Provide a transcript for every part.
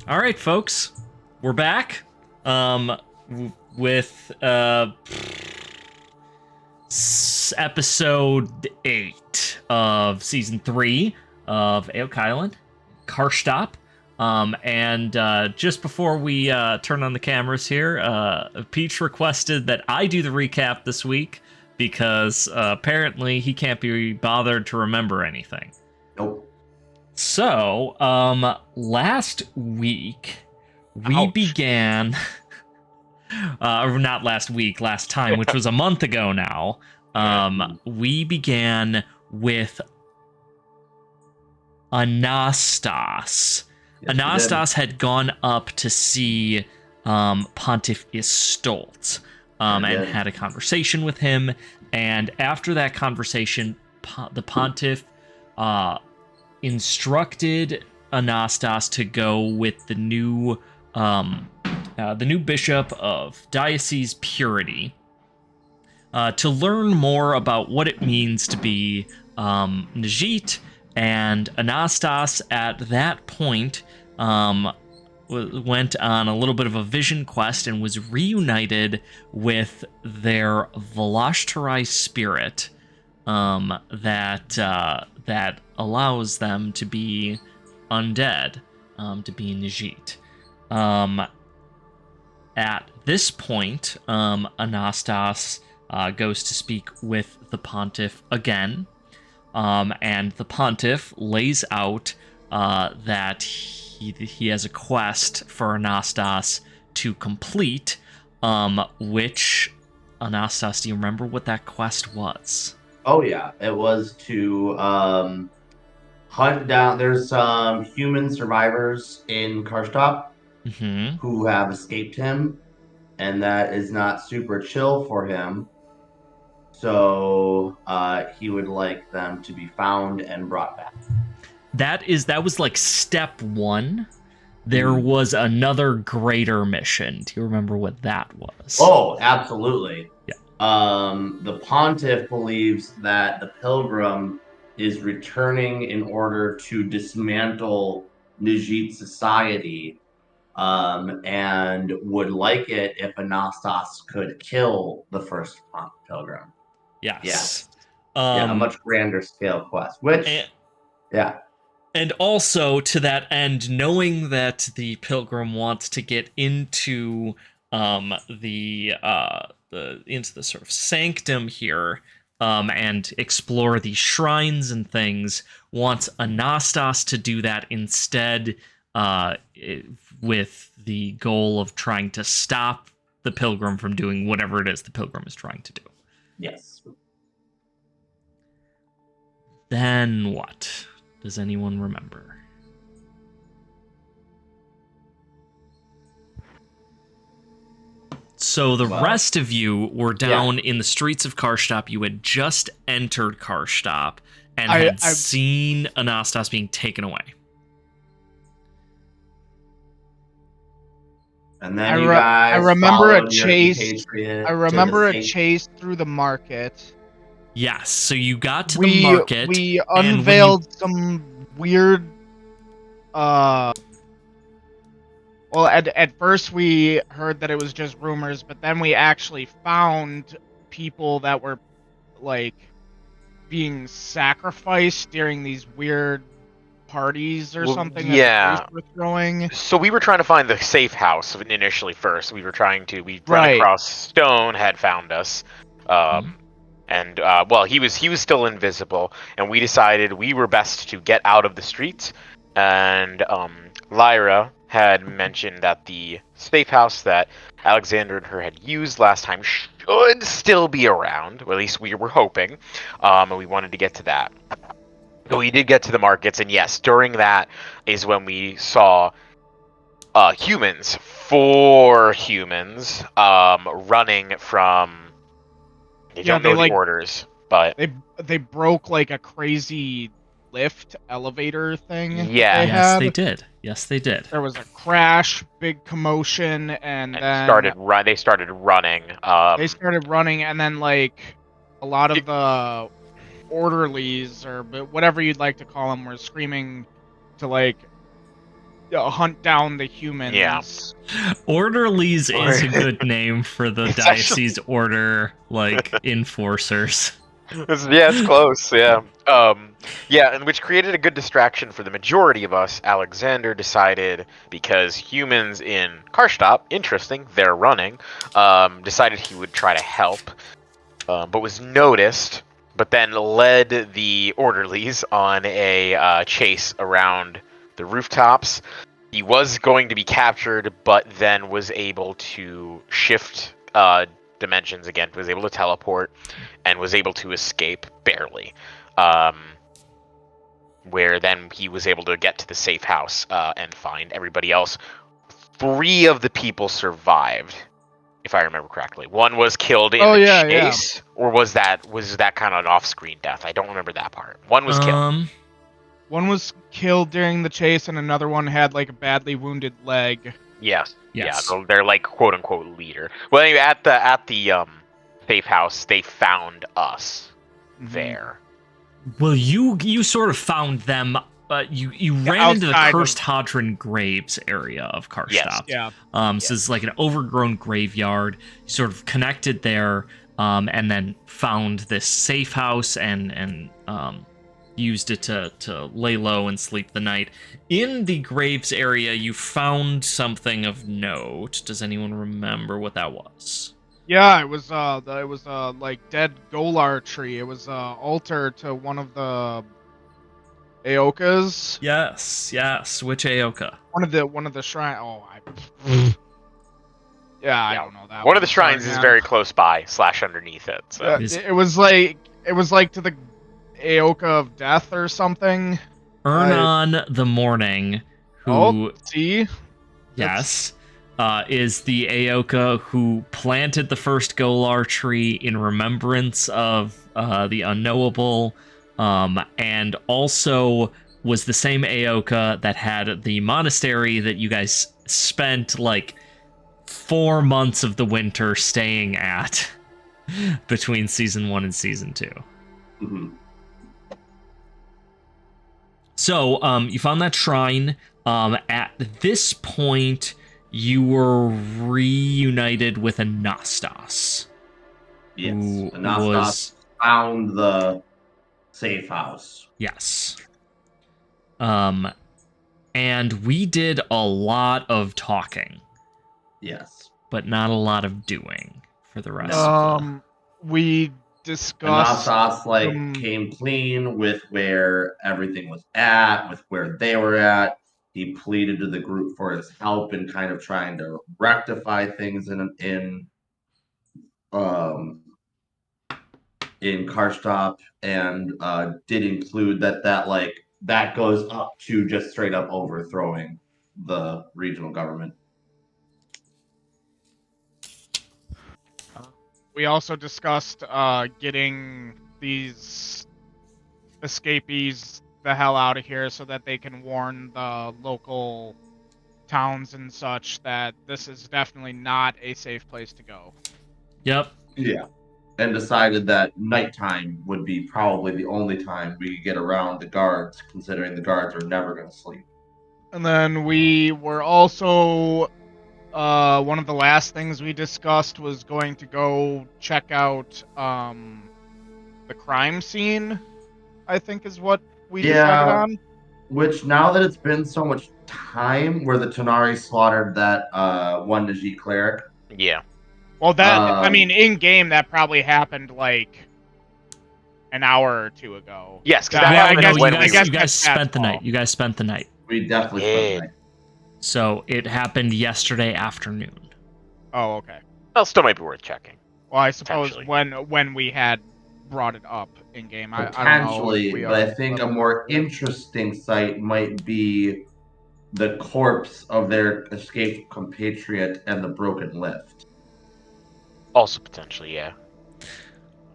All right, folks, we're back. With episode 8 of season 3 of Aok Island, Karshtop. And just before we turn on the cameras here, Peach requested that I do the recap this week because apparently he can't be bothered to remember anything. Nope. So, last week we began, or not last week, last time, which was a month ago now. We began with Anastas. Yes, Anastas had gone up to see Pontiff Istolt and had a conversation with him. And after that conversation, the Pontiff instructed Anastas to go with the new bishop of Diocese Purity to learn more about what it means to be Najit. And Anastas, at that point, went on a little bit of a vision quest and was reunited with their Velashtarai spirit that allows them to be undead, to be Najit. At this point, Anastas goes to speak with the Pontiff again. And the Pontiff lays out that he has a quest for Anastas to complete, which, Anastas, do you remember what that quest was? Oh, yeah. It was to hunt down... There's some human survivors in Karshtop who have escaped him, and that is not super chill for him. So he would like them to be found and brought back. That was like step 1. There was another greater mission. Do you remember what that was? Oh, absolutely. Yeah. The Pontiff believes that the Pilgrim is returning in order to dismantle Najit society, and would like it if Anastas could kill the first Pilgrim. Yes. A much grander scale quest, which, And also, to that end, knowing that the Pilgrim wants to get into the sort of sanctum here, and explore these shrines and things, wants Anastas to do that instead, with the goal of trying to stop the Pilgrim from doing whatever it is the Pilgrim is trying to do. Yes. Then what? Does anyone remember? So the rest of you were down in the streets of Karshtop. You had just entered Karshtop and had seen Anastas being taken away. And then I remember a chase. I remember a chase through the market. Yes, so you got to the market. We unveiled some weird. Well, at first we heard that it was just rumors, but then we actually found people that were like being sacrificed during these weird parties or something that the priests were throwing. So we were trying to find the safe house initially first. We ran across Stone, had found us. And he was still invisible, and we decided we were best to get out of the streets. And Lyra had mentioned that the safe house that Alexander and her had used last time should still be around, or at least we were hoping, and we wanted to get to that. So we did get to the markets, and yes, during that is when we saw humans, 4 humans, running from... They don't know the orders, but... They broke like a crazy lift elevator thing. Yes, they did. Yes, they did. There was a crash, big commotion, and then... They started running. They started running, and then like a lot of the orderlies, or whatever you'd like to call them, were screaming to like hunt down the humans. Yeah. Orderlies is a good name for the It's diocese order, like, enforcers. It's close, yeah. And which created a good distraction for the majority of us. Alexander decided, because humans in Karshtop, interesting, they're running, decided he would try to help, but was noticed, but then led the orderlies on a chase around the rooftops. He was going to be captured, but then was able to shift dimensions again, was able to teleport, and was able to escape barely. Where then he was able to get to the safe house and find everybody else. 3 of the people survived, if I remember correctly. One was killed in the chase, or was that kind of an off-screen death? I don't remember that part. One was killed. One was killed during the chase, and another one had like a badly wounded leg. Yes. Yes. Yeah, so they're like quote unquote leader. Well, anyway, at the safe house, they found us there. Well, you sort of found them. You ran into the Cursed Hadron Graves area of Karshtop. Yes. Yeah. So it's like an overgrown graveyard. You sort of connected there, and then found this safe house and used it to lay low and sleep the night. In the graves area, you found something of note. Does anyone remember what that was? Yeah, it was like dead Golar tree. It was altar to one of the Aokas. Yes. Which Aoka? One of the shrine. Oh, I don't know that. One of the shrines is very close by / underneath it. So it was like to the Aoka of death or something. Ernan the Morning, who Yes. is the Aoka who planted the first Golar tree in remembrance of the unknowable, and also was the same Aoka that had the monastery that you guys spent like 4 months of the winter staying at between season 1 and season 2. Mm-hmm. So, you found that shrine. At this point, you were reunited with Anastas. Yes, who Anastas found the safe house. Yes. And we did a lot of talking. Yes. But not a lot of doing for the rest of the... We discussed... Anastas, came clean with where everything was at, with where they were at. He pleaded to the group for his help in kind of trying to rectify things in Karshtop, and did include that goes up to just straight up overthrowing the regional government. We also discussed getting these escapees the hell out of here so that they can warn the local towns and such that this is definitely not a safe place to go. Yep. Yeah. And decided that nighttime would be probably the only time we could get around the guards, considering the guards are never going to sleep. And then we were also... one of the last things we discussed was going to go check out the crime scene, I think is what we decided on. Which, now that it's been so much time, where the Tanari slaughtered that one Najee cleric. Yeah. Well, in game that probably happened like an hour or two ago. Yes, because you guys spent the night. You guys spent the night. We definitely spent the night. So it happened yesterday afternoon. Oh, okay. Well, still might be worth checking. Well, I suppose when we had brought it up in game, Potentially, I don't know but I think a more interesting site might be the corpse of their escaped compatriot and the broken lift. Also potentially, yeah.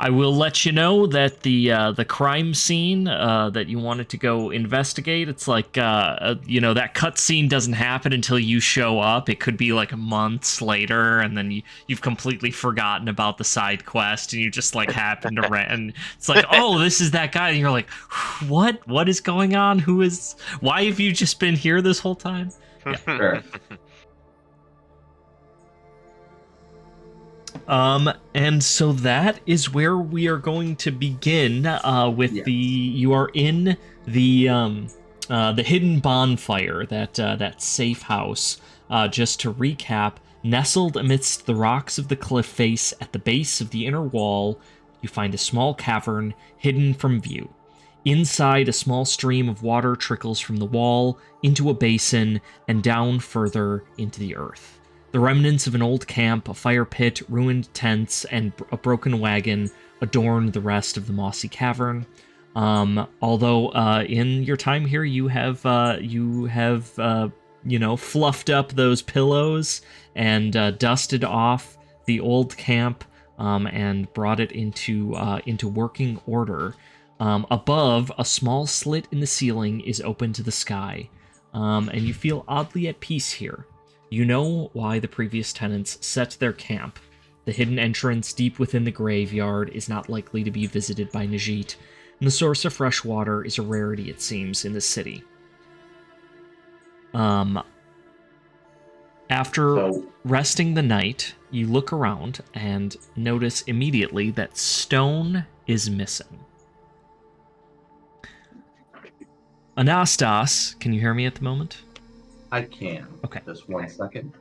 I will let you know that the crime scene that you wanted to go investigate. It's like that cut scene doesn't happen until you show up. It could be like months later, and then you've completely forgotten about the side quest, and you just like happen to and it's like, oh, this is that guy, and you're like, what is going on? Why have you just been here this whole time? Yeah. Sure. And so that is where we are going to begin with Yes. you are in the hidden bonfire, that safe house. Just to recap, nestled amidst the rocks of the cliff face at the base of the inner wall, you find a small cavern hidden from view. Inside, a small stream of water trickles from the wall into a basin and down further into the earth. The remnants of an old camp, a fire pit, ruined tents, and a broken wagon adorn the rest of the mossy cavern. Although in your time here, you have fluffed up those pillows and dusted off the old camp and brought it into working order. Above, a small slit in the ceiling is open to the sky, and you feel oddly at peace here. You know why the previous tenants set their camp. The hidden entrance deep within the graveyard is not likely to be visited by Najit, and the source of fresh water is a rarity, it seems, in the city. After resting the night, you look around and notice immediately that stone is missing. Anastas, can you hear me at the moment? I can. Okay. Just 1 second.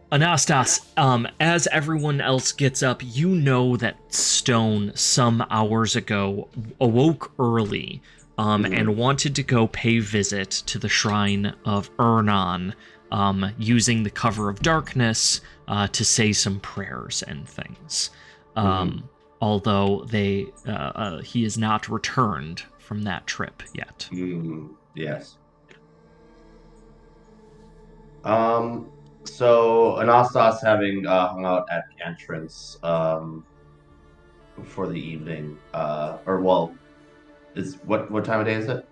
Anastas, as everyone else gets up, you know that Stone some hours ago awoke early and wanted to go pay visit to the shrine of Ernan, using the cover of darkness to say some prayers and things. Although he is not returned from that trip yet. Yes. So Anastas, having hung out at the entrance for the evening, is what time of day is it?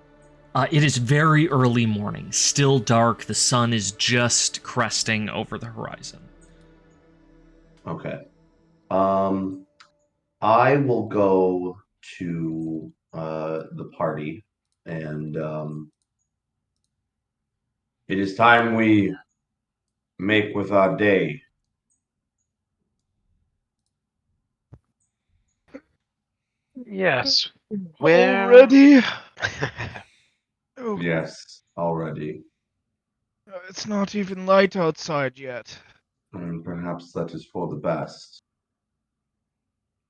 It is very early morning, still dark. The sun is just cresting over the horizon. Okay. I will go to the party, and it is time we make with our day. Yes. Already? Oh, Yes, already. it's not even light outside yet. And perhaps that is for the best.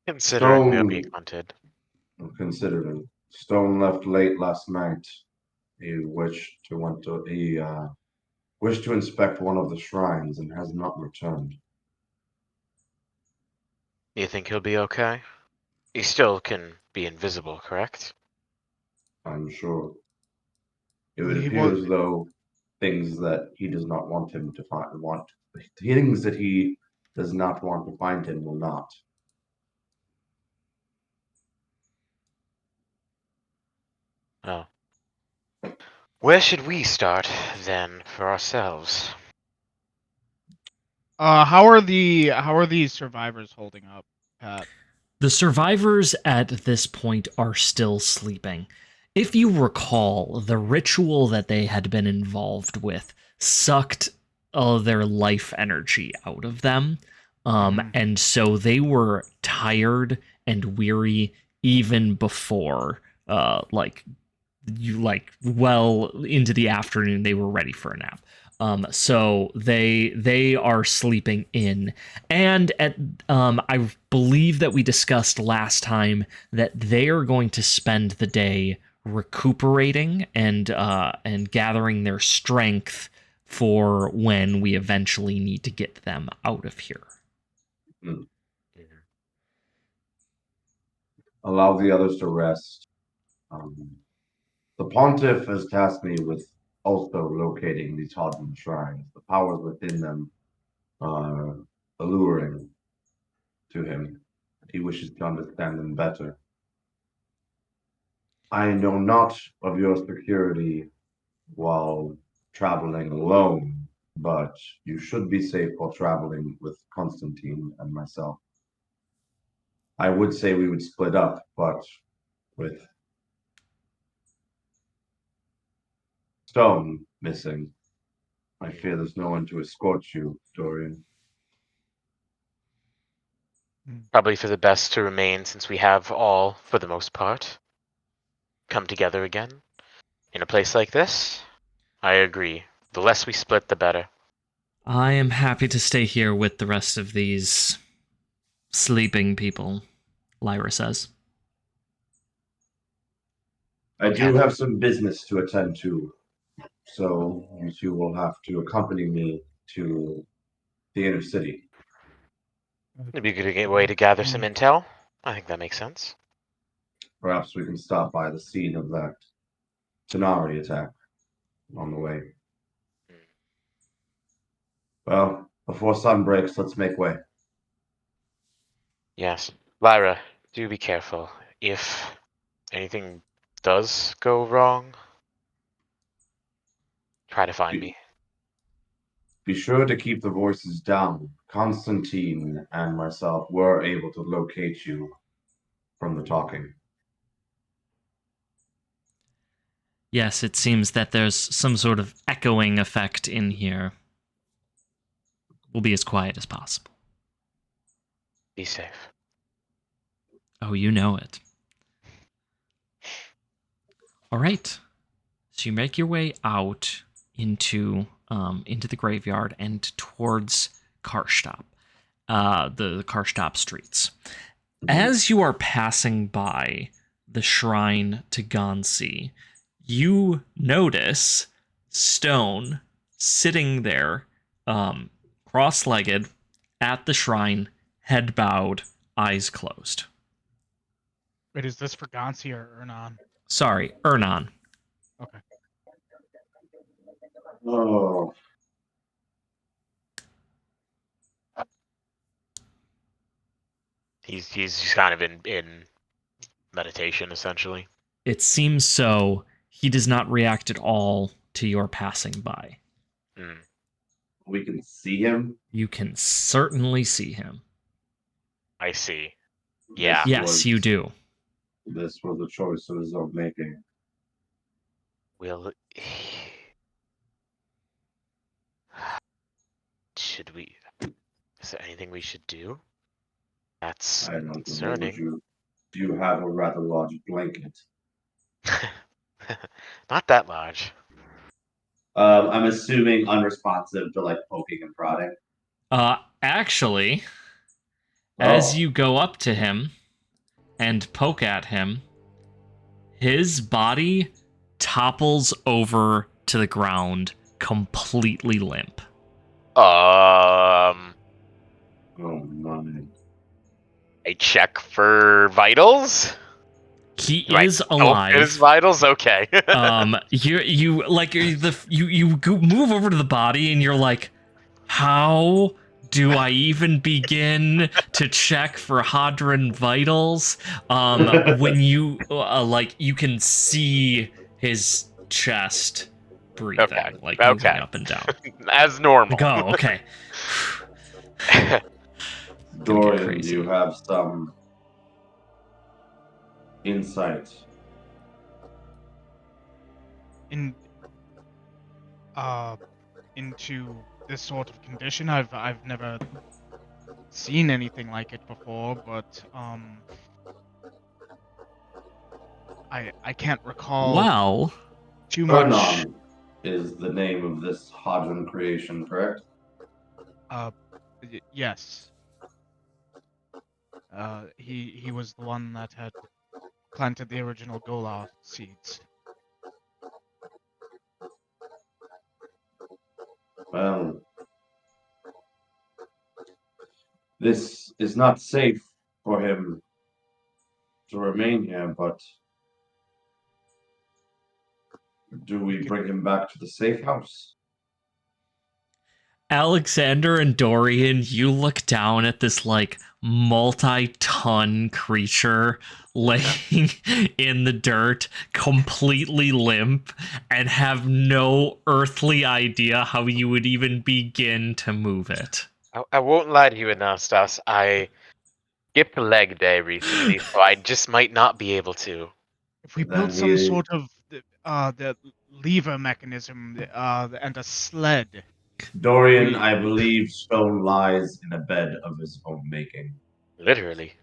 Considering we're Stone, being hunted. considering Stone left late last night. He wished to inspect one of the shrines and has not returned. You think he'll be okay? He still can be invisible, correct? I'm sure. It would He appear wa- as though things that he does not want him to things that he does not want to find him will not. Oh. Where should we start, then, for ourselves? how are these survivors holding up, Pat? The survivors at this point are still sleeping. If you recall, the ritual that they had been involved with sucked all their life energy out of them. And so they were tired and weary even before, well into the afternoon, they were ready for a nap. So they are sleeping in, and I believe that we discussed last time that they are going to spend the day recuperating and gathering their strength for when we eventually need to get them out of here. Allow the others to rest. The pontiff has tasked me with also locating these hardened shrines. The powers within them are alluring to him. He wishes to understand them better. I know not of your security while traveling alone, but you should be safe while traveling with Constantine and myself. I would say we would split up, but with Stone missing, I fear there's no one to escort you, Dorian. Probably for the best to remain, since we have all, for the most part, come together again in a place like this. I agree. The less we split, the better. I am happy to stay here with the rest of these sleeping people, Lyra says. I do have some business to attend to, so you two will have to accompany me to the inner city. It'd be a good way to gather some intel. I think that makes sense. Perhaps we can stop by the scene of that Tenari attack on the way. Well, before sun breaks, let's make way. Yes. Lyra, do be careful. If anything does go wrong, try to find me. Be sure to keep the voices down. Constantine and myself were able to locate you from the talking. Yes, it seems that there's some sort of echoing effect in here. We'll be as quiet as possible. Be safe. Oh, you know it. All right. So you make your way out into the graveyard and towards Karshtop, the Karshtop streets. As you are passing by the shrine to Gansi, you notice Stone sitting there, cross-legged, at the shrine, head bowed, eyes closed. Wait, is this for Gansi or Ernan? Sorry, Ernan. Okay. Oh, He's kind of in meditation, essentially. It seems so. He does not react at all to your passing by. we can see him. You can certainly see him. I see. Yeah. Yes, you do. This was a choice of his own making. Will should we? Is there anything we should do? That's I don't know. concerning. Do you have a rather large blanket? Not that large. I'm assuming unresponsive to like poking and prodding. Actually, as you go up to him and poke at him, his body topples over to the ground, completely limp. Oh my. I check for vitals. He Do is I alive. His vitals, okay. You move over to the body and you're like, how do I even begin to check for Hadron vitals? When you you can see his chest breathing, moving up and down. As normal. Go, okay. Dorian, do you have some insight? Into this sort of condition, I've never seen anything like it before, but I can't recall too much. Ernan is the name of this Hadron creation, correct? Yes. He was the one that had planted the original Gola seeds. Well, this is not safe for him to remain here, but do we bring him back to the safe house? Alexander and Dorian, you look down at this like multi-ton creature laying in the dirt, completely limp, and have no earthly idea how you would even begin to move it. I won't lie to you, Anastas. I skipped leg day recently, so I just might not be able to. If we Then built some he- sort of the lever mechanism and a sled. Dorian, I believe Stone lies in a bed of his own making. Literally.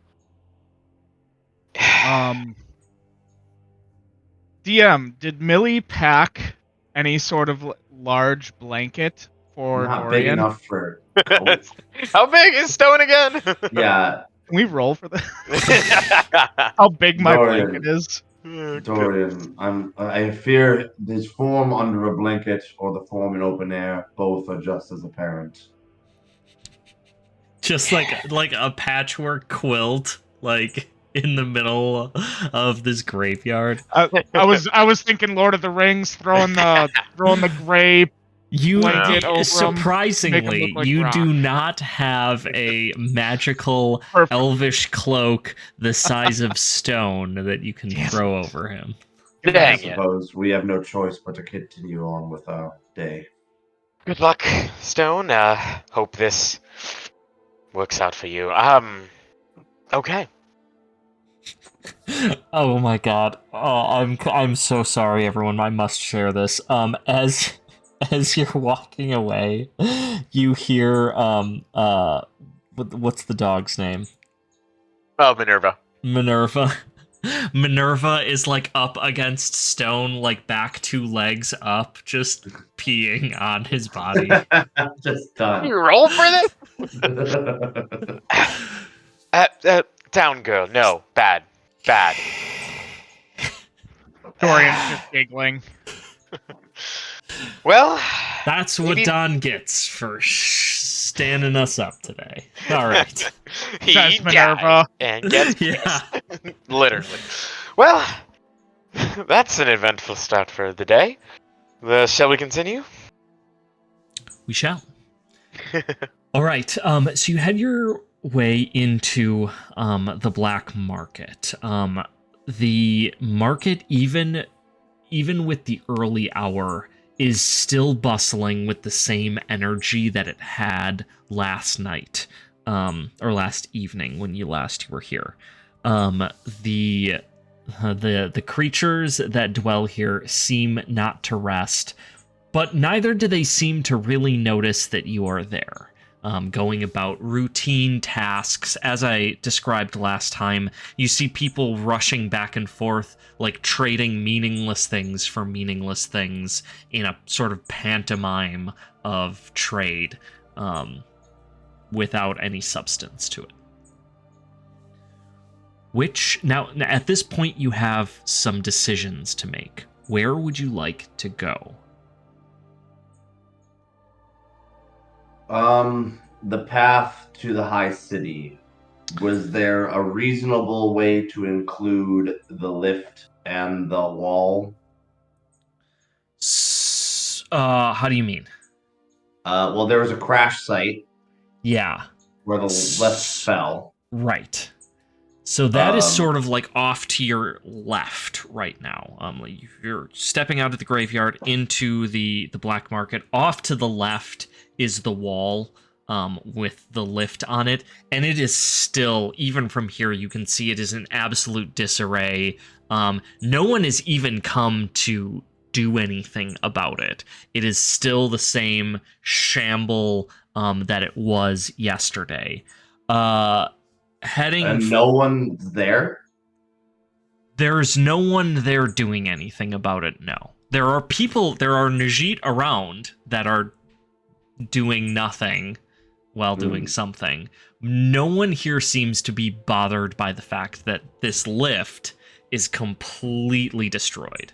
DM, did Millie pack any sort of large blanket for Not big Dorian? enough for coat. How big is Stone again? Yeah, Can we roll for that? How big my Dorian. blanket is? Dorian, I fear this form under a blanket or the form in open air, both are just as apparent. Just like a patchwork quilt, like in the middle of this graveyard. I was thinking Lord of the Rings, throwing the gray You blanket over 'em, make 'em surprisingly, look like you rock. do not have a magical Perfect. elvish cloak the size of stone that you can Damn throw it. over him. I Dang it. suppose we have no choice but to continue on with our day. Good luck, Stone. Hope this works out for you. Okay. Oh my god. Oh, I'm so sorry, everyone. I must share this. As you're walking away, you hear what's the dog's name? Oh, Minerva. Minerva. Minerva is like up against Stone, like back 2 legs up, just peeing on his body. Just done. You roll for this? Down girl. No. Bad. Bad. Dorian's just giggling. Well, That's what maybe- Don gets for standing us up today. All right. he Says dies Minerva. and gets Yeah. pissed. Literally. Well, that's an eventful start for the day. Shall we continue? We shall. All right. So you head your way into the black market. The market, even with the early hour, is still bustling with the same energy that it had last night, or last evening when you last were here. The creatures that dwell here seem not to rest, but neither do they seem to really notice that you are there. Going about routine tasks. As I described last time, you see people rushing back and forth, like trading meaningless things for meaningless things in a sort of pantomime of trade, without any substance to it. Now, at this point, you have some decisions to make. Where would you like to go? The path to the high city. Was there a reasonable way to include the lift and the wall? How do you mean? Well, there was a crash site Yeah. where the lift fell. Right. So that is sort of like off to your left right now. Like you're stepping out of the graveyard into the black market. Off to the left is the wall, with the lift on it, and it is still, even from here, you can see it is in absolute disarray. No one has even come to do anything about it. It is still the same shamble that it was yesterday. Heading And no one's there? There's no one there doing anything about it, no. There are Najit around that are doing nothing while doing something. No one here seems to be bothered by the fact that this lift is completely destroyed.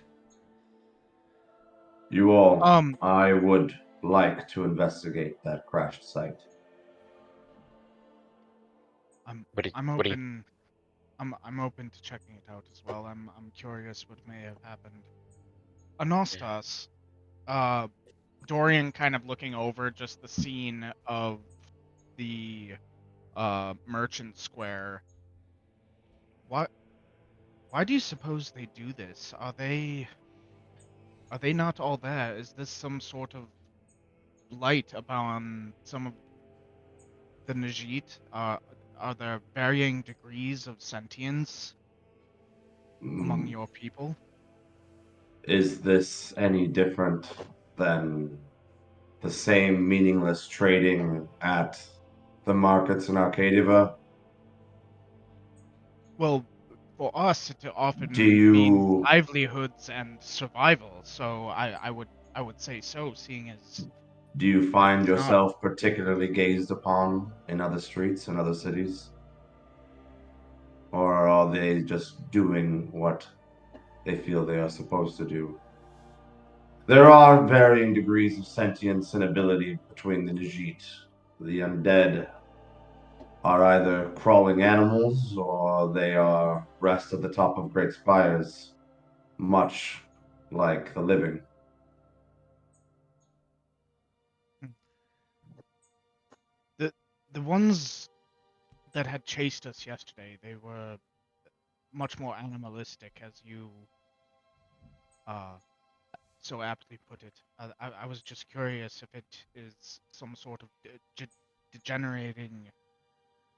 You all, I would like to investigate that crashed site. I'm What do you- open. I'm open to checking it out as well. I'm curious what may have happened. Anastas, Dorian kind of looking over just the scene of the merchant square. Why do you suppose they do this? Are they not all there? Is this some sort of light upon some of the Najit? Are there varying degrees of sentience among Mm, your people? Is this any different than the same meaningless trading at the markets in Arcadia? Well, for us, it Do often means you livelihoods and survival. So I would say so, seeing as do you find it's not. yourself particularly gazed upon in other streets in other cities? Or are they just doing what they feel they are supposed to do? There are varying degrees of sentience and ability between the Najit. The undead are either crawling animals or they are rest at the top of great spires, much like the living. the the ones that had chased us yesterday, they were much more animalistic, as you uh so aptly put it. I was just curious if it is some sort of degenerating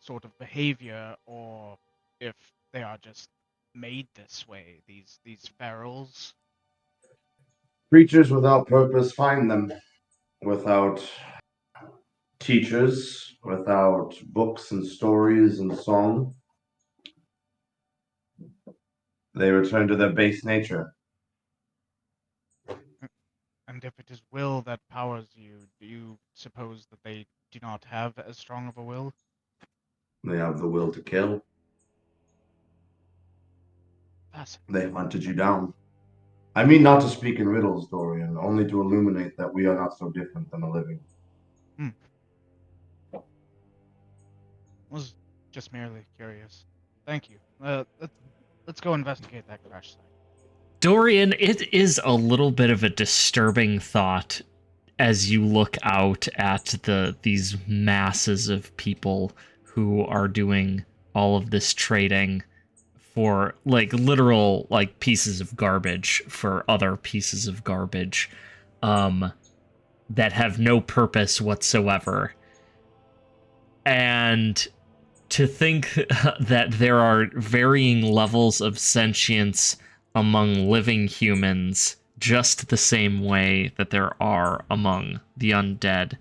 sort of behavior, or if they are just made this way. These ferals. Creatures without purpose find them, without teachers, without books and stories and song. They return to their base nature. And if it is will that powers you, do you suppose that they do not have as strong of a will? They have the will to kill. Fascinating. They hunted you down. I mean not to speak in riddles, Dorian, only to illuminate that we are not so different than the living. Hmm. Was just merely curious. Thank you. Let's go investigate that crash site. Dorian, it is a little bit of a disturbing thought as you look out at these masses of people who are doing all of this trading for like literal like pieces of garbage for other pieces of garbage that have no purpose whatsoever. And to think that there are varying levels of sentience among living humans just the same way that there are among the undead.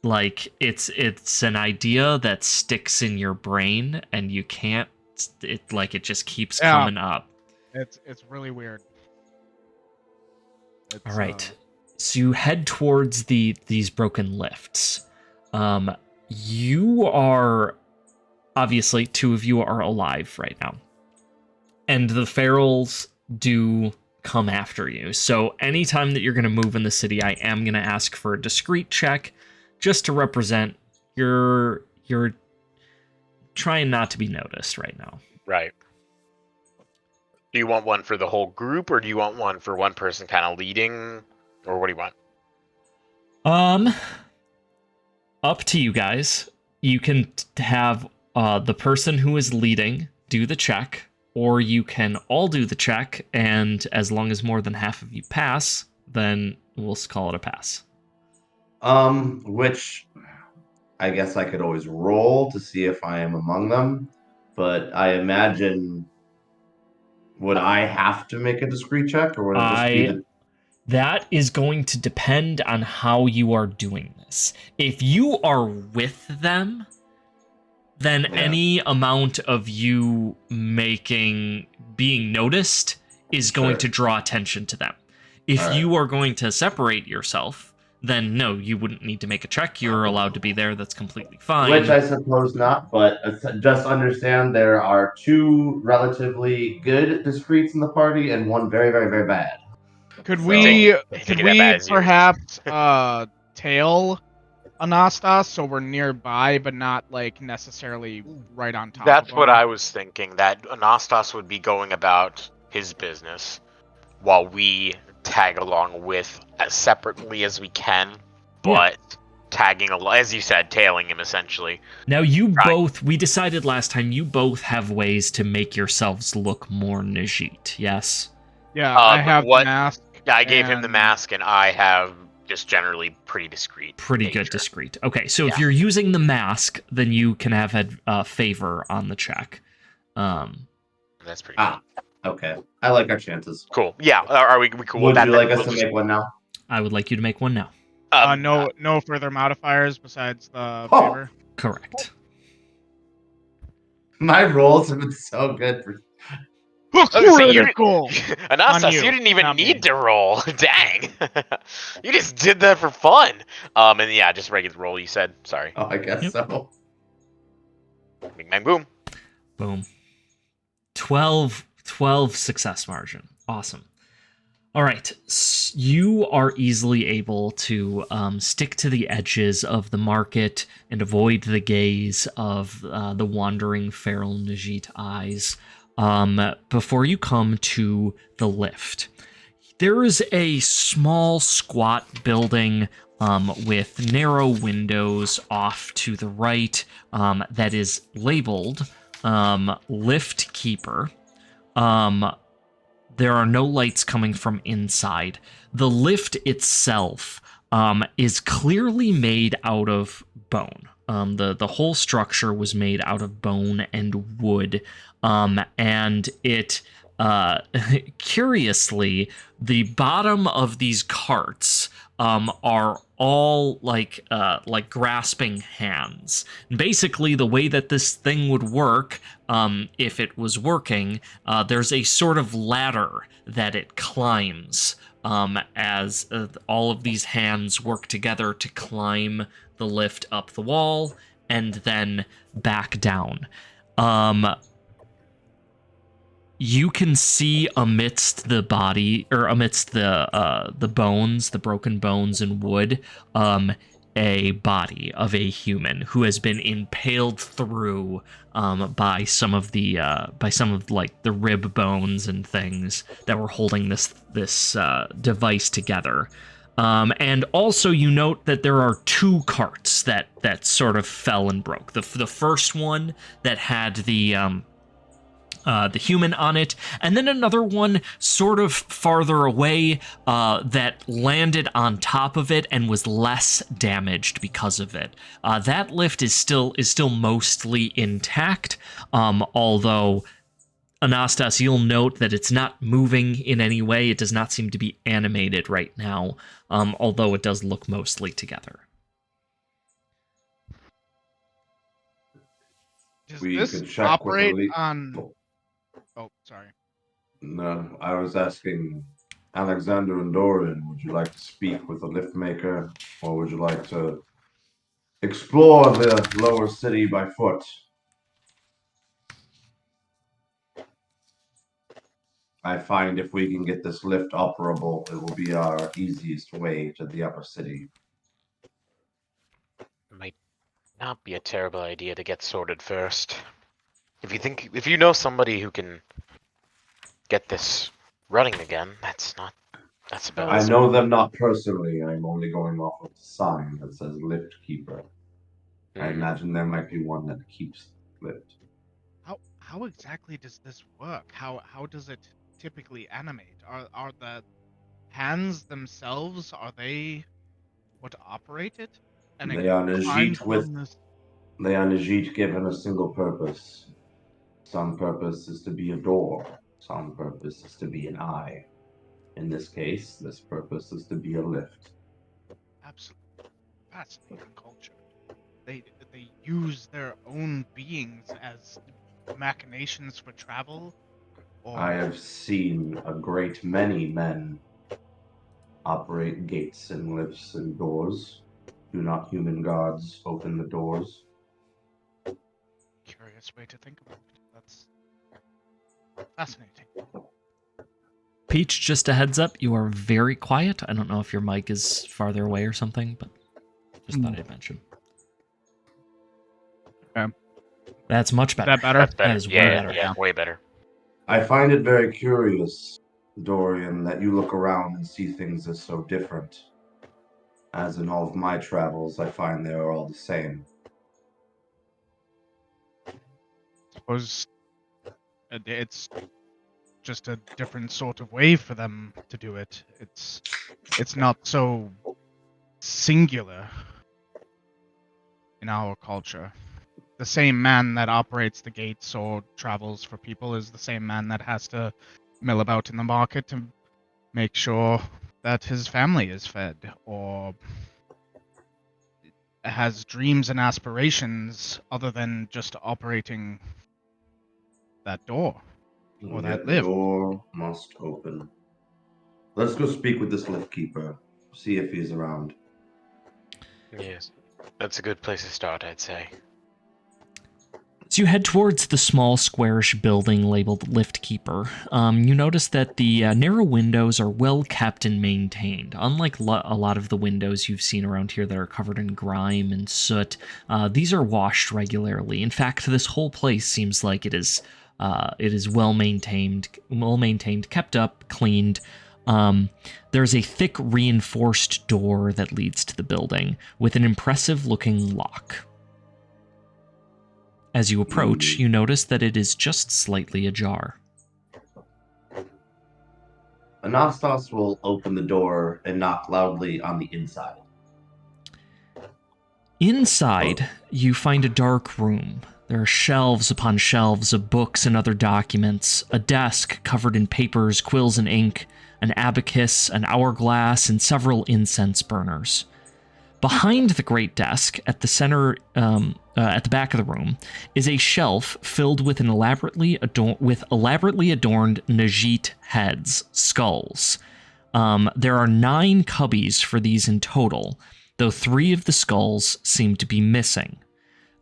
Like it's an idea that sticks in your brain and you can't it just keeps Yeah, coming up. it's really weird. All It's right. So you head towards these broken lifts. You are obviously two of you are alive right now. And the ferals do come after you. So anytime that you're going to move in the city, I am going to ask for a discreet check just to represent you're trying not to be noticed right now. Right. Do you want one for the whole group, or do you want one for one person kind of leading, or what do you want? Up to you guys. You can have the person who is leading do the check, or you can all do the check, and as long as more than half of you pass, then we'll call it a pass. Which I guess I could always roll to see if I am among them, but I imagine would I have to make a discreet check, or would it just be the? That is going to depend on how you are doing this. If you are with them, then Yeah. any amount of you being noticed is going Sure. to draw attention to them. If All right. you are going to separate yourself, then no, you wouldn't need to make a check. You're allowed to be there. That's completely fine. Which I suppose not, but just understand there are two relatively good discreets in the party and one very, very, very bad. Could So- we Take it that bad as you. perhaps tail Anastas so we're nearby, but not like necessarily right on top That's of what him? I was thinking, that Anastas would be going about his business while we tag along with as separately as we can, but tagging along, as you said, tailing him essentially. Now we decided last time, you both have ways to make yourselves look more Najit, yes? Yeah, I have the mask. Yeah, I gave him the mask, and I have just generally pretty discreet. Pretty good discreet. Okay, so if you're using the mask, then you can have favor on the check. That's pretty good. Okay. I like our chances. Cool. Yeah, are we cool with Would that? you like us to make one now? I would like you to make one now. No further modifiers besides the favor? Correct. My rolls have been so good for... Anastas, you didn't even need to roll. Dang. You just did that for fun. And yeah, just regular roll, you said. Sorry. Oh, I guess so. Bing, bang, boom. Boom. 12 success margin. Awesome. All right. You are easily able to stick to the edges of the market and avoid the gaze of the wandering feral Najit eyes before you come to the lift. There is a small, squat building with narrow windows off to the right that is labeled Lift Keeper. There are no lights coming from inside. The lift itself is clearly made out of bone. The whole structure was made out of bone and wood, and it curiously, the bottom of these carts are all like grasping hands. And basically, the way that this thing would work, if it was working, there's a sort of ladder that it climbs as all of these hands work together to climb the lift up the wall and then back down. You can see amidst the body, or amidst the bones, the broken bones and wood, a body of a human who has been impaled through by some of like the rib bones and things that were holding this device together. And also you note that there are two carts that sort of fell and broke. The first one that had the human on it, and then another one sort of farther away that landed on top of it and was less damaged because of it. That lift is still mostly intact, although Anastas, you'll note that it's not moving in any way. It does not seem to be animated right now, although it does look mostly together. Does We this could check operate with on... Oh, sorry. No, I was asking Alexander and Dorian, would you like to speak with the lift maker, or would you like to explore the lower city by foot? I find if we can get this lift operable, it will be our easiest way to the upper city. Might not be a terrible idea to get sorted first. If you know somebody who can get this running again, that's about. I know them not personally. I'm only going off of the sign that says lift keeper. I imagine there might be one that keeps lift. How exactly does this work? How does it typically animate? Are the hands themselves, are they what operate it? And They are Najit They are Najit given a single purpose. Some purpose is to be a door. Some purpose is to be an eye. In this case, this purpose is to be a lift. Absolutely fascinating culture. They use their own beings as machinations for travel. I have seen a great many men operate gates and lifts and doors. Do not human gods open the doors? Curious way to think about it. That's fascinating. Peach, just a heads up, you are very quiet. I don't know if your mic is farther away or something, but just thought I'd mention. Okay. That's much better. Is that better? That's better. That is way better. Yeah, way better. I find it very curious Dorian, that you look around and see things as so different. As in all of my travels, I find they are all the same. Suppose it's just a different sort of way for them to do it. It's not so singular in our culture. The same man that operates the gates or travels for people is the same man that has to mill about in the market to make sure that his family is fed, or has dreams and aspirations other than just operating that door or that Yet the lift. door must open. Let's go speak with this lift keeper. See if he's around. Yes, that's a good place to start, I'd say. As you head towards the small squarish building labeled Lift Keeper, you notice that the narrow windows are well kept and maintained. Unlike a lot of the windows you've seen around here that are covered in grime and soot, these are washed regularly. In fact, this whole place seems like it is well maintained, kept up, cleaned. There's a thick reinforced door that leads to the building with an impressive looking lock. As you approach, you notice that it is just slightly ajar. Anastas will open the door and knock loudly on the inside. Inside, you find a dark room. There are shelves upon shelves of books and other documents, a desk covered in papers, quills, and ink, an abacus, an hourglass, and several incense burners. Behind the great desk, at the center, at the back of the room, is a shelf filled with elaborately adorned Najit heads, skulls. There are 9 cubbies for these in total, though 3 of the skulls seem to be missing.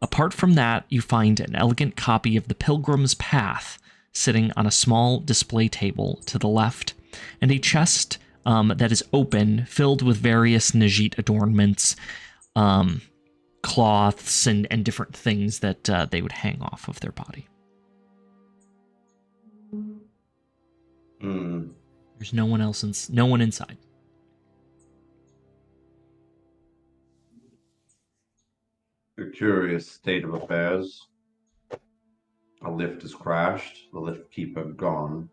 Apart from that, you find an elegant copy of the Pilgrim's Path sitting on a small display table to the left, and a chest that is open, filled with various Najit adornments, cloths, and different things that they would hang off of their body. There's no one inside. A curious state of affairs. A lift has crashed, the lift keeper gone.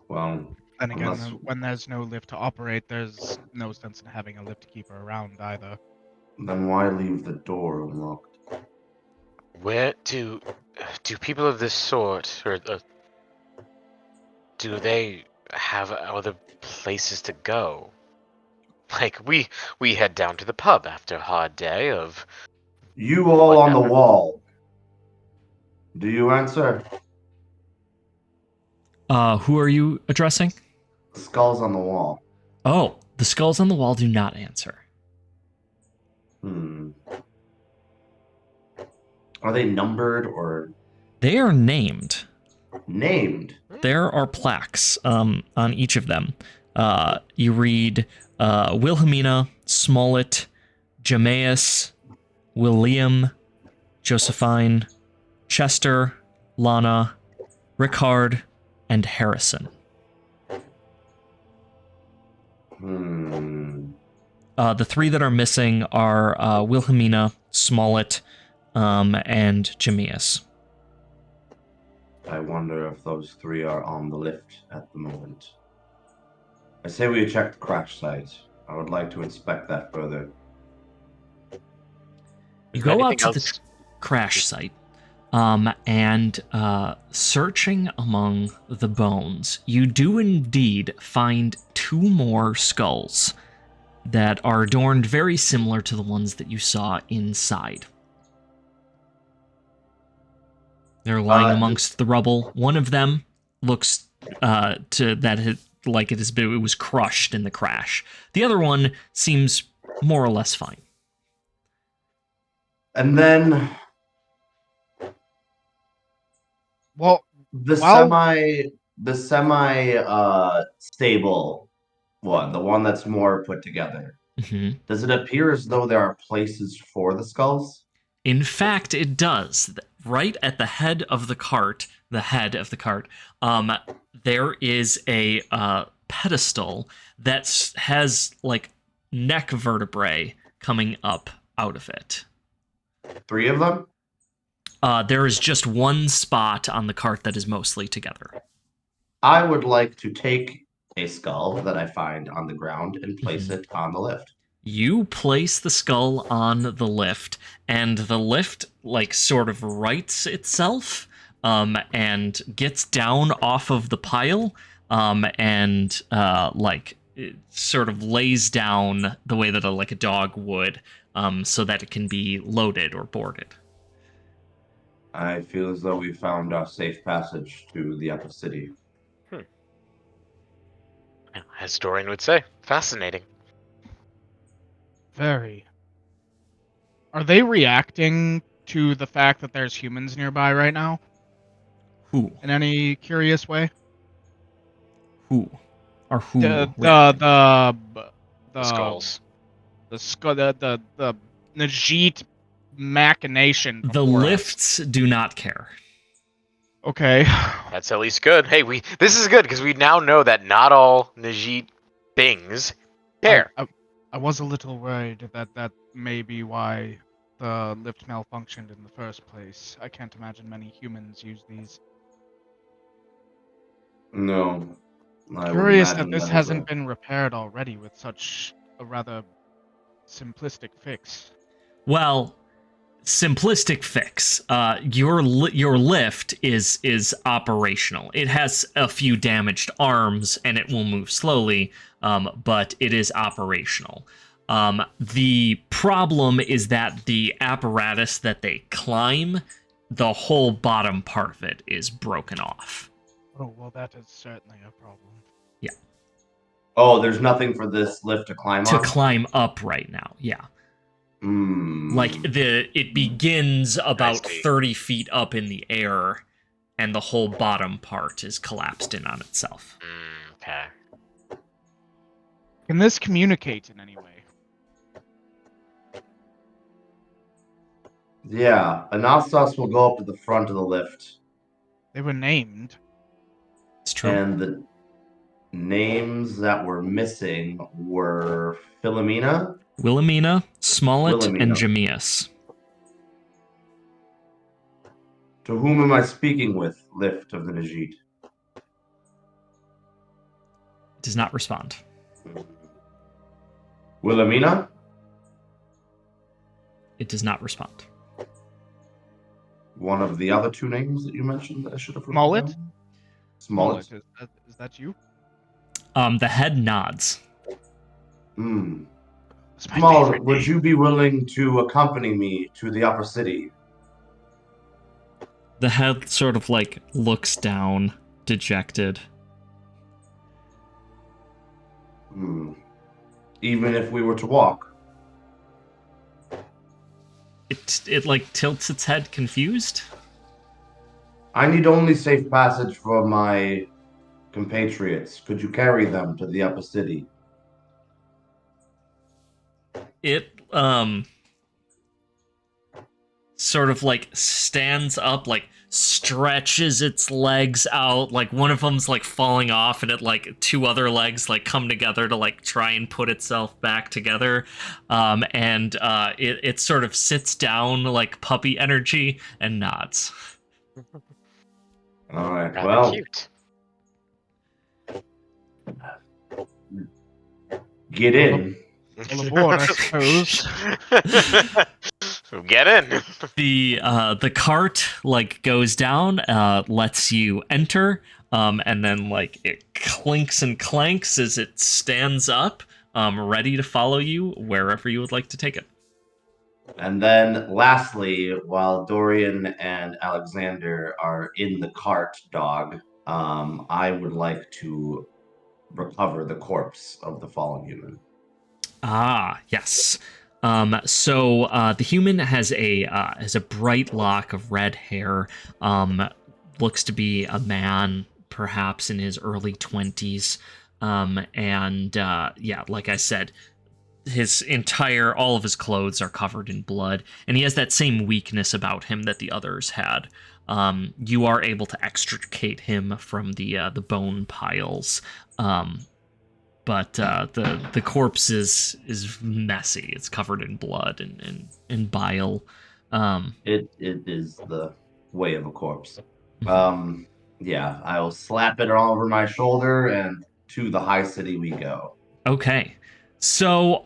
Well, Then again, unless... when there's no lift to operate, there's no sense in having a lift keeper around either. Then why leave the door unlocked? Where do people of this sort, or do they have other places to go? Like, we head down to the pub after a hard day of... You all on the whatever. wall. Do you answer? Who are you addressing? The skulls on the wall. Oh, the skulls on the wall do not answer. Are they numbered or... They are named. Named? There are plaques on each of them. You read Wilhelmina, Smollett, Jameas, William, Josephine, Chester, Lana, Rickard, and Harrison. The 3 that are missing are Wilhelmina, Smollett, and Jameas. I wonder if those 3 are on the lift at the moment. I say we check the crash site. I would like to inspect that further. You go out to the crash site, and searching among the bones, you do indeed find 2 more skulls that are adorned very similar to the ones that you saw inside. They're lying amongst the rubble. One of them looks it was crushed in the crash. The other one seems more or less fine. And then the semi stable one, the one that's more put together. Mhm. Does it appear as though there are places for the skulls? In fact, it does. Right at the head of the cart, um, there is a pedestal that has like neck vertebrae coming up out of it. 3 of them? There is just one spot on the cart that is mostly together. I would like to take a skull that I find on the ground and place Mhm. it on the lift. You place the skull on the lift, and the lift like sort of rights itself, and gets down off of the pile, and like it sort of lays down the way that like a dog would, so that it can be loaded or boarded. I feel as though we found our safe passage to the upper city. As Dorian would say, fascinating. Very. Are they reacting to the fact that there's humans nearby right now Who? in any curious way? Who? Or who? The reacting? The skulls. the Najit machination. The before us. lifts do not care. Okay. That's at least good. Hey, this is good because we now know that not all Najit things care. I was a little worried that may be why the lift malfunctioned in the first place. I can't imagine many humans use these. No. I would Curious that imagine this is hasn't been repaired already with such a rather simplistic fix. Well, simplistic fix. Your lift is operational. It has a few damaged arms and it will move slowly, but it is operational. The problem is that the apparatus that they climb, the whole bottom part of it is broken off. Oh, well, that is certainly a problem. Yeah. Oh, there's nothing for this lift to climb To on? climb up right now, yeah. Like it begins about 30 feet up in the air, and the whole bottom part is collapsed in on itself. Okay. Can this communicate in any way? Yeah, Anastas will go up to the front of the lift. They were named. It's true. And the names that were missing were Philomena, Wilhelmina, Smollett, and Wilhelmina. Jamias. To whom am I speaking with, lift of the Najit? Does not respond. Wilhelmina? It does not respond. One of the other 2 names that you mentioned that I should have written Smollett? down? Smollett. Is that you? The head nods. That's my Smollett, favorite would name. you be willing to accompany me to the upper city? The head sort of like looks down, dejected. Even if we were to walk? It like tilts its head, confused. I need only safe passage for my compatriots. Could you carry them to the upper city? It sort of like stands up, like stretches its legs out, like one of them's like falling off, and it like 2 other legs like come together to like try and put itself back together, and it sort of sits down like puppy energy and nods. All right. Rather Well, cute. get in. All aboard, I suppose. Get in. The cart like goes down, lets you enter, and then like it clinks and clanks as it stands up, ready to follow you wherever you would like to take it. And then lastly, while Dorian and Alexander are in the cart, dog, I would like to recover the corpse of the fallen human. Ah, yes. So the human has a bright lock of red hair. Looks to be a man, perhaps in his early 20s. And yeah, like I said, all of his clothes are covered in blood, and he has that same weakness about him that the others had. You are able to extricate him from the bone piles, but the corpse is messy. It's covered in blood and bile. It is the way of a corpse. Mhm. Yeah, I'll slap it all over my shoulder, and to the high city we go. Okay. So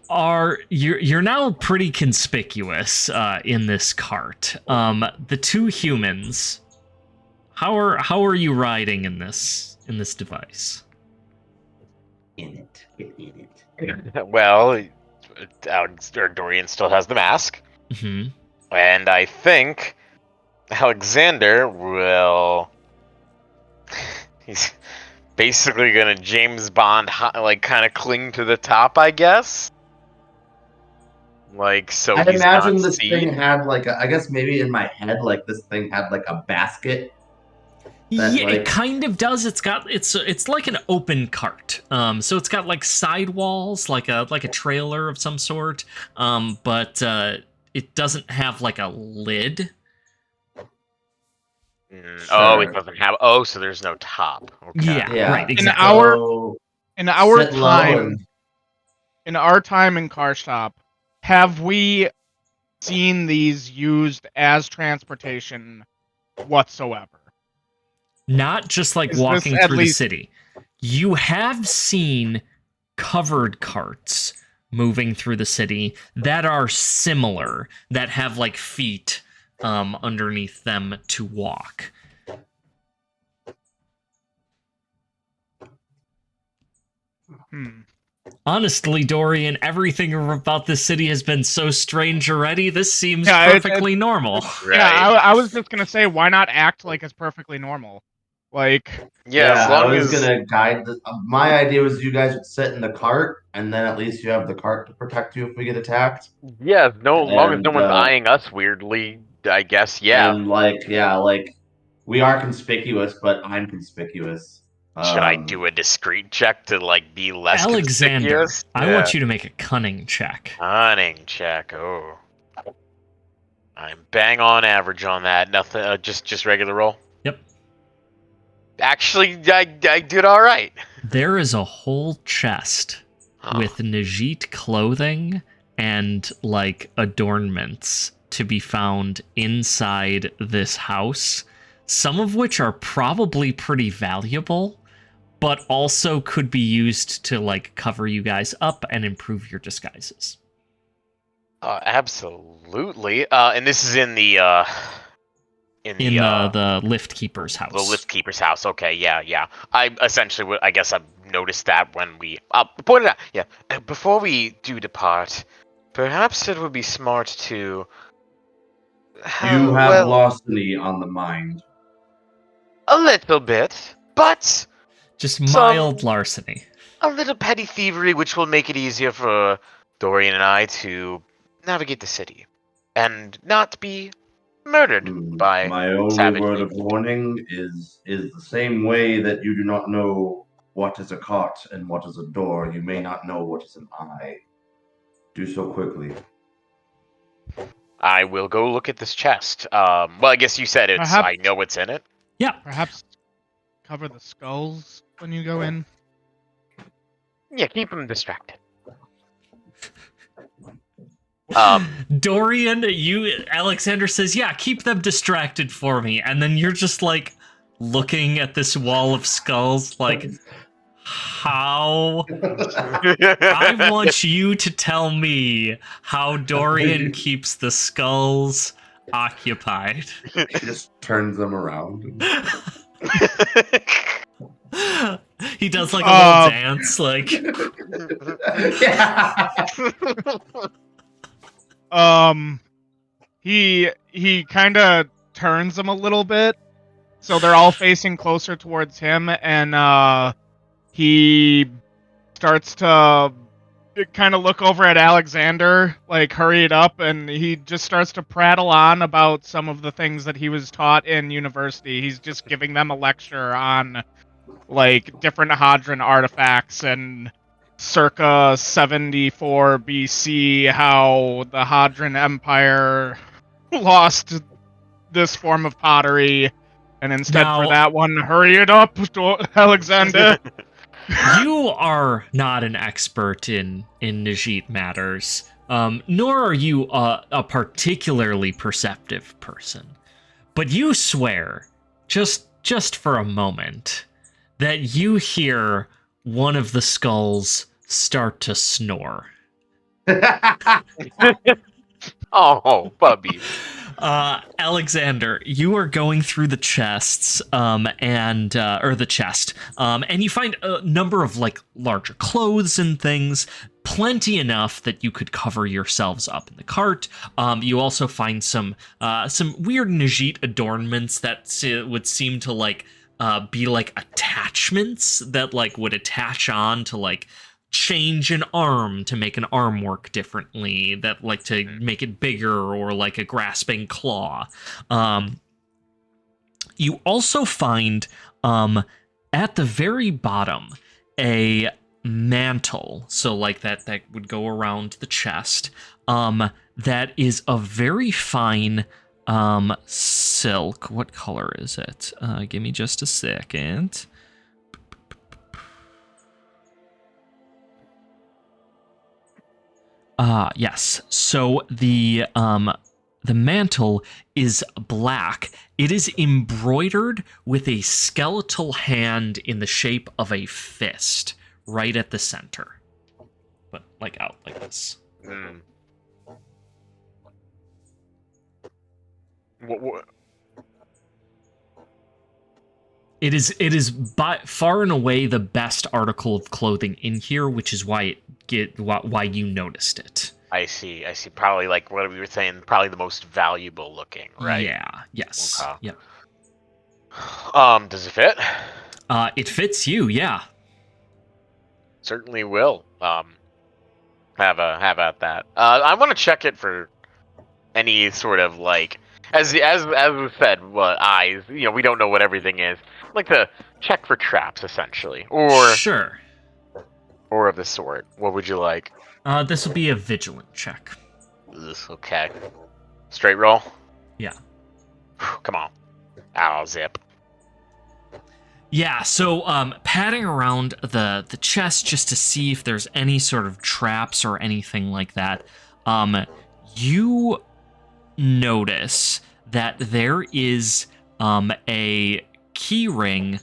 you're now pretty conspicuous in this cart. The two humans. How are you riding in this device? In it. Well, Dorian still has the mask, Hmm. and I think Alexander will. He's basically gonna James Bond, like, kind of cling to the top, I guess. Like, so I he's not imagine this thing seen. had like I guess maybe in my head, like this thing had like a basket that Yeah, it like kind of does. It's like an open cart. So it's got like sidewalls, like a trailer of some sort. But it doesn't have like a lid. Oh, it sure. doesn't have. Oh, so there's no top. Okay. Yeah, Yeah. right, In exactly. our So in our sit low time, and in our time in Karshtop, have we seen these used as transportation whatsoever? Not just like Is this walking at through the least city. You have seen covered carts moving through the city that are similar, that have like feet underneath them to walk. Honestly, Dorian, everything about this city has been so strange already. This seems Yeah, perfectly normal. Right. Yeah, I was just gonna say, why not act like it's perfectly normal? Like, Yeah, as I long was as. gonna guide my idea was you guys would sit in the cart, and then at least you have the cart to protect you if we get attacked. Yeah, no, long as no And one's eyeing us weirdly, I guess. Yeah. and like yeah, like we are conspicuous, but I'm conspicuous. Should I do a discreet check to, like, be less Alexander, conspicuous? I Yeah. want you to make a cunning check. Cunning check. Oh, I'm bang on average on that. Nothing. Just regular roll. Yep. Actually, I did all right. There is a whole chest with Najit clothing and like adornments to be found inside this house, some of which are probably pretty valuable, but also could be used to like cover you guys up and improve your disguises. Absolutely. And this is in the The lift keeper's house. the lift keeper's house. Okay, yeah. I essentially, I guess, I noticed that when we pointed out. Yeah. Before we do depart, perhaps it would be smart to. You have Well, larceny on the mind. a little bit, but Just mild larceny. a little petty thievery, which will make it easier for Dorian and I to navigate the city and not be murdered by My only savage word of people. warning is the same way that you do not know what is a cart and what is a door, you may not know what is an eye. Do so quickly. I will go look at this chest. Well, I guess you said it's. Perhaps- I know what's in it. Yeah. perhaps cover the skulls when you go in. Yeah, keep them distracted. Dorian, Alexander says, yeah, keep them distracted for me. And then you're just like looking at this wall of skulls like, how? I want you to tell me how Dorian keeps the skulls occupied. He just turns them around. He does like a little dance, like. Yeah. He kind of turns them a little bit, so they're all facing closer towards him, and he starts to kind of look over at Alexander, like hurry it up, and he just starts to prattle on about some of the things that he was taught in university. He's just giving them a lecture on like different Hadron artifacts and circa 74 BC, how the Hadran Empire lost this form of pottery, and instead Now- for that one, hurry it up, Alexander. You are not an expert in Najit matters, nor are you a particularly perceptive person. But you swear, just for a moment, that you hear one of the skulls start to snore. Oh, Bubby. Alexander, you are going through the chests, and the chest, and you find a number of like larger clothes and things, plenty enough that you could cover yourselves up in the cart. You also find some weird Najit adornments that would seem to like be like attachments that like would attach on to like change an arm to make an arm work differently, that like to make it bigger, or like a grasping claw. You also find at the very bottom a mantle, so like that would go around the chest, that is a very fine silk. What color is it? Give me just a second. Yes. So the mantle is black. It is embroidered with a skeletal hand in the shape of a fist right at the center. But like out like this. Mm. What? It is by far and away the best article of clothing in here, which is why why you noticed it. I see. Probably like what we were saying, probably the most valuable looking, right? Yeah. Yes. Okay. Yep. Does it fit? It fits you. Yeah. Certainly will. Have at that. I want to check it for any sort of like, as was said, eyes. You know, we don't know what everything is. I'd like to check for traps, essentially, or Sure. or of the sort. What would you like? This will be a vigilant check. Ugh, okay. Straight roll. Yeah. Come on. Ow, zip. Yeah, so patting around the chest just to see if there's any sort of traps or anything like that, you notice that there is a key ring,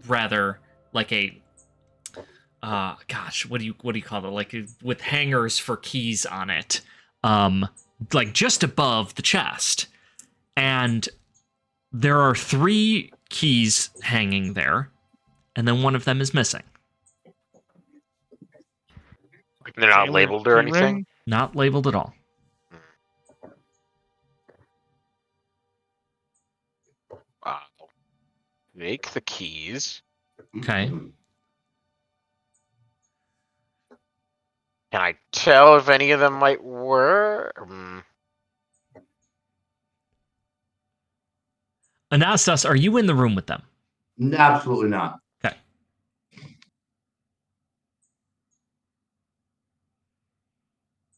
rather like a gosh, what do you call it? Like with hangers for keys on it, like just above the chest, and there are 3 keys hanging there, and then one of them is missing. They're not Taylor labeled or key anything? ring? Not labeled at all. Wow. Make the keys. Okay. Can I tell if any of them might work? Anastas, are you in the room with them? Absolutely not. Okay.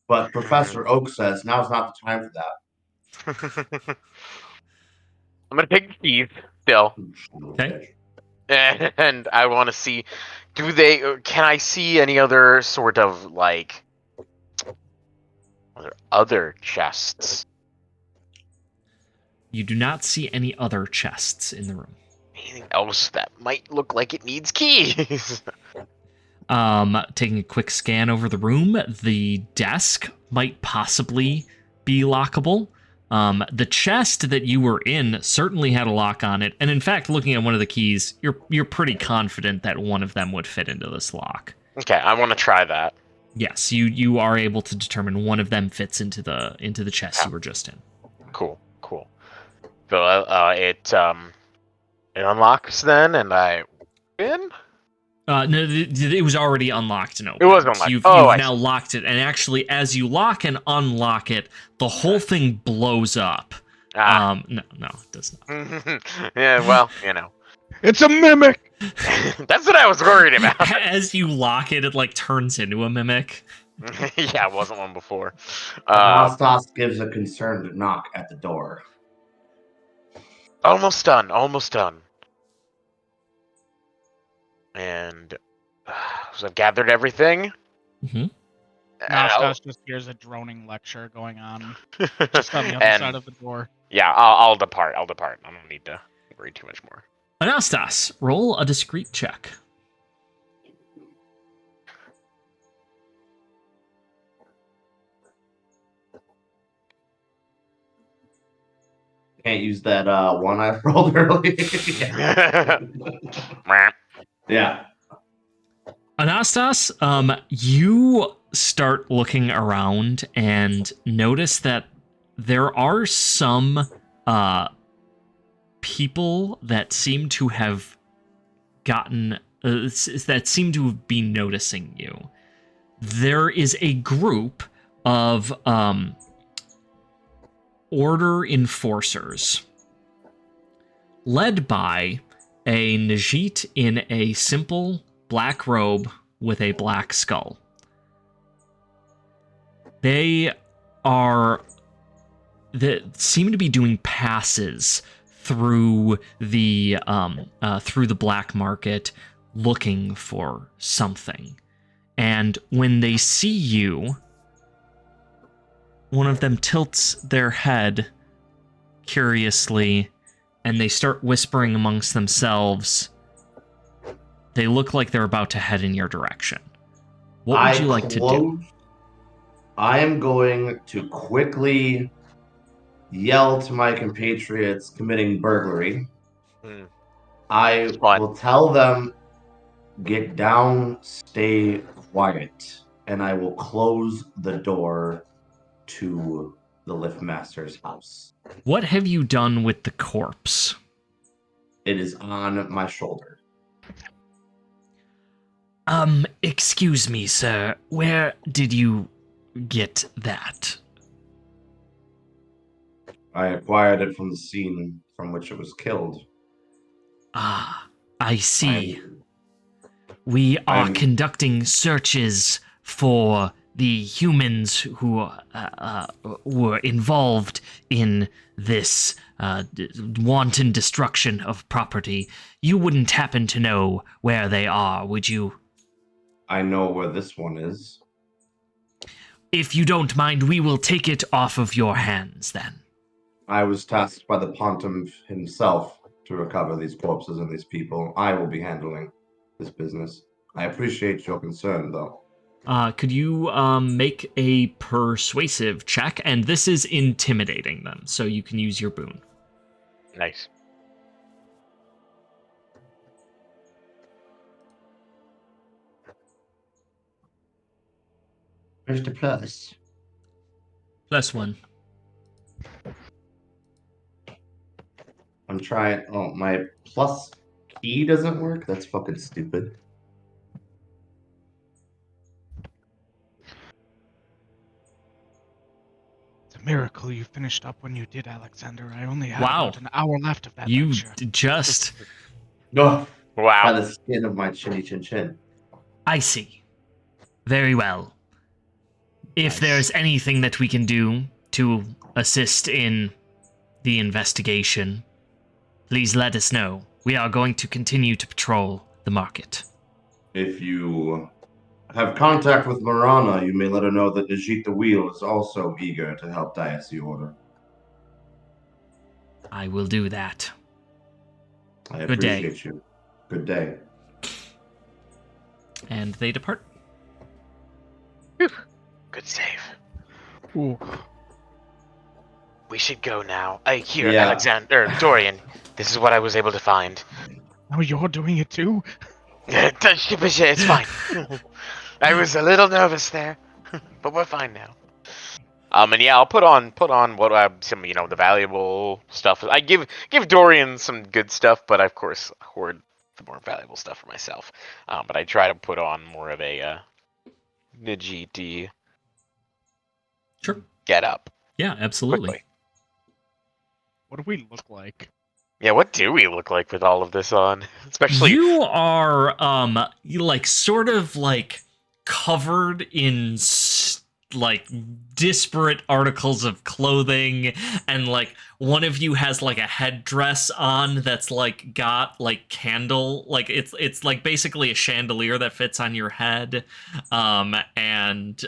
But Professor Oak says now's not the time for that. I'm gonna take the keys still, Okay. and I want to see. Can I see any other sort of like other chests? You do not see any other chests in the room. Anything else that might look like it needs keys? Taking a quick scan over the room, the desk might possibly be lockable. The chest that you were in certainly had a lock on it, and in fact, looking at one of the keys, you're pretty confident that one of them would fit into this lock. Okay, I want to try that. Yes, you are able to determine one of them fits into the chest you were just in. Cool. So it unlocks then, and I win. No, it was already unlocked and open. It was unlocked. You've I now see. locked it, and actually, as you lock and unlock it, the whole thing blows up. No, it does not. Yeah, well, you know. It's a mimic! That's what I was worried about. As you lock it, it like turns into a mimic. Yeah, it wasn't one before. Anastas gives a concerned knock at the door. Almost done. Almost done. And so I've gathered everything. Mm-hmm. Anastas just hears a droning lecture going on just on the other And side of the door. yeah, I'll depart. I don't need to worry too much more. Anastas, roll a discreet check. Can't use that one I rolled earlier. Yeah. Anastas, you start looking around and notice that there are some people that seem to have gotten that seem to be noticing you. There is a group of order enforcers led by a Najit in a simple black robe with a black skull. They seem to be doing passes through the black market looking for something. And when they see you, one of them tilts their head curiously, and they start whispering amongst themselves. They look like they're about to head in your direction. What would you like to do? I am going to quickly yell to my compatriots committing burglary. I will tell them, get down, stay quiet, and I will close the door to the liftmaster's house. What have you done with the corpse? It is on my shoulder. Excuse me, sir. Where did you get that? I acquired it from the scene from which it was killed. Ah, I see. We are conducting searches for the humans who were involved in this wanton destruction of property. You wouldn't happen to know where they are, would you? I know where this one is. If you don't mind, we will take it off of your hands, then. I was tasked by the Pontiff himself to recover these corpses and these people. I will be handling this business. I appreciate your concern, though. Could you make a persuasive check? And this is intimidating them, so you can use your boon. Nice. Where's the plus? +1. I'm trying. Oh, my plus key doesn't work? That's fucking stupid. It's a miracle you finished up when you did, Alexander. I only had Wow. about an hour left of that You lecture. just... Oh, by Wow. the skin of my chinny chin chin. I see. Very well. If Nice. there's anything that we can do to assist in the investigation, please let us know. We are going to continue to patrol the market. If you have contact with Marana, you may let her know that Najit the Wheel is also eager to help Dias the Order. I will do that. I Good day. appreciate you. Good day. And they depart. Good save. Ooh. We should go now. Here, Yeah. Alexander, Dorian. This is what I was able to find. Now you're doing it too? It's fine. I was a little nervous there, but we're fine now. And yeah, I'll put on what some the valuable stuff. I give Dorian some good stuff, but I, of course, hoard the more valuable stuff for myself. But I try to put on more of a Najiti Sure. get up. Yeah, absolutely. Quickly. What do we look like? Yeah, what do we look like with all of this on? Especially You are sort of like covered in like disparate articles of clothing, and like one of you has like a headdress on that's like got like candle, like it's like basically a chandelier that fits on your head, and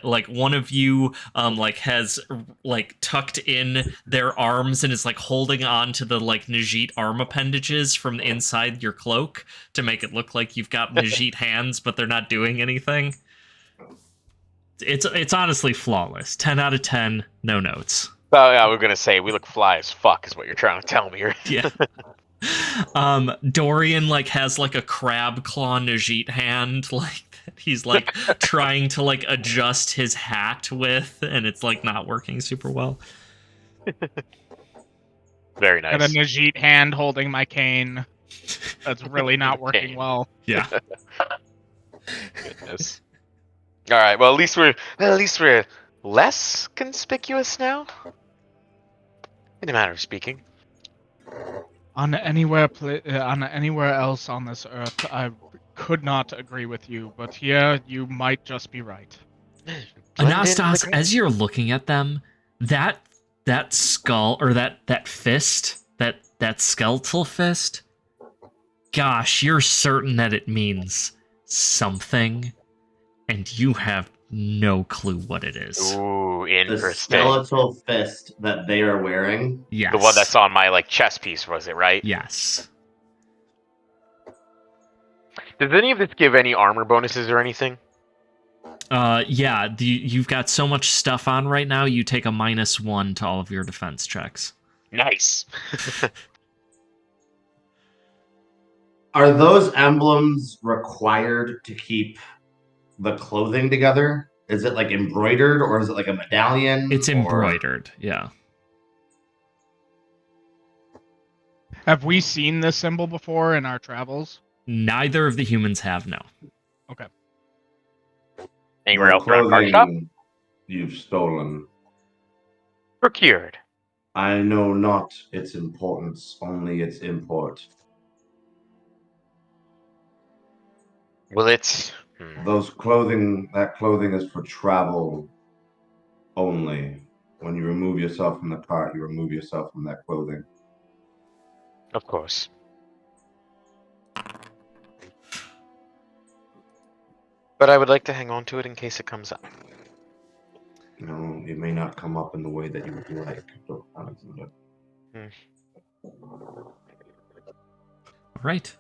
like one of you like has like tucked in their arms and is like holding on to the like Najit arm appendages from inside your cloak to make it look like you've got Najit hands, but they're not doing anything. It's honestly flawless. 10 out of 10, no notes. Oh yeah, we're gonna say we look fly as fuck is what you're trying to tell me. Yeah. Dorian like has like a crab claw Najit hand, like he's like trying to like adjust his hat with, and it's like not working super well. Very nice. And a Najit hand holding my cane. That's really not working well. Yeah. Goodness. All right. Well, at least we're less conspicuous now. In a matter of speaking. On anywhere else on this earth, I could not agree with you, but here you might just be right. Anastas, as you're looking at them, that skull or that fist, that skeletal fist, gosh, you're certain that it means something, and you have no clue what it is. Ooh, The interesting. skeletal fist that they are wearing. Yes. The one that's on my like chest piece, was it, right? Yes. Does any of this give any armor bonuses or anything? Yeah, you've got so much stuff on right now, you take a -1 to all of your defense checks. Nice. Are those emblems required to keep the clothing together? Is it like embroidered, or is it like a medallion? It's or- embroidered, yeah. Have we seen this symbol before in our travels? Neither of the humans have, no. Okay. Anywhere The else around Karshtop? clothing you've stolen. Procured. I know not its importance, only its import. Well, it's... That clothing is for travel only. When you remove yourself from the cart, you remove yourself from that clothing. Of course. But I would like to hang on to it in case it comes up. No, it may not come up in the way that you would like, Alexander. All right.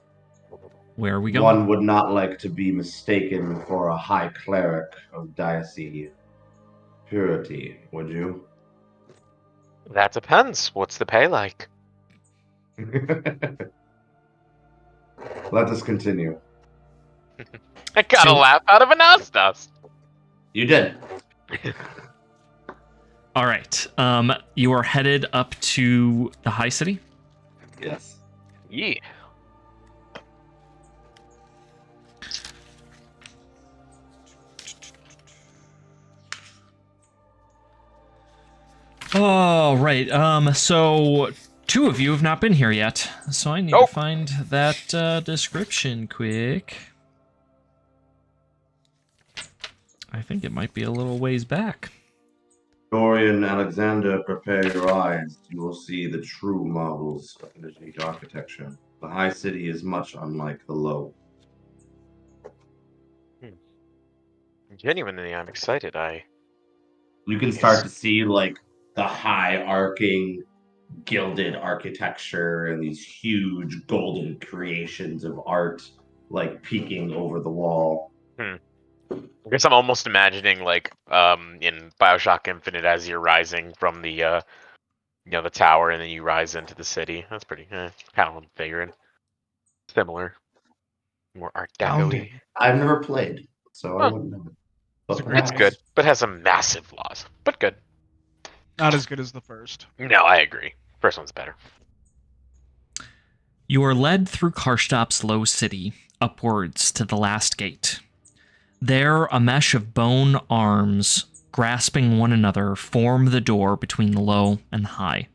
Where are we going? One would not like to be mistaken for a high cleric of diocese purity, would you? That depends. What's the pay like? Let us continue. I got a laugh out of Anastas. You did. All right. You are headed up to the High City. Yes. Yeah. All right. So two of you have not been here yet, so I need to find that description quick. I think it might be a little ways back. Dorian, Alexander, prepare your eyes. You will see the true marvels of Najit architecture. The High City is much unlike the Low. Genuinely, I'm excited. You can start to see like the high arcing gilded architecture and these huge golden creations of art like peeking over the wall. I guess I'm almost imagining like in BioShock Infinite as you're rising from the the tower and then you rise into the city. That's pretty kind of what I'm figuring. Similar. More Art Deco-y. I've never played, so I wouldn't know. But It's great. It's good, but has some massive flaws. But good. Not as good as the first. No, I agree. First one's better. You are led through Karstop's low city, upwards to the last gate. There, a mesh of bone arms, grasping one another, form the door between the low and the high.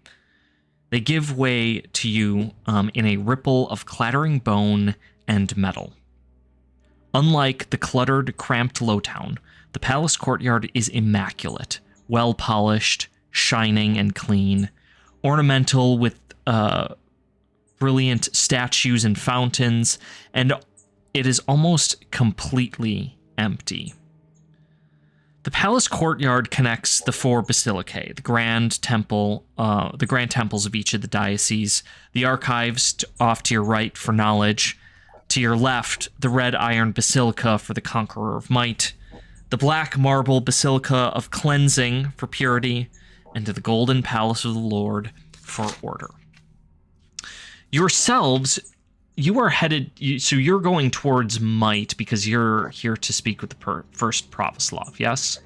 They give way to you in a ripple of clattering bone and metal. Unlike the cluttered, cramped Lowtown, the palace courtyard is immaculate, well-polished, shining and clean, ornamental with brilliant statues and fountains, and it is almost completely empty. The palace courtyard connects the four basilicae, the grand temples of each of the dioceses, the archives off to your right for knowledge, to your left, the red iron basilica for the conqueror of might, the black marble basilica of cleansing for purity, and to the golden palace of the Lord for order. Yourselves, you are headed, so you're going towards might because you're here to speak with the First Pravoslav, yes?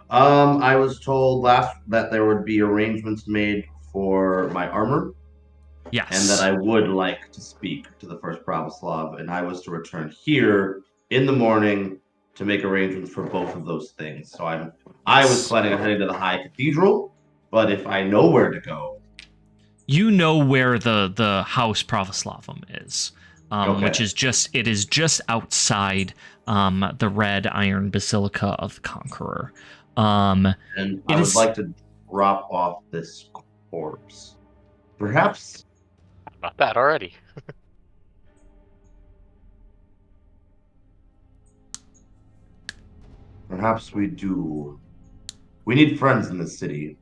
I was told last that there would be arrangements made for my armor, Yes. and that I would like to speak to the First Pravoslav, and I was to return here in the morning to make arrangements for both of those things. So I was planning on heading to the High Cathedral, but if I know where to go, you know where the House Pravoslavum is, okay. which is just outside the red iron basilica of the Conqueror. And I would like to drop off this corpse. Perhaps. Not that already. Perhaps we do. We need friends in this city,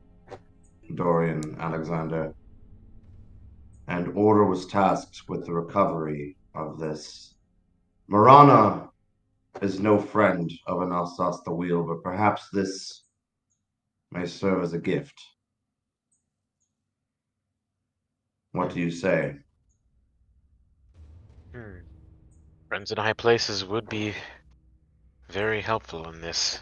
Dorian, Alexander. And Order was tasked with the recovery of this. Marana is no friend of Anastas the Wheel, but perhaps this may serve as a gift. What do you say? Friends in high places would be very helpful in this.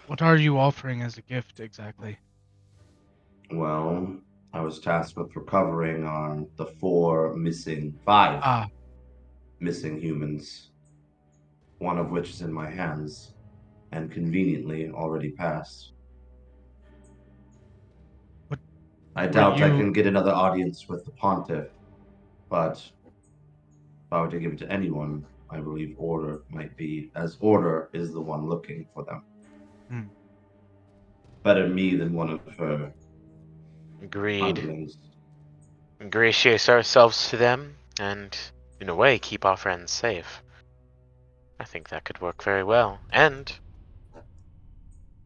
What are you offering as a gift exactly? Well, I was tasked with recovering on the five missing humans, one of which is in my hands, and conveniently already passed. I doubt I can get another audience with the Pontiff, but if I were to give it to anyone, I believe Order might be, as Order is the one looking for them. Better me than one of her Agreed. underlings. Ingratiate ourselves to them, and in a way keep our friends safe. I think that could work very well. And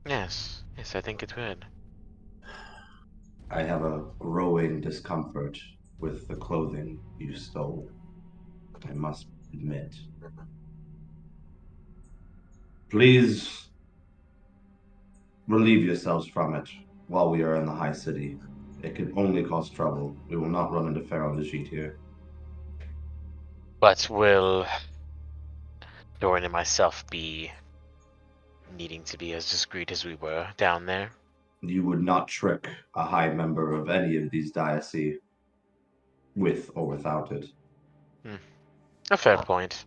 yes, I think it would. I have a growing discomfort with the clothing you stole, I must admit. Please relieve yourselves from it while we are in the high city. It could only cause trouble. We will not run into Pharaoh Najit here. But will Doran and myself be needing to be as discreet as we were down there? You would not trick a high member of any of these dioceses, with or without it. A fair point.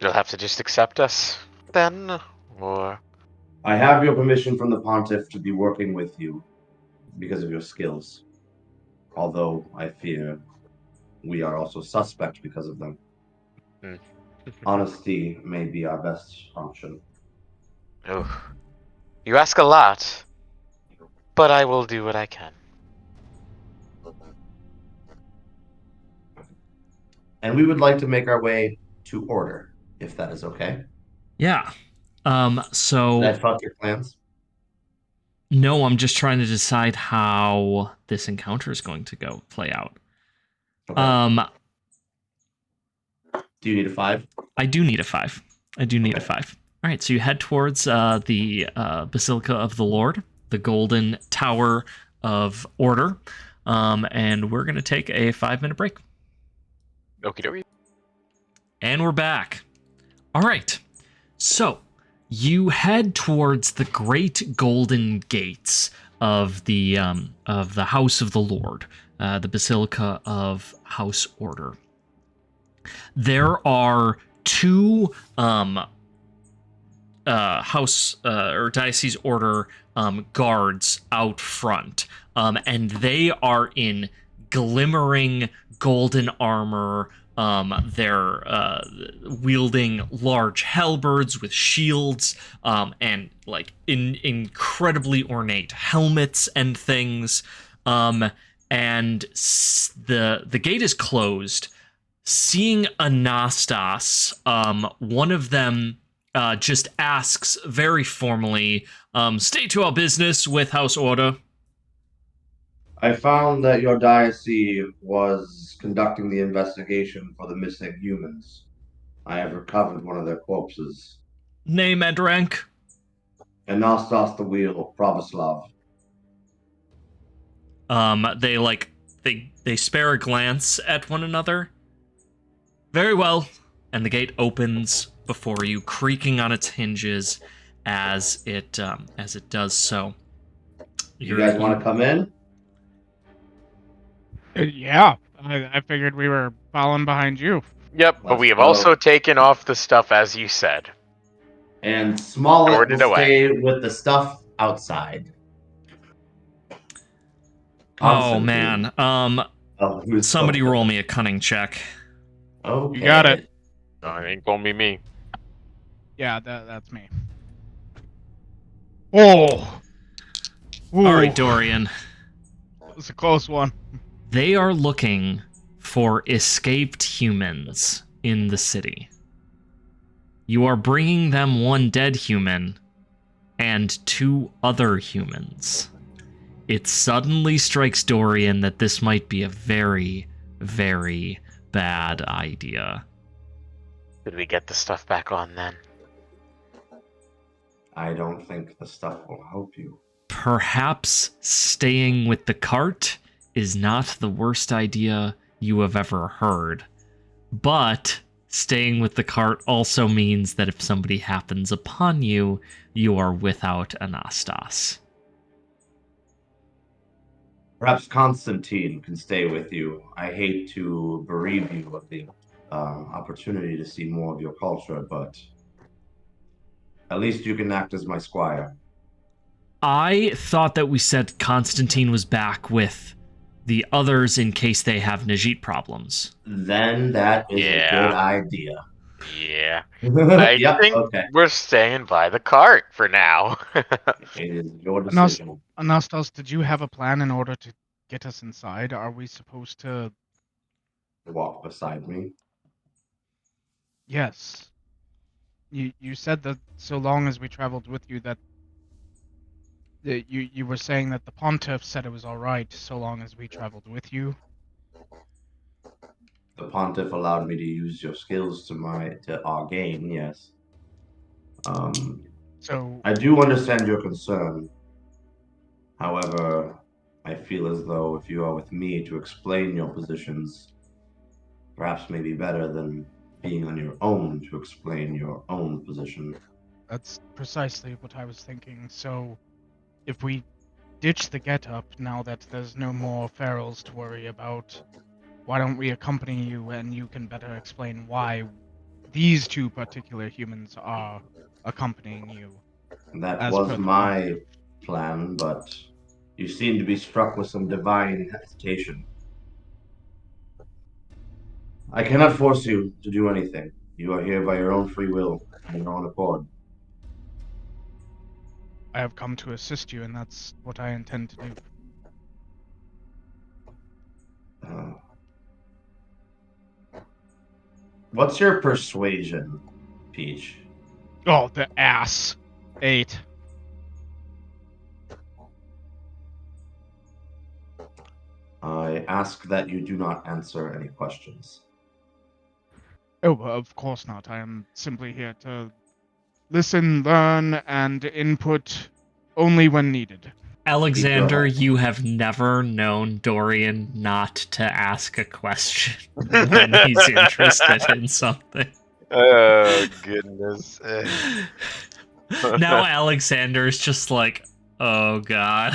You'll have to just accept us, then, or... I have your permission from the Pontiff to be working with you because of your skills. Although I fear we are also suspect because of them. Honesty may be our best option. Oh, you ask a lot, but I will do what I can. And we would like to make our way to Order, if that is okay. Yeah. So... Did I fuck your plans? No, I'm just trying to decide how this encounter is going to play out. Okay. Do you need a 5? I do need a 5. A 5. All right, so you head towards the Basilica of the Lord, the Golden Tower of Order, and we're going to take a 5-minute break. Okie dokie. And we're back. All right, so you head towards the great golden gates of the House of the Lord, the Basilica of House Order. There are two house or diocese order guards out front, and they are in glimmering golden armor. They're wielding large halberds with shields, and like incredibly ornate helmets and things. And the gate is closed. Seeing Anastas, one of them just asks very formally, "Stay to our business with house order." I found that your diocese was conducting the investigation for the missing humans. I have recovered one of their corpses. Name and rank? Anastas the Wheel, Pravoslav. They spare a glance at one another. Very well. And the gate opens before you, creaking on its hinges as it does so. You guys want to come in? Yeah, I figured we were following behind you. Yep, but Let's we have go. also taken off the stuff as you said. And Smollett Stored it will away. stay with the stuff outside. Oh Constantine. man. Who's Somebody so- roll me a cunning check. Okay. You got it. No, it ain't gonna be me. Yeah, that's me. Oh. Ooh, All right, Dorian. it's a close one. They are looking for escaped humans in the city. You are bringing them one dead human and 2 other humans. It suddenly strikes Dorian that this might be a very, very bad idea. Did we get the stuff back on then? I don't think the stuff will help you. Perhaps staying with the cart is not the worst idea you have ever heard. But staying with the cart also means that if somebody happens upon you, you are without Anastas. Perhaps Constantine can stay with you. I hate to bereave you of the opportunity to see more of your culture, but at least you can act as my squire. I thought that we said Constantine was back with the others in case they have Najit problems. Then that is a good idea. Yeah. I Yep, think okay. we're staying by the cart for now. It is your decision. Anastas, did you have a plan in order to get us inside? Are we supposed to? Walk beside me. Yes. You said that so long as we traveled with you that you were saying that the Pontiff said it was all right so long as we traveled with you. The Pontiff allowed me to use your skills to our gain, yes. So I do understand your concern. However, I feel as though if you are with me to explain your positions, perhaps may be better than being on your own to explain your own position. that's precisely what I was thinking. So if we ditch the get-up now that there's no more ferals to worry about, why don't we accompany you and you can better explain why these 2 particular humans are accompanying you? That As was per the my plan, but you seem to be struck with some divine hesitation. I cannot force you to do anything. You are here by your own free will and your own accord. I have come to assist you, and that's what I intend to do. What's your persuasion, Peach? Oh, the ass. 8. I ask that you do not answer any questions. Oh, of course not. I am simply here to listen, learn, and input only when needed. Alexander, you have never known Dorian not to ask a question when he's interested in something. Oh, goodness. Now Alexander's just like, oh god.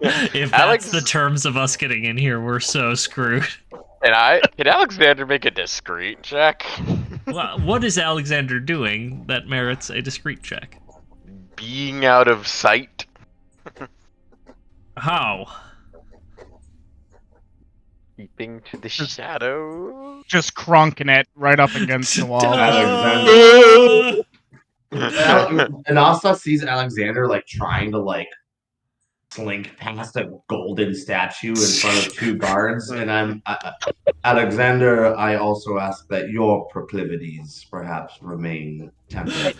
If Alex- that's the terms of us getting in here, we're so screwed. Can Alexander make a discreet check? What is Alexander doing that merits a discreet check? Being out of sight. How? Keeping to the shadow. Just crunking it right up against the wall. Alexander. Anastas sees Alexander like trying to like slink past a golden statue in front of two guards, and Alexander. I also ask that your proclivities perhaps remain tempered.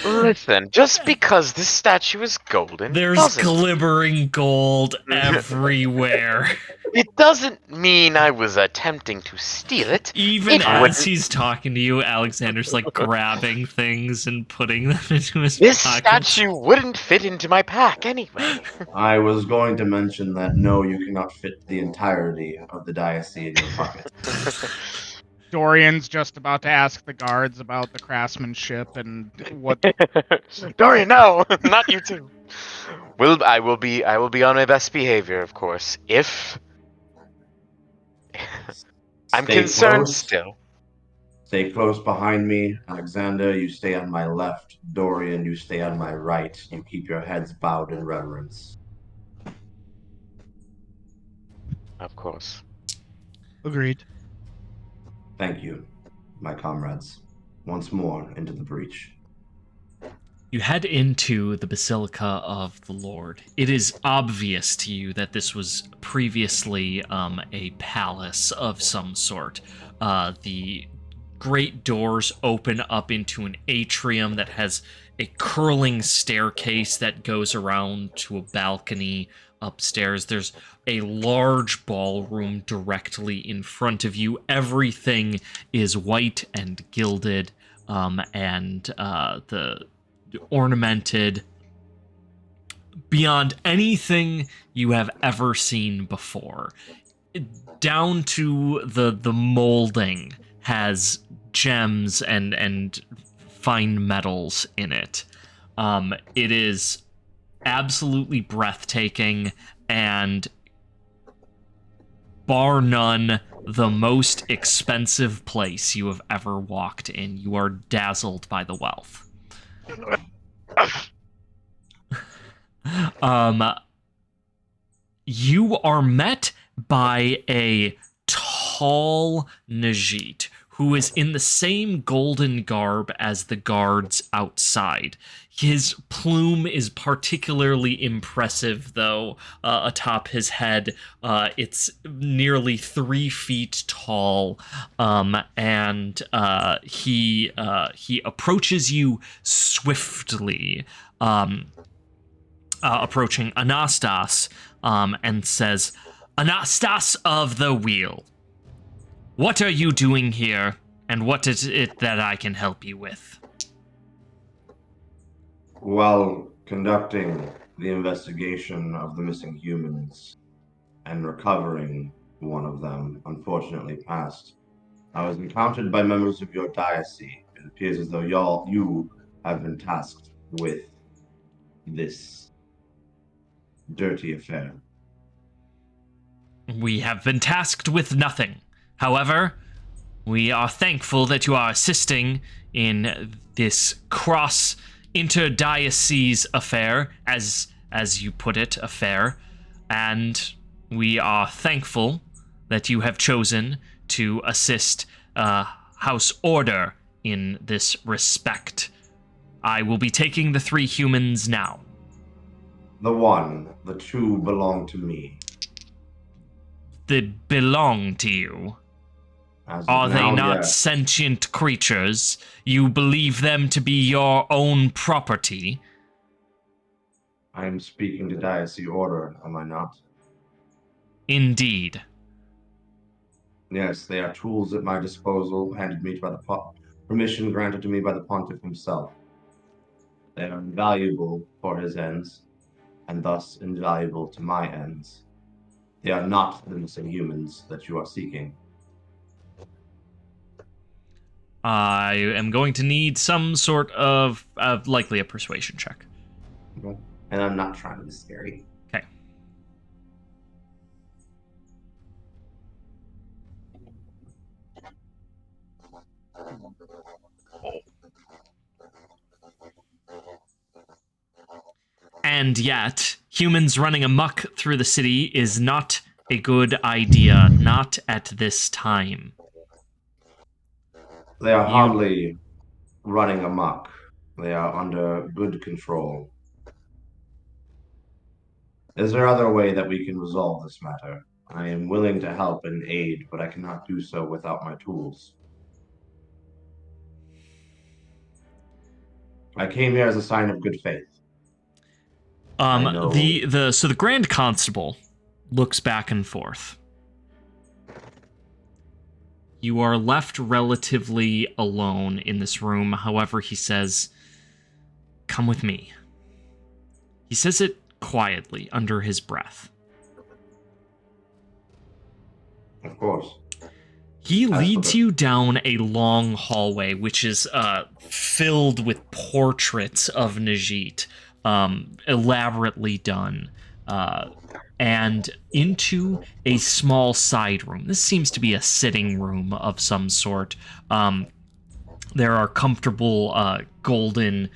Listen, just because this statue is golden, There's glimmering gold everywhere. It doesn't mean I was attempting to steal it. Even as he's talking to you, Alexander's like grabbing things and putting them into his This pockets. statue wouldn't fit into my pack anyway. I was going to mention that no, you cannot fit the entirety of the diocese in your pocket. Dorian's just about to ask the guards about the craftsmanship and what. Dorian, no, not you too. I will be on my best behavior, of course. If I'm Stay concerned close. still. Stay close behind me. Alexander, you stay on my left. Dorian, you stay on my right. You keep your heads bowed in reverence. Of course. Agreed. Thank you, my comrades. Once more into the breach. You head into the Basilica of the Lord. It is obvious to you that this was previously a palace of some sort. The great doors open up into an atrium that has a curling staircase that goes around to a balcony upstairs. There's a large ballroom directly in front of you. Everything is white and gilded, and the ornamented beyond anything you have ever seen before. Down to the molding has gems and fine metals in it. It is absolutely breathtaking and bar none the most expensive place you have ever walked in. You are dazzled by the wealth. You are met by a tall Najit who is in the same golden garb as the guards outside. His plume is particularly impressive, though, atop his head. It's nearly 3 feet tall, and he approaches you swiftly, approaching Anastas, and says, "Anastas of the Wheel, what are you doing here, and what is it that I can help you with?" While conducting the investigation of the missing humans and recovering one of them, unfortunately passed, I was encountered by members of your diocese. It appears as though you have been tasked with this dirty affair. We have been tasked with nothing. However, we are thankful that you are assisting in this cross interdiocese affair, as you put it, affair, and we are thankful that you have chosen to assist House Order in this respect. I will be taking the 3 humans now. The 2 belong to me. They belong to you. Are they not sentient creatures? You believe them to be your own property? I am speaking to Diocese Order, am I not? Indeed. Yes, they are tools at my disposal, handed me by the permission granted to me by the Pontiff himself. They are invaluable for his ends, and thus invaluable to my ends. They are not the missing humans that you are seeking. I am going to need some sort of likely a persuasion check. Okay. And I'm not trying to be scary. Okay. And yet, humans running amok through the city is not a good idea, not at this time. They are hardly running amok. They are under good control. Is there other way that we can resolve this matter? I am willing to help and aid, but I cannot do so without my tools. I came here as a sign of good faith. I know. The Grand Constable looks back and forth. You are left relatively alone in this room. However, he says, "Come with me." He says it quietly under his breath. Of course. He leads you down a long hallway, which is filled with portraits of Najit, elaborately done, and into a small side room. This seems to be a sitting room of some sort. There are comfortable golden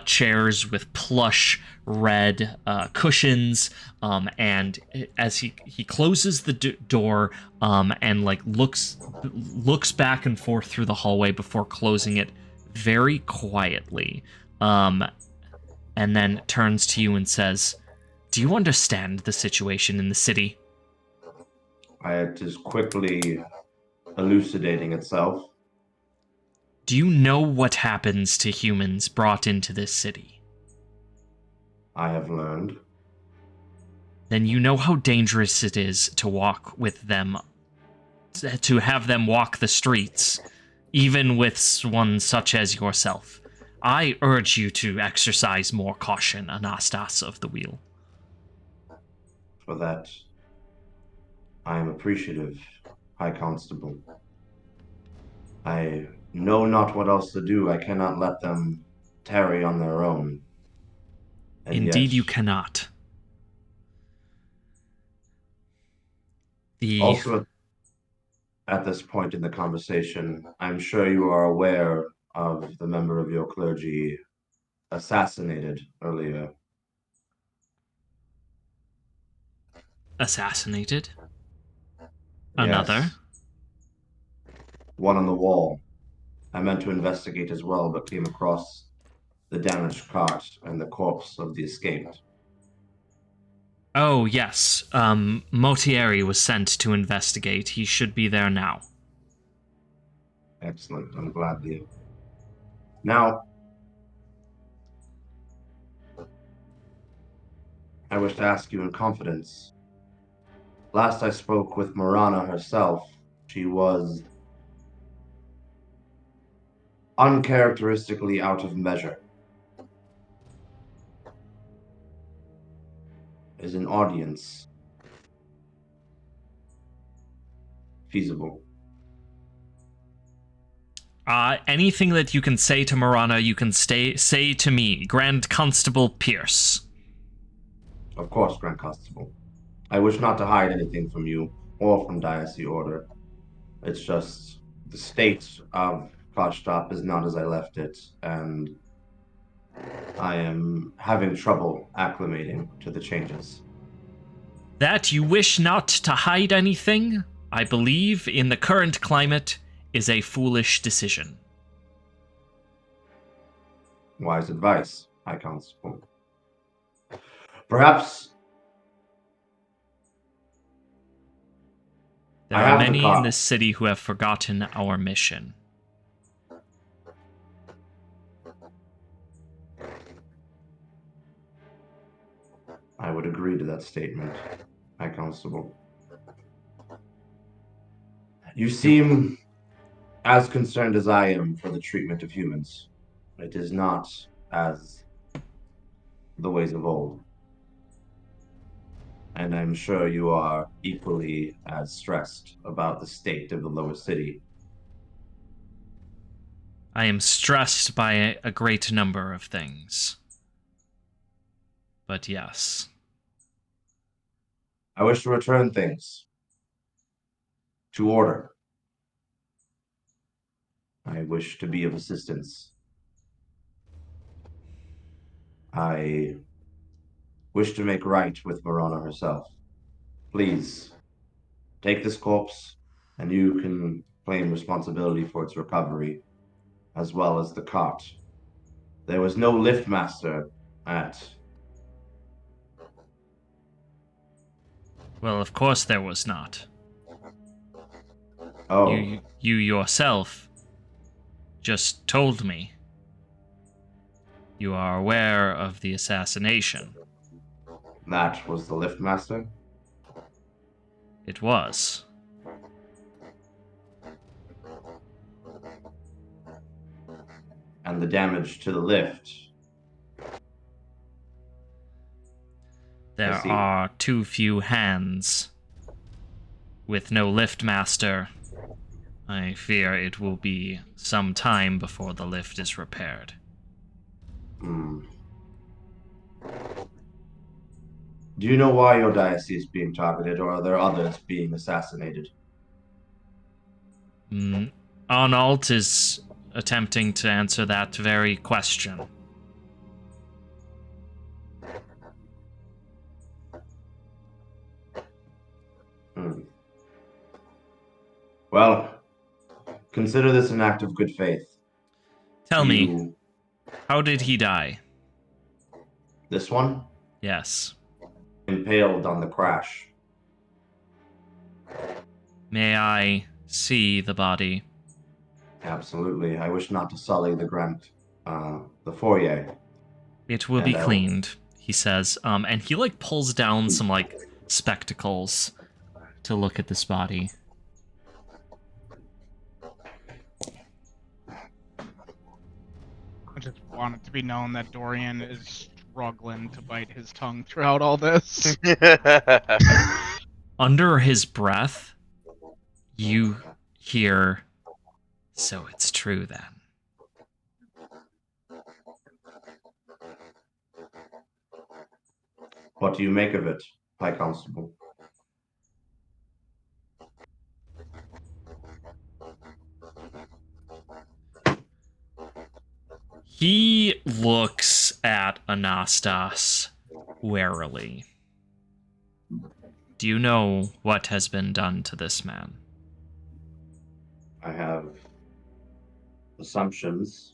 chairs with plush red cushions, and as he closes the door and like looks back and forth through the hallway before closing it very quietly, and then turns to you and says, "Do you understand the situation in the city?" It is quickly elucidating itself. Do you know what happens to humans brought into this city? I have learned. Then you know how dangerous it is to walk with them, to have them walk the streets, even with one such as yourself. I urge you to exercise more caution, Anastas of the Wheel. For that, I am appreciative, High Constable. I know not what else to do. I cannot let them tarry on their own. And Indeed, yet, you cannot. Also, at this point in the conversation, I'm sure you are aware of the member of your clergy assassinated earlier. Assassinated? Another? Yes. One on the wall. I meant to investigate as well, but came across the damaged cart and the corpse of the escaped. Oh, yes. Motieri was sent to investigate. He should be there now. Excellent. I'm glad to. Now, I wish to ask you in confidence. Last I spoke with Marana herself, she was uncharacteristically out of measure. Is an audience feasible? Anything that you can say to Marana, you can say to me, Grand Constable Pierce. Of course, Grand Constable. I wish not to hide anything from you or from Diocese Order. It's just the state of Karshtop is not as I left it, and I am having trouble acclimating to the changes. That you wish not to hide anything, I believe, in the current climate, is a foolish decision. Wise advice, High Constable. Perhaps There are many in this city who have forgotten our mission. I would agree to that statement, High Constable. You seem as concerned as I am for the treatment of humans. It is not as the ways of old. And I'm sure you are equally as stressed about the state of the lower city. I am stressed by a great number of things. But yes. I wish to return things to order. I wish to be of assistance. I wish to make right with Marana herself. Please, take this corpse, and you can claim responsibility for its recovery, as well as the cart. There was no lift master at... Well, of course there was not. Oh, You yourself just told me you are aware of the assassination. that was the lift master? It was. And the damage to the lift. There I see. are too few hands. With no lift master, I fear it will be some time before the lift is repaired. Hmm. Do you know why your diocese is being targeted, or are there others being assassinated? Arnault is attempting to answer that very question. Well, consider this an act of good faith. Tell me, how did he die? This one? Yes. Impaled on the crash. May I see the body? Absolutely. I wish not to sully the foyer. It will be cleaned, he says. And he pulls down some spectacles to look at this body. I just want it to be known that Dorian is struggling to bite his tongue throughout all this. Under his breath, you hear, "So it's true then." What do you make of it, High Constable? He looks at Anastas warily. Do you know what has been done to this man? I have assumptions.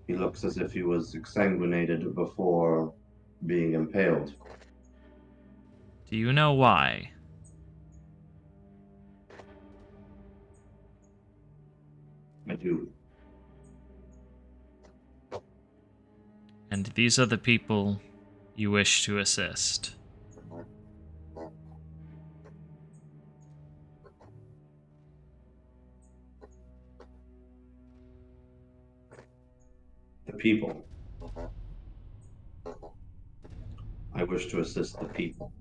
He looks as if he was exsanguinated before being impaled. Do you know why? I do. And these are the people you wish to assist. The people. I wish to assist the people.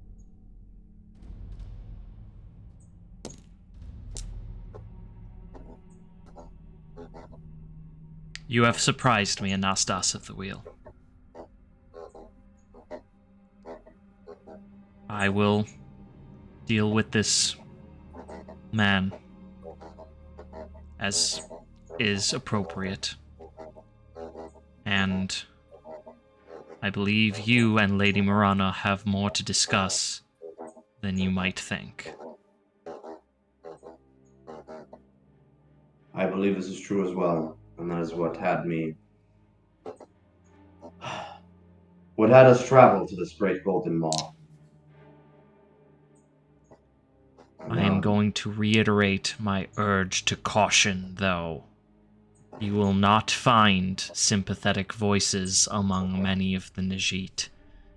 You have surprised me, Anastas of the Wheel. I will deal with this man as is appropriate. And I believe you and Lady Marana have more to discuss than you might think. I believe this is true as well, and that is what had me... what had us travel to this great golden maw. I am going to reiterate my urge to caution, though. You will not find sympathetic voices among many of the Najit,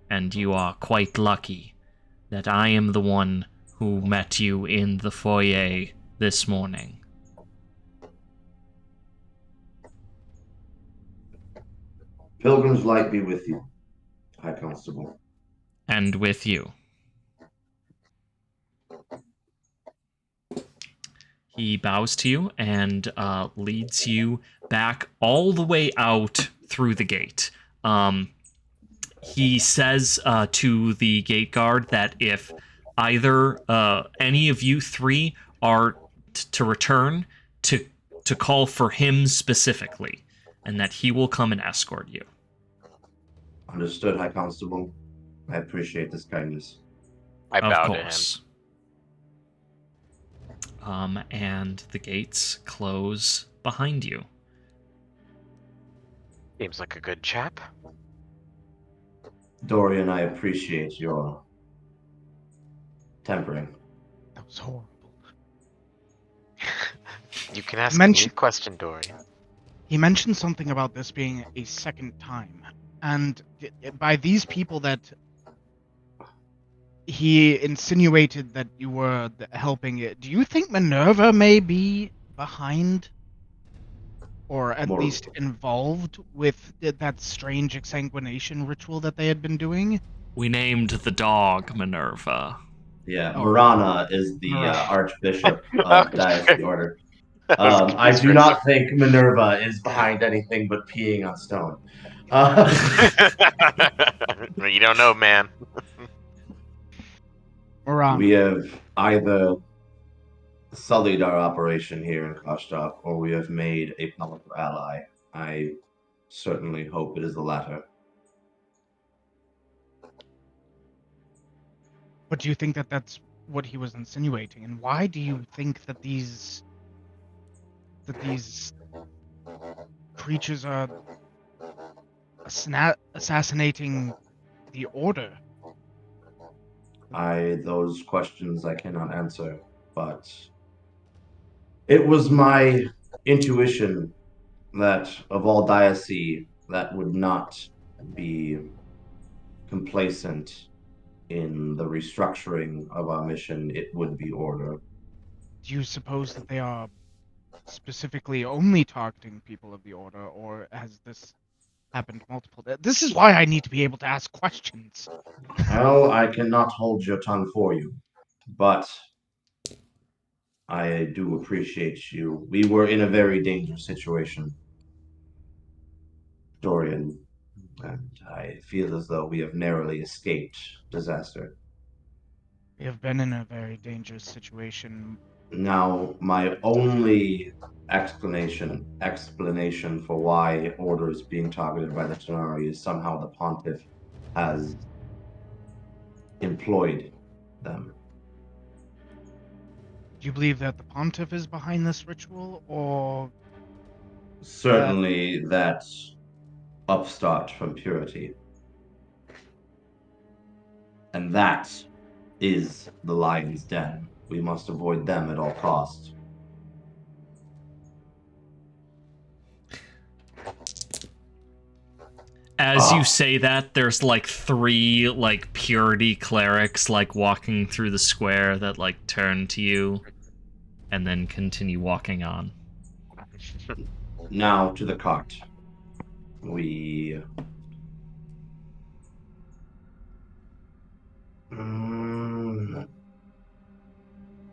and you are quite lucky that I am the one who met you in the foyer this morning. Pilgrim's light be with you, High Constable. And with you. He bows to you and leads you back all the way out through the gate. He says to the gate guard that if either any of you three are to return, to call for him specifically, and that he will come and escort you. Understood, High Constable. I appreciate this kindness. I Of bow to him. course. And the gates close behind you. Seems like a good chap. Dorian, I appreciate your tempering. That was horrible. You can ask me a question, Dorian. He mentioned something about this being a second time, and by these people that he insinuated that you were helping it, do you think Minerva may be behind, or at least involved with that strange exsanguination ritual that they had been doing? We named the dog Minerva. Yeah, Oh. Marana is the Marana. Archbishop of Dynasty Order. was I do confused not think Minerva is behind anything but peeing on stone. You don't know, man. Marana. We have either sullied our operation here in Karshtop, or we have made a powerful ally. I certainly hope it is the latter. But do you think that that's what he was insinuating? And why do you think that these creatures are assassinating the Order? Those questions I cannot answer, but it was my intuition that of all diocese that would not be complacent in the restructuring of our mission, it would be Order. Do you suppose that they are specifically only targeting people of the Order, or has this happened multiple times? This is why I need to be able to ask questions. Well, I cannot hold your tongue for you, but I do appreciate you. We were in a very dangerous situation, Dorian, and I feel as though we have narrowly escaped disaster. We have been in a very dangerous situation. Now, my only explanation for why Order is being targeted by the Tenari is somehow the Pontiff has employed them. Do you believe that the Pontiff is behind this ritual, or Certainly that upstart from purity. And that is the lion's den. We must avoid them at all costs. As you say that, there's like 3 like purity clerics like walking through the square that like turn to you and then continue walking on. Now to the cart. We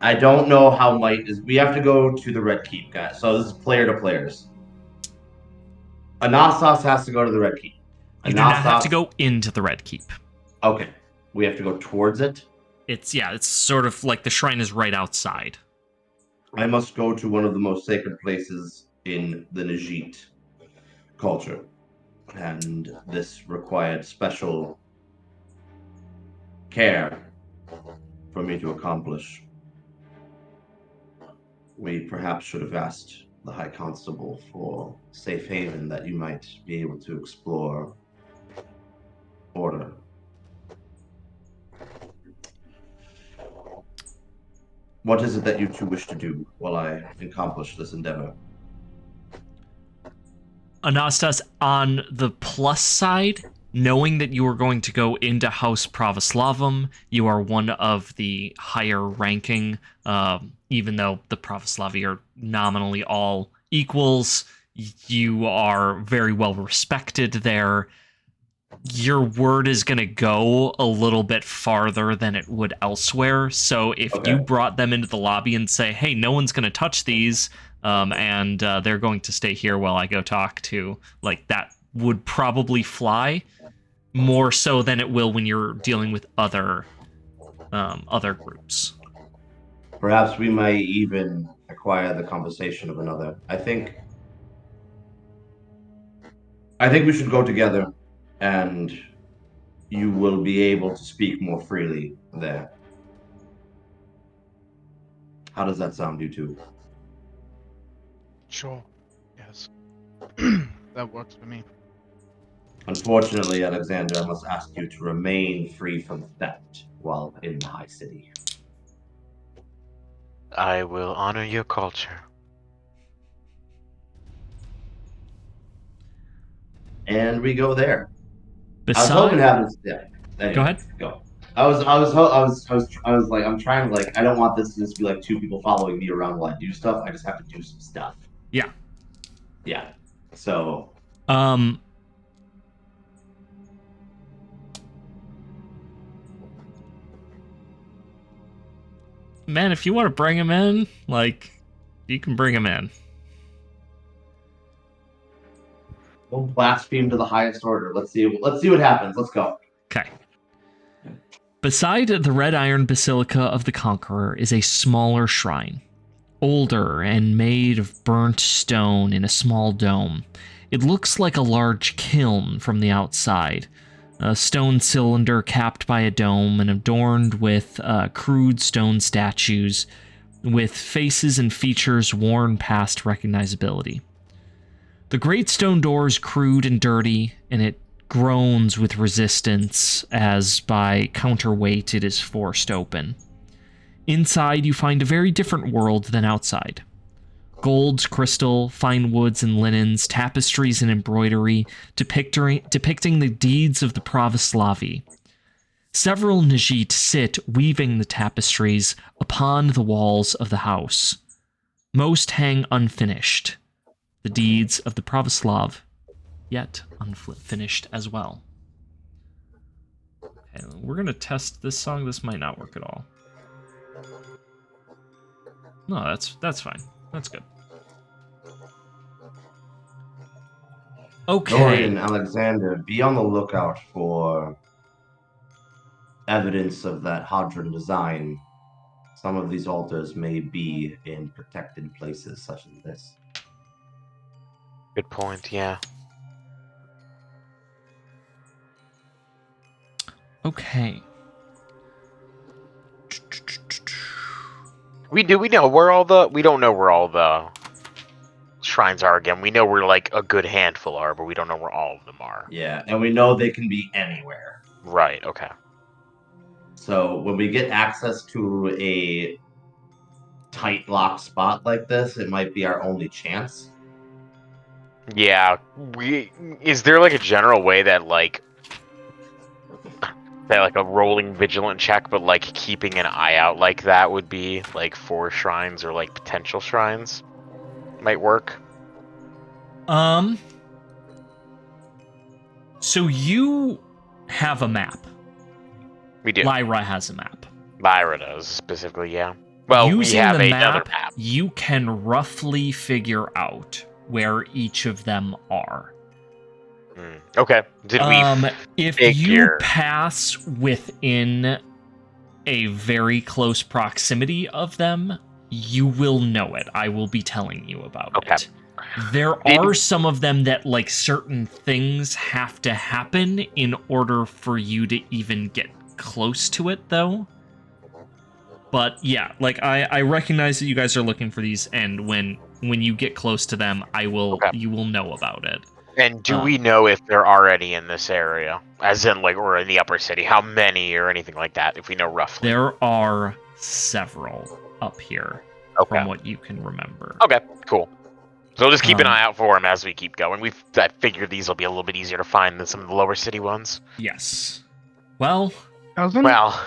I don't know how light is. We have to go to the Red Keep, guys. So this is player to players. Anastas has to go to the Red Keep. You do not have to go into the Red Keep. Okay. We have to go towards it. It's sort of like the shrine is right outside. I must go to one of the most sacred places in the Najit culture. And this required special care for me to accomplish. We perhaps should have asked the High Constable for safe haven that you might be able to explore Order. What is it that you two wish to do while I accomplish this endeavor? Anastas, on the plus side, knowing that you are going to go into House Pravoslavum, you are one of the higher ranking, even though the Pravoslavi are nominally all equals, you are very well respected there. Your word is going to go a little bit farther than it would elsewhere. So if you brought them into the lobby and say, hey, no one's going to touch these, and they're going to stay here while I go talk to, like, that would probably fly more so than it will when you're dealing with other groups. Perhaps we might even acquire the conversation of another. I think we should go together and you will be able to speak more freely there. How does that sound, you two? Sure. Yes. That works for me. Unfortunately, Alexander, I must ask you to remain free from theft while in the High City. I will honor your culture. And we go there. I was Beside, hoping to have this. Yeah. Anyway, go ahead. Go. I was like, I'm trying to like, I don't want this to just be like two people following me around while I do stuff. I just have to do some stuff. Yeah. Yeah. So. Man, if you want to bring him in, like, you can bring him in. We'll blaspheme to the highest order. Let's see what happens. Let's go. Okay. Beside the red iron basilica of the Conqueror is a smaller shrine, older and made of burnt stone in a small dome. It looks like a large kiln from the outside, a stone cylinder capped by a dome and adorned with crude stone statues with faces and features worn past recognizability. The great stone door is crude and dirty, and it groans with resistance as by counterweight it is forced open. Inside, you find a very different world than outside. Gold, crystal, fine woods and linens, tapestries and embroidery, depicting the deeds of the Pravoslavi. Several Najit sit weaving the tapestries upon the walls of the house. Most hang unfinished. The deeds of the Pravoslav, yet unfinished as well. Okay, we're going to test this song. This might not work at all. No, that's fine. That's good. Okay. Dorian, Alexander, be on the lookout for evidence of that Hadron design. Some of these altars may be in protected places such as this. Good point, yeah. Okay. We know where all the... We don't know where all the shrines are again. We know where, like, a good handful are, but we don't know where all of them are. Yeah, and we know they can be anywhere. Right, okay. So when we get access to a tight locked spot like this, it might be our only chance. Yeah, is there, like, a general way that, like, a rolling vigilant check, but, like, keeping an eye out like that would be, like, for shrines or, like, potential shrines might work? So you have a map. We do. Lyra has a map. Lyra does, specifically, yeah. Well, Using we have the another map, map. you can roughly figure out where each of them are. Okay. Did we if figure... you pass within a very close proximity of them, you will know it. I will be telling you about it. There are some of them that, like, certain things have to happen in order for you to even get close to it, though. But yeah, like, I recognize that you guys are looking for these, and when you get close to them, you will know about it. And do we know if they're already in this area? As in, like, or in the upper city? How many or anything like that, if we know roughly? There are several up here, from what you can remember. Okay, cool. So we'll just keep an eye out for them as we keep going. I figured these will be a little bit easier to find than some of the lower city ones. Yes. Well,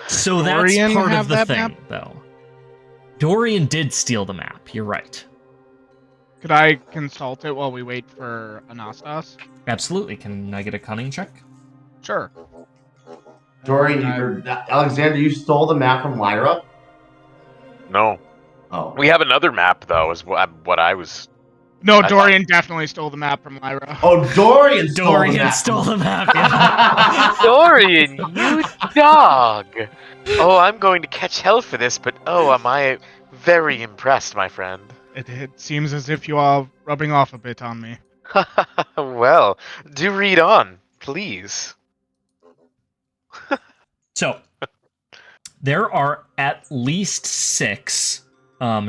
so that's Dorian part have of the that thing, map? though. Dorian did steal the map. You're right. Could I consult it while we wait for Anastas? Absolutely. Can I get a cunning check? Sure. Dorian, Alexander, you stole the map from Lyra? No. Oh. We have another map, though, is what I was... No, Dorian definitely stole the map from Lyra. Oh, Dorian stole the map. Yeah. Dorian, you dog! Oh, I'm going to catch hell for this, but oh, am I very impressed, my friend. It seems as if you are rubbing off a bit on me. Well, do read on, please. So, there are at least 6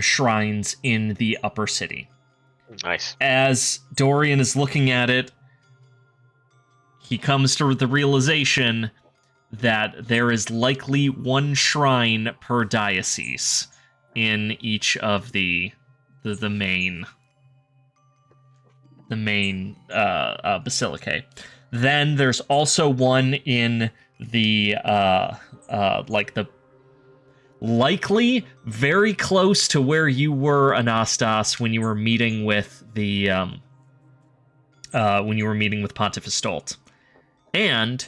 shrines in the upper city. Nice. As Dorian is looking at it, he comes to the realization that there is likely 1 shrine per diocese in each of the main basilicae. Then there's also one in the the likely very close to where you were, Anastas, when you were meeting with the Pontiff Stolt. And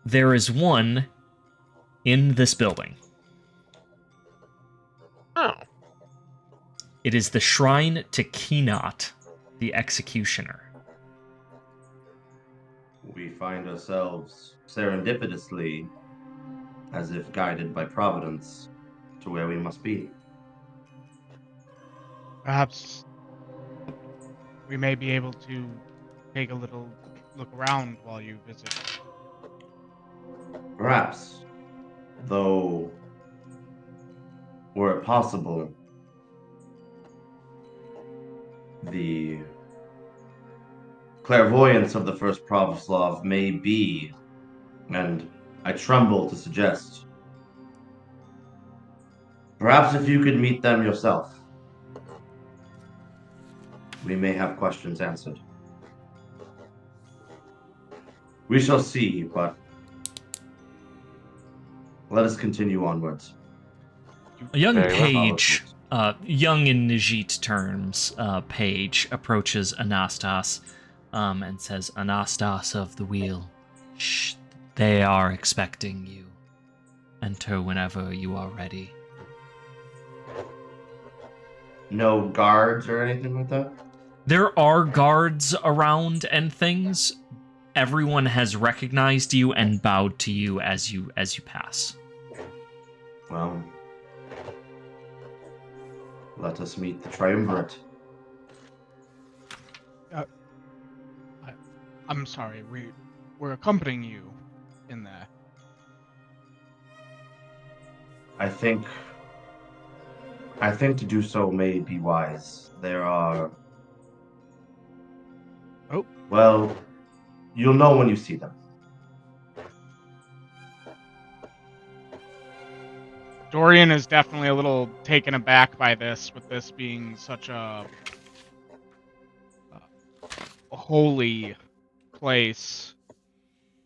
there is one in this building. Oh. It is the Shrine to Kenot, the Executioner. We find ourselves serendipitously, as if guided by Providence, to where we must be. Perhaps we may be able to take a little look around while you visit. Perhaps, though, were it possible, the clairvoyance of the First Pravoslav may be, and I tremble to suggest, perhaps if you could meet them yourself, we may have questions answered. We shall see, but let us continue onwards. A young Very well. page, young in Najit terms, page approaches Anastas and says, Anastas of the Wheel, shh, they are expecting you. Enter whenever you are ready. No guards or anything like that? There are guards around and things. Everyone has recognized you and bowed to you as you pass. Well, let us meet the triumvirate. I'm sorry, we're accompanying you in there. I think to do so may be wise. There are... Oh. Well, you'll know when you see them. Dorian is definitely a little taken aback by this, with this being such a holy place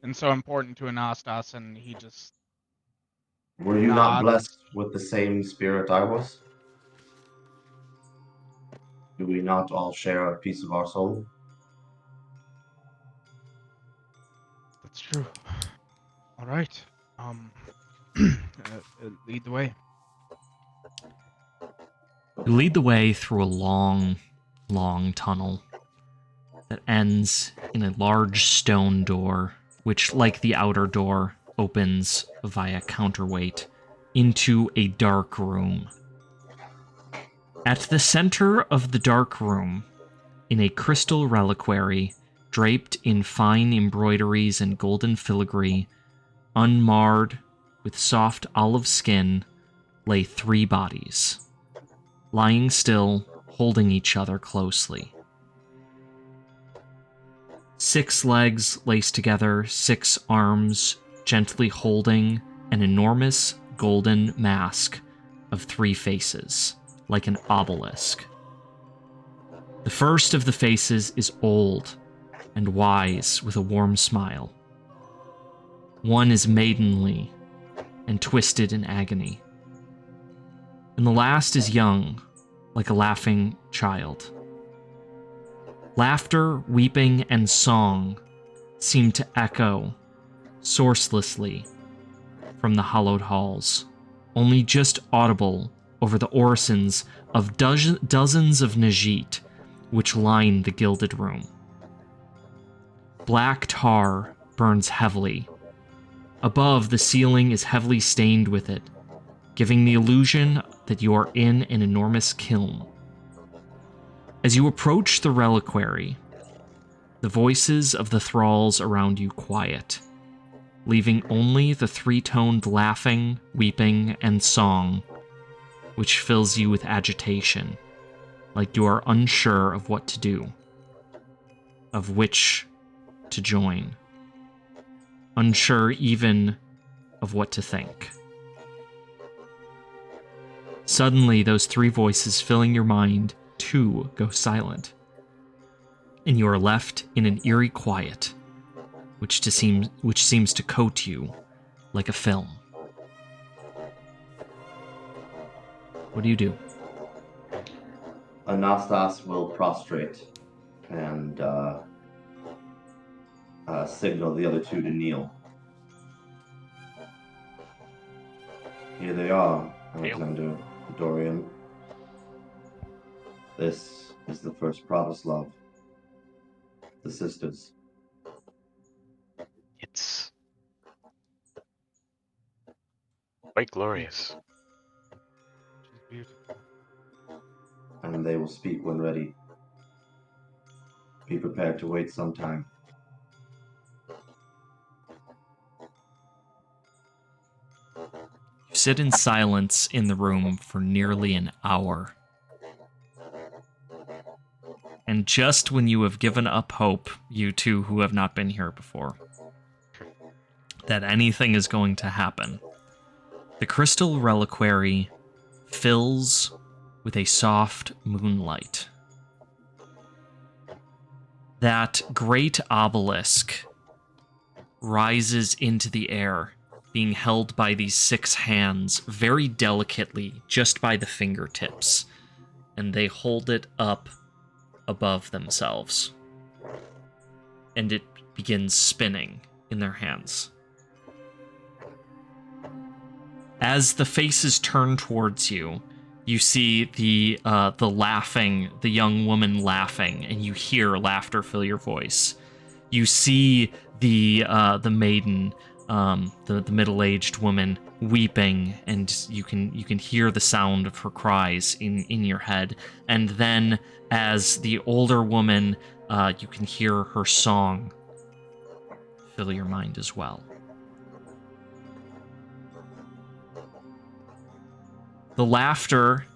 and so important to Anastas, and he just Were you not nods. blessed with the same spirit I was? Do we not all share a piece of our soul? That's true. All right. Lead the way. You lead the way through a long, long tunnel that ends in a large stone door, which, like the outer door, opens via counterweight into a dark room. At the center of the dark room, in a crystal reliquary draped in fine embroideries and golden filigree, unmarred with soft olive skin, lay 3 bodies, lying still, holding each other closely. 6 legs laced together, 6 arms gently holding an enormous golden mask of 3 faces, like an obelisk. The first of the faces is old and wise with a warm smile. One is maidenly and twisted in agony. And the last is young, like a laughing child. Laughter, weeping, and song seem to echo sourcelessly from the hallowed halls, only just audible over the orisons of dozens of Najit which line the gilded room. Black tar burns heavily. Above, the ceiling is heavily stained with it, giving the illusion that you are in an enormous kiln. As you approach the reliquary, the voices of the thralls around you quiet, leaving only the three-toned laughing, weeping, and song, which fills you with agitation, like you are unsure of what to do, of which to join, unsure even of what to think. Suddenly, those three voices filling your mind, too, go silent, and you are left in an eerie quiet, which seems to coat you like a film. What do you do? Anastas will prostrate and signal the other two to kneel. Here they are, Alexander, Dorian. This is the First Pravoslav, the sisters. It's quite glorious. She's beautiful. And they will speak when ready. Be prepared to wait some time. You sit in silence in the room for nearly an hour. And just when you have given up hope, you two who have not been here before, that anything is going to happen, the crystal reliquary fills with a soft moonlight. That great obelisk rises into the air, being held by these 6 hands very delicately, just by the fingertips, and they hold it up above themselves. And it begins spinning in their hands. As the faces turn towards you, you see the young woman laughing, and you hear laughter fill your voice. You see the maiden, the middle-aged woman weeping, and you can hear the sound of her cries in your head. And then, as the older woman, you can hear her song fill your mind as well. The laughter,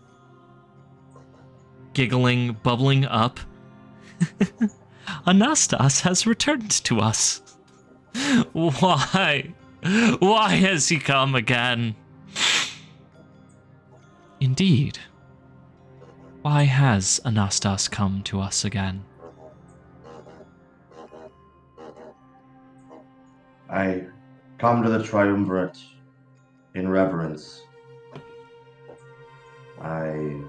giggling, bubbling up. Anastas has returned to us. Why? Why has he come again? Indeed. Why has Anastas come to us again? I come to the triumvirate in reverence. I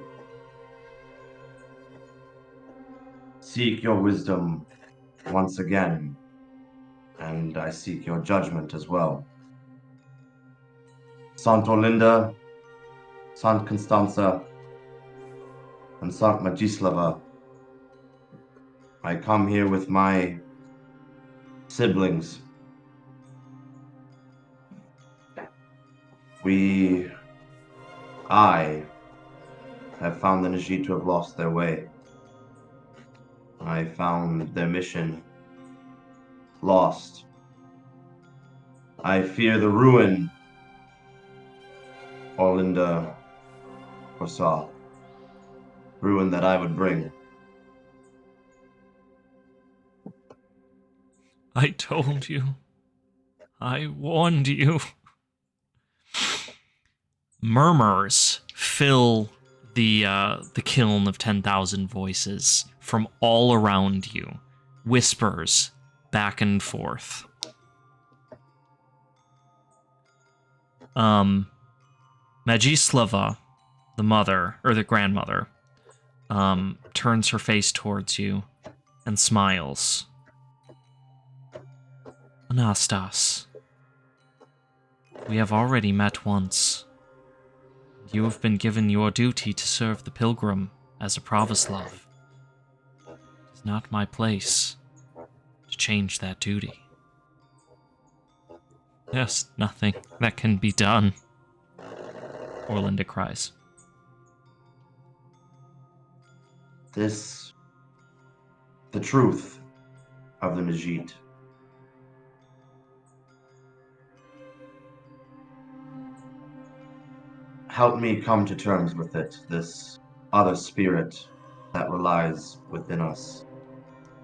seek your wisdom once again, and I seek your judgment as well. Sant Orlinda, Sant Constanza, and Sant Magislava, I come here with my siblings. I have found the Najit to have lost their way. I found their mission lost. I fear the ruin Orlinda foresaw. Ruin that I would bring. I told you. I warned you. Murmurs fill the kiln of 10,000 voices from all around you. Whispers back and forth. Magislava, the mother, or the grandmother, turns her face towards you and smiles. Anastas, we have already met once. You have been given your duty to serve the pilgrim as a Pravoslav. It is not my place to change that duty. There's nothing that can be done, Orlinda cries. The truth of the Najit. help me come to terms with it, this other spirit that relies within us.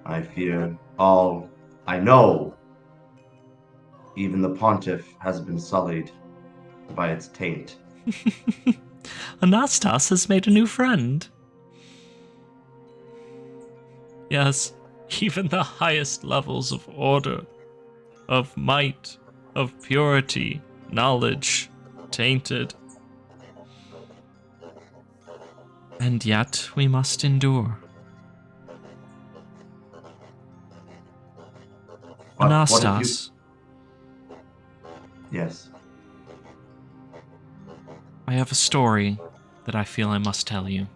I fear all I know, even the pontiff has been sullied by its taint. Anastas has made a new friend. Yes, even the highest levels of order, of might, of purity, knowledge, tainted. And yet we must endure. But what if Anastas, Yes. I have a story that I feel I must tell you.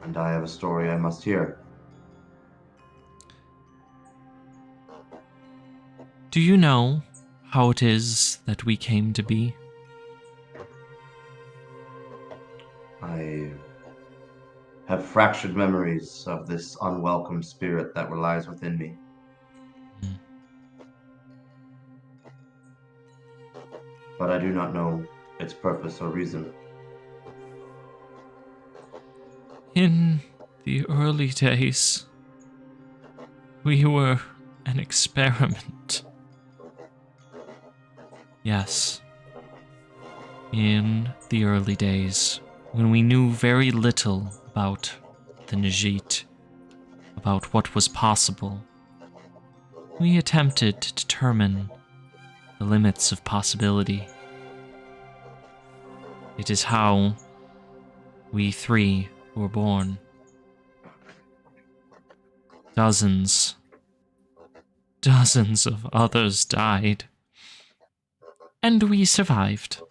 And I have a story I must hear. Do you know how it is that we came to be? I have fractured memories of this unwelcome spirit that relies within me. But I do not know its purpose or reason. In the early days, we were an experiment. Yes. In the early days, when we knew very little about the Najit, about what was possible, we attempted to determine the limits of possibility. It is how we three were born. Dozens of others died. And we survived.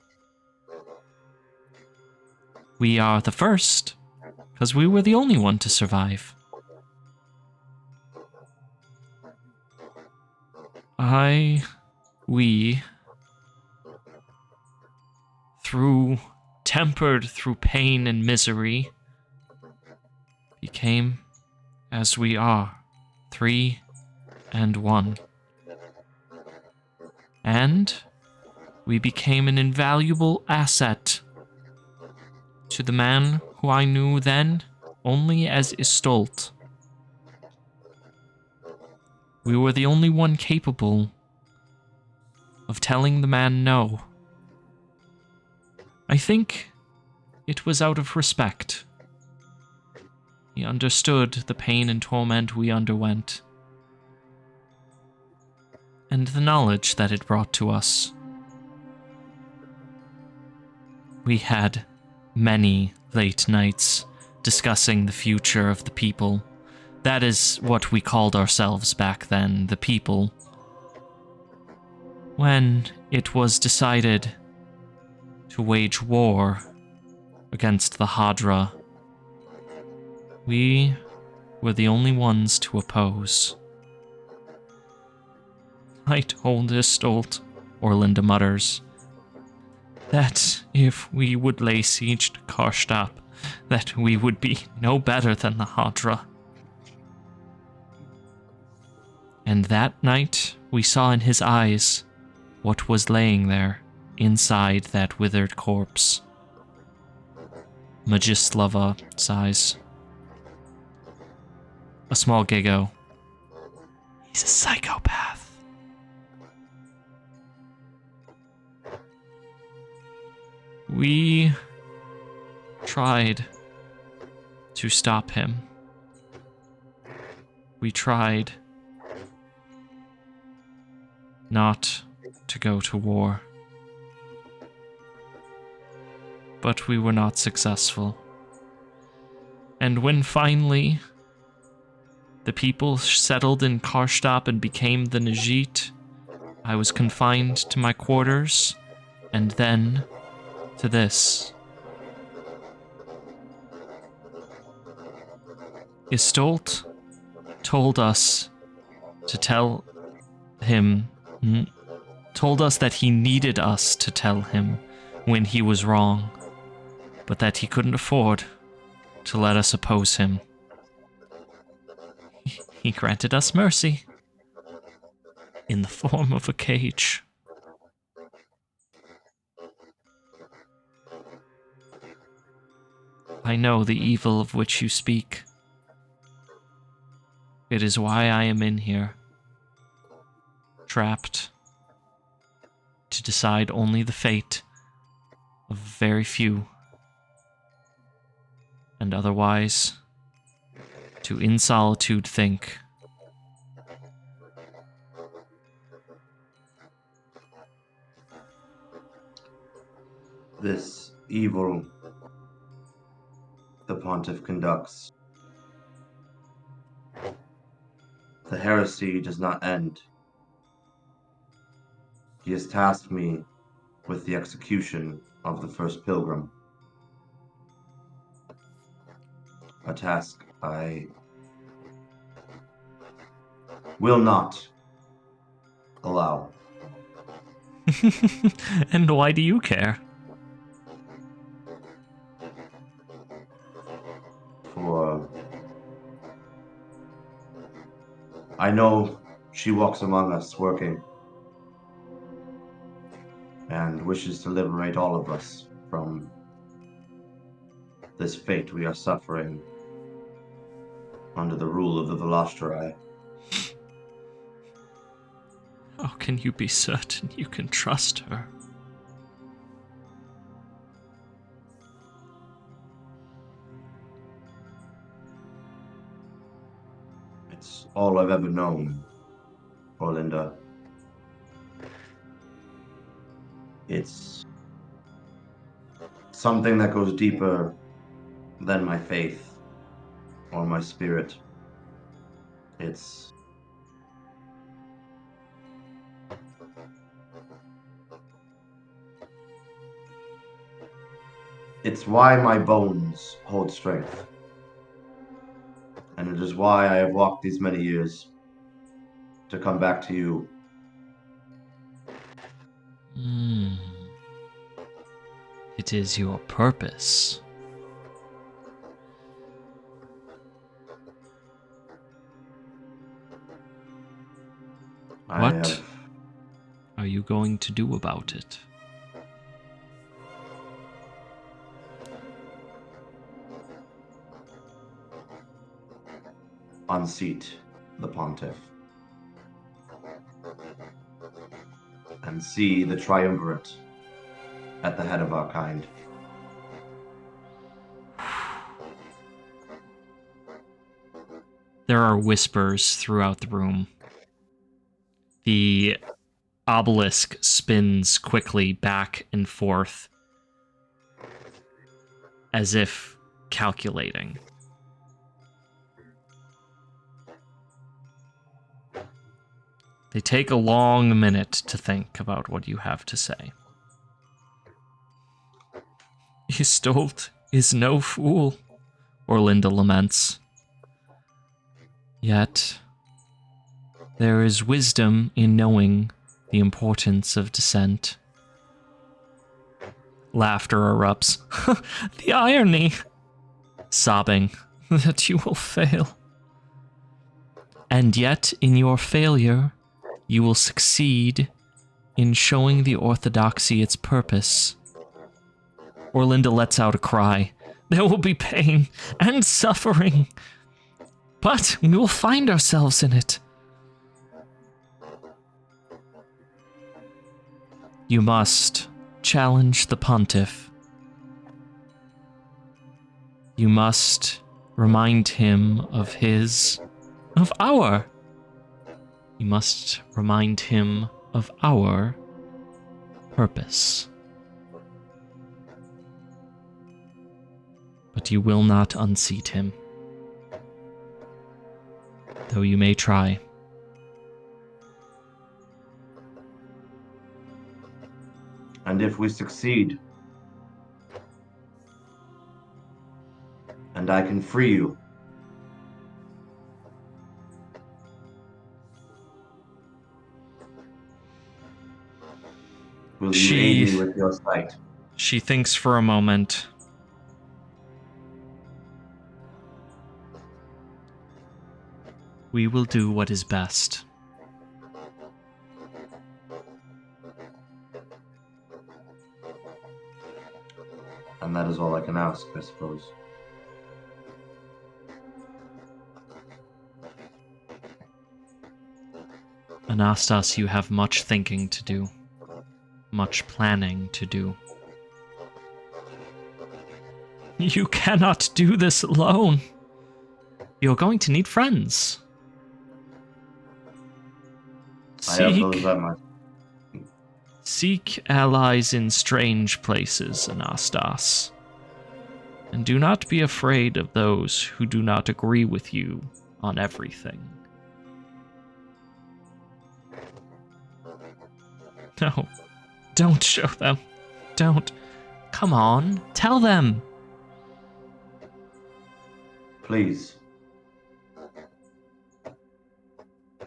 We are the first, because we were the only one to survive. We, tempered through pain and misery, became as we are, 3 and 1. And we became an invaluable asset to the man who I knew then only as Istolt. We were the only one capable of telling the man no. I think it was out of respect. He understood the pain and torment we underwent, and the knowledge that it brought to us. We had many late nights discussing the future of the people. That is what we called ourselves back then, the people. When it was decided to wage war against the Hadra, we were the only ones to oppose. I told Istolt, Orlinda mutters, that if we would lay siege to Karshtop, that we would be no better than the Hadra. And that night we saw in his eyes what was laying there inside that withered corpse. Magislava size. A small giggle. He's a psychopath. We tried to stop him. We tried not to go to war. But we were not successful. And when finally the people settled in Karshtop and became the Najit, I was confined to my quarters, and then to this. Istolt told us to tell him, told us that he needed us to tell him when he was wrong, but that he couldn't afford to let us oppose him. He granted us mercy in the form of a cage. I know the evil of which you speak. It is why I am in here, trapped, to decide only the fate of very few, and otherwise, to in solitude think. This evil the Pontiff conducts, the heresy does not end. He has tasked me with the execution of the first pilgrim. A task I will not allow. And why do you care? For I know she walks among us working and wishes to liberate all of us from this fate we are suffering under the rule of the Velostri. How can you be certain you can trust her? It's all I've ever known, Orlinda. It's something that goes deeper than my faith or my spirit. It's why my bones hold strength. And it is why I have walked these many years to come back to you. It is your purpose. What are you going to do about it? Unseat the Pontiff and see the triumvirate at the head of our kind. There are whispers throughout the room. The obelisk spins quickly back and forth, as if calculating. They take a long minute to think about what you have to say. Istolt is no fool, Orlinda laments. Yet, there is wisdom in knowing the importance of dissent. Laughter erupts. The irony! Sobbing that you will fail. And yet, in your failure, you will succeed in showing the orthodoxy its purpose. Orlinda lets out a cry. There will be pain and suffering, but we will find ourselves in it. You must challenge the Pontiff. You must remind him of our. You must remind him of our purpose. But you will not unseat him, though you may try. And if we succeed, and I can free you, will you aid me with your sight? She thinks for a moment. We will do what is best. And that is all I can ask, I suppose. Anastas, you have much thinking to do. Much planning to do. You cannot do this alone. You're going to need friends. I have those at my... Seek allies in strange places, Anastas. And do not be afraid of those who do not agree with you on everything. No, don't show them. Don't. Come on, tell them. Please.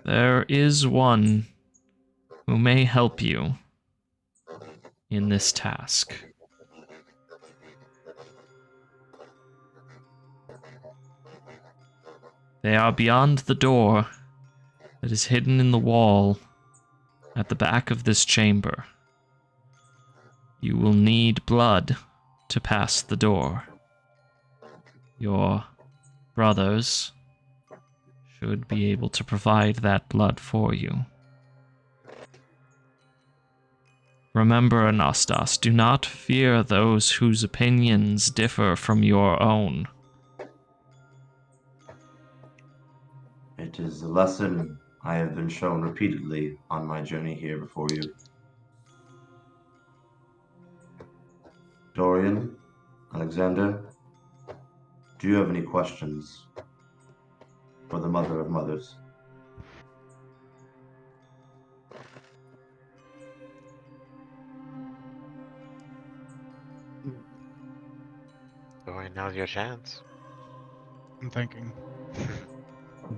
There is one who may help you in this task. They are beyond the door that is hidden in the wall at the back of this chamber. You will need blood to pass the door. Your brothers should be able to provide that blood for you. Remember, Anastas, do not fear those whose opinions differ from your own. It is a lesson I have been shown repeatedly on my journey here before you. Dorian, Alexander, do you have any questions for the Mother of Mothers? Boy, now's your chance. I'm thinking.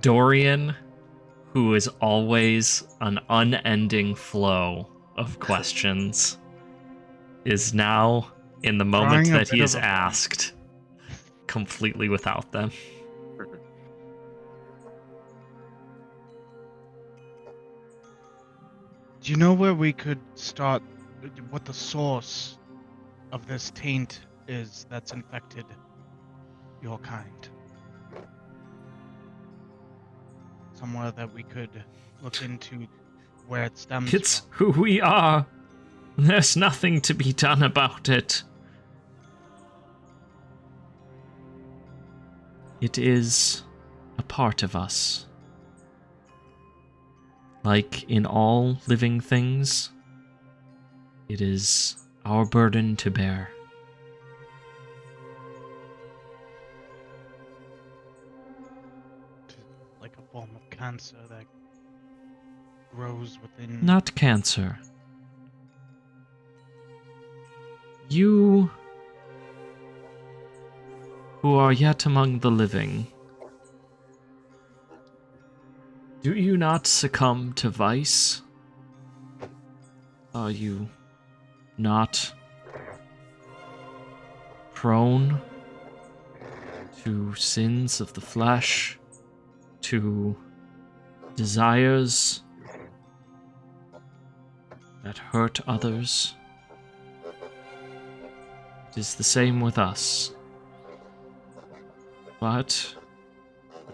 Dorian, who is always an unending flow of questions, is now, in the moment Drawing a that he bit is of a- asked, completely without them. Do you know where we could start? What the source of this taint is that's infected your kind? Somewhere that we could look into where it stems It's from. who we are. There's nothing to be done about it. It is a part of us. Like in all living things, it is our burden to bear. Like a form of cancer that grows within. Not cancer. You, who are yet among the living, do you not succumb to vice? Are you not prone to sins of the flesh, to desires that hurt others? It is the same with us. But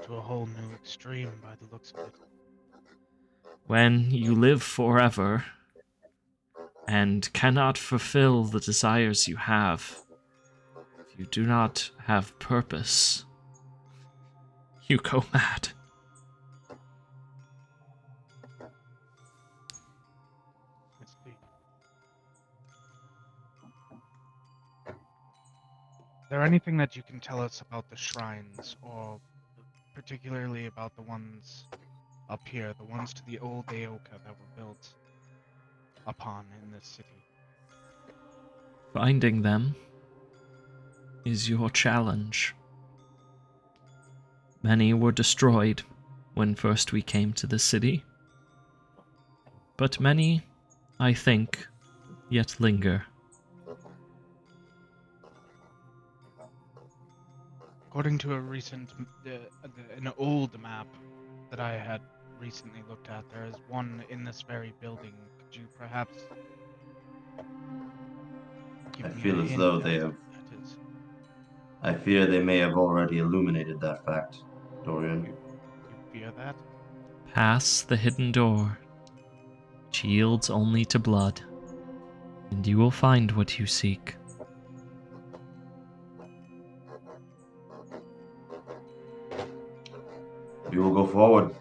to a whole new extreme by the looks of it. when you live forever and cannot fulfill the desires you have, if you do not have purpose, you go mad. Let's see. Is there anything that you can tell us about the shrines, or particularly about the ones up here, the ones to the old Aoka that were built upon in this city? Finding them is your challenge. Many were destroyed when first we came to the city, but many, I think, yet linger. According to a recent, an old map that I had recently looked at, there is one in this very building. Could you perhaps give I me feel a as hint though as they to have... what that is? I fear they may have already illuminated that fact, Dorian. You fear that? Pass the hidden door which yields only to blood, and you will find what you seek. We will go forward.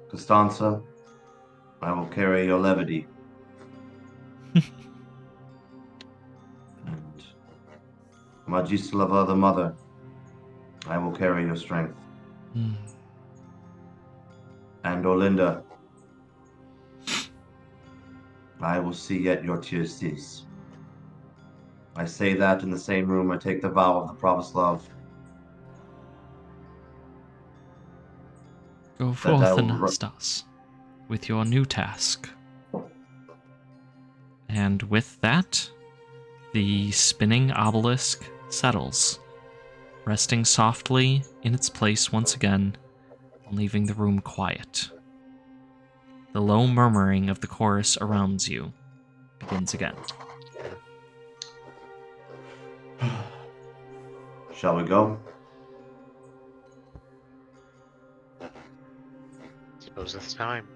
Costanza, I will carry your levity. And Magislava the Mother, I will carry your strength. And Olinda, I will see yet your tears cease. I say that in the same room I take the vow of the Pravoslav. Go forth, I will Anastas, with your new task. And with that, the spinning obelisk settles, resting softly in its place once again, and leaving the room quiet. The low murmuring of the chorus around you begins again. Shall we go? Suppose it's time.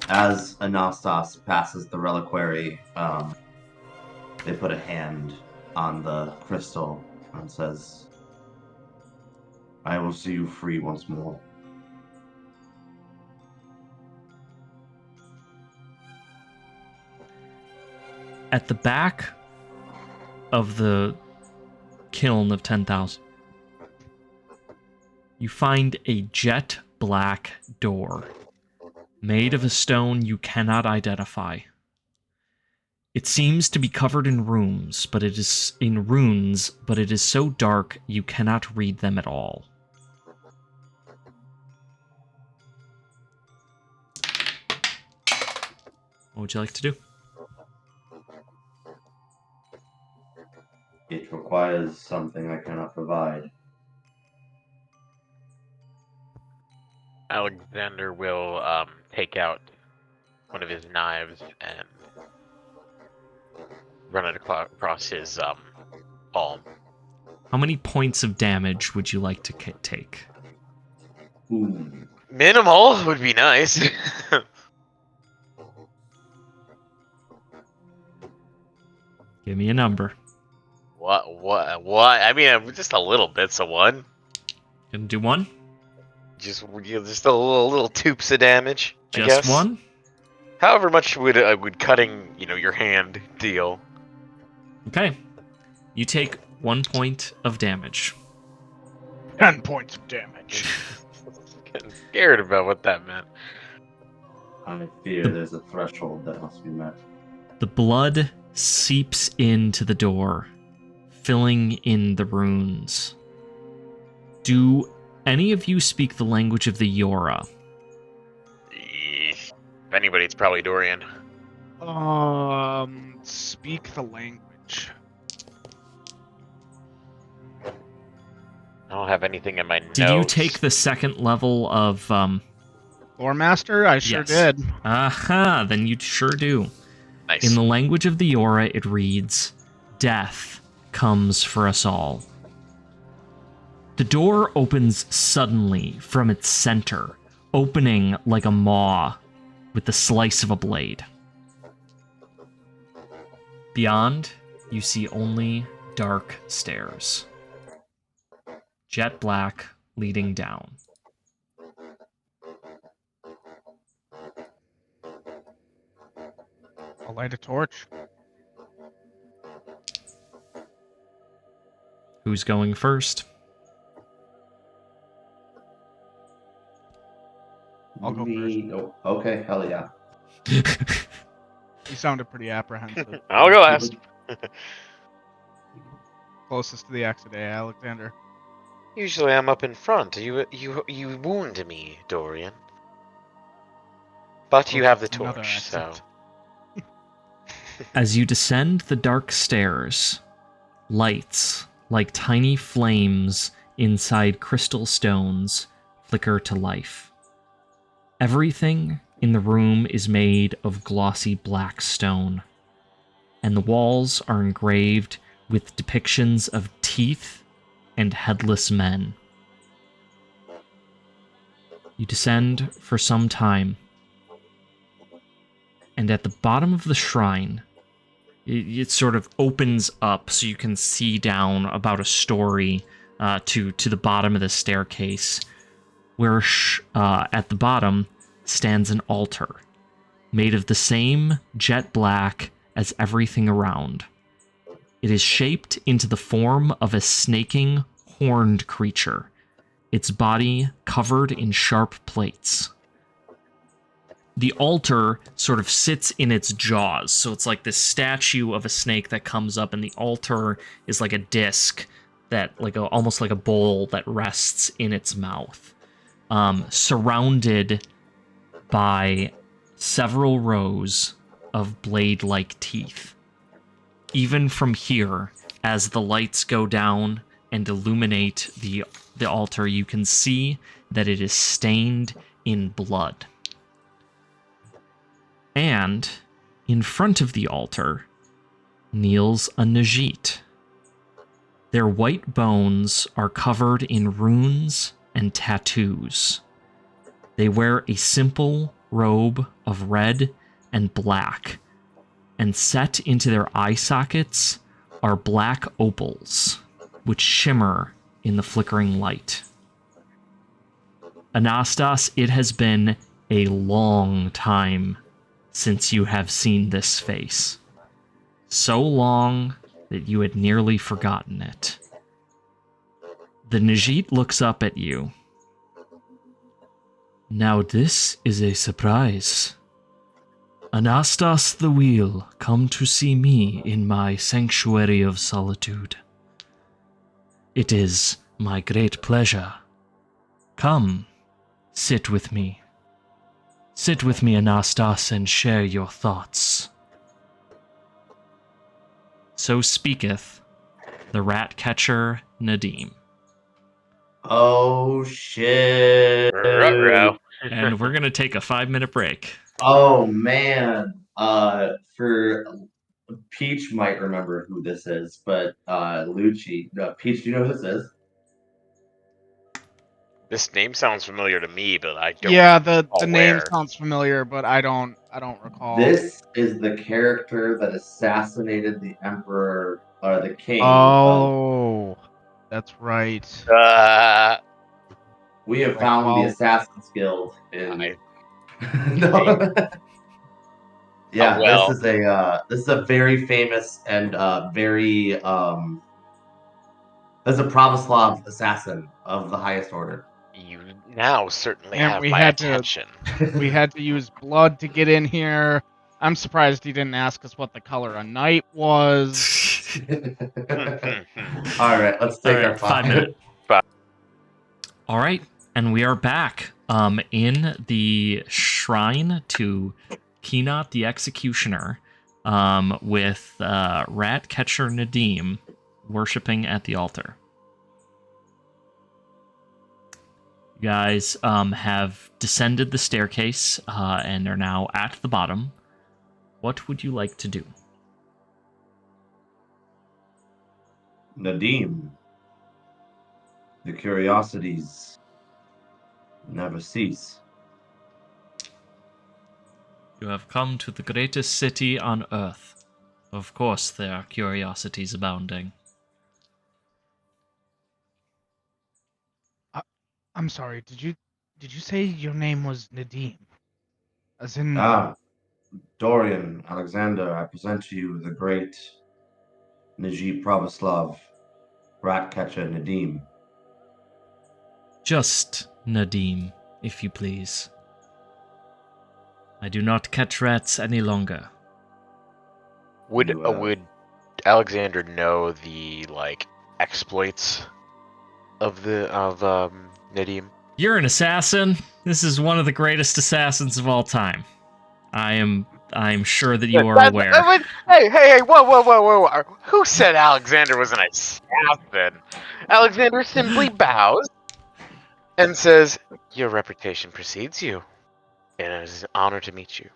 As Anastas passes the reliquary, they put a hand on the crystal and says, I will see you free once more. At the back of the Kiln of 10,000, you find a jet black door, made of a stone you cannot identify. It seems to be covered in runes, but it is so dark you cannot read them at all. What would you like to do? It requires something I cannot provide. Alexander will take out one of his knives and run it across his palm. How many points of damage would you like to take? Ooh. Minimal would be nice. Give me a number. What? I mean, just a little bit, so one. Gonna do one? Just a little toops of damage. I Just guess. one? However much would cutting your hand deal? Okay. You take 1 point of damage. 10 points of damage. Getting scared about what that meant. I fear there's a threshold that must be met. The blood seeps into the door, filling in the runes. Do any of you speak the language of the Yora? If anybody, it's probably Dorian. Speak the language. I don't have anything in my notes. Did you take the second level of Lore Master? I sure Yes. did. Aha, then you sure do. Nice. In the language of the Yora, it reads, "Death comes for us all." The door opens suddenly from its center, opening like a maw with the slice of a blade. Beyond, you see only dark stairs. Jet black leading down. I'll light a torch. Who's going first? I'll go Me? Oh, okay, hell yeah. You sounded pretty apprehensive. I'll go last. Closest to the exit, Alexander. Usually I'm up in front. You wound me, Dorian. But you have the Another torch, so... exit. As you descend the dark stairs, lights, like tiny flames inside crystal stones, flicker to life. Everything in the room is made of glossy black stone, and the walls are engraved with depictions of teeth and headless men. You descend for some time, and at the bottom of the shrine, it sort of opens up so you can see down about a story to the bottom of the staircase, where at the bottom stands an altar made of the same jet black as everything around. It is shaped into the form of a snaking, horned creature, its body covered in sharp plates. The altar sort of sits in its jaws, so it's like this statue of a snake that comes up, and the altar is like a disc that, almost like a bowl that rests in its mouth, surrounded by several rows of blade-like teeth. Even from here, as the lights go down and illuminate the altar, you can see that it is stained in blood. And in front of the altar kneels a Najit. Their white bones are covered in runes and tattoos. They wear a simple robe of red and black, and set into their eye sockets are black opals, which shimmer in the flickering light. Anastas, it has been a long time since you have seen this face. So long that you had nearly forgotten it. The Najit looks up at you. Now this is a surprise. Anastas the Wheel, come to see me in my sanctuary of solitude. It is my great pleasure. Come, sit with me. Sit with me, Anastas, and share your thoughts. So speaketh the rat catcher Nadim. Oh shit! Ruh-roh. And we're gonna take a 5-minute break. Oh man. For Peach might remember who this is, but Lucci, Peach, do you know who this is? This name sounds familiar to me, but I don't. Yeah, the name where. sounds familiar, but I don't recall. This is the character that assassinated the emperor or the king. Oh, that's right. We have Right, found the well, Assassin's Guild in. No. Yeah, well. this is a very famous and very this is a Pravoslav assassin of the highest order. You now certainly And have we my had to- attention. we had to use blood to get in here. I'm surprised he didn't ask us what the color of night was. All right, let's take our 5 minutes. All right, and we are back in the shrine to Kinot the Executioner, with rat catcher Nadim worshipping at the altar. You guys have descended the staircase and are now at the bottom. What would you like to do? Nadim, the curiosities never cease. You have come to the greatest city on Earth. Of course there are curiosities abounding. I'm sorry. Did you say your name was Nadim? As in Dorian, Alexander, I present to you the great Najib Pravoslav, Ratcatcher Nadim. Just Nadim, if you please. I do not catch rats any longer. Would Alexander know the exploits of Nadim? You're an assassin. This is one of the greatest assassins of all time. I am sure that you are aware. Hey, whoa. Who said Alexander was an assassin? Alexander simply bows and says, "Your reputation precedes you, and it is an honor to meet you."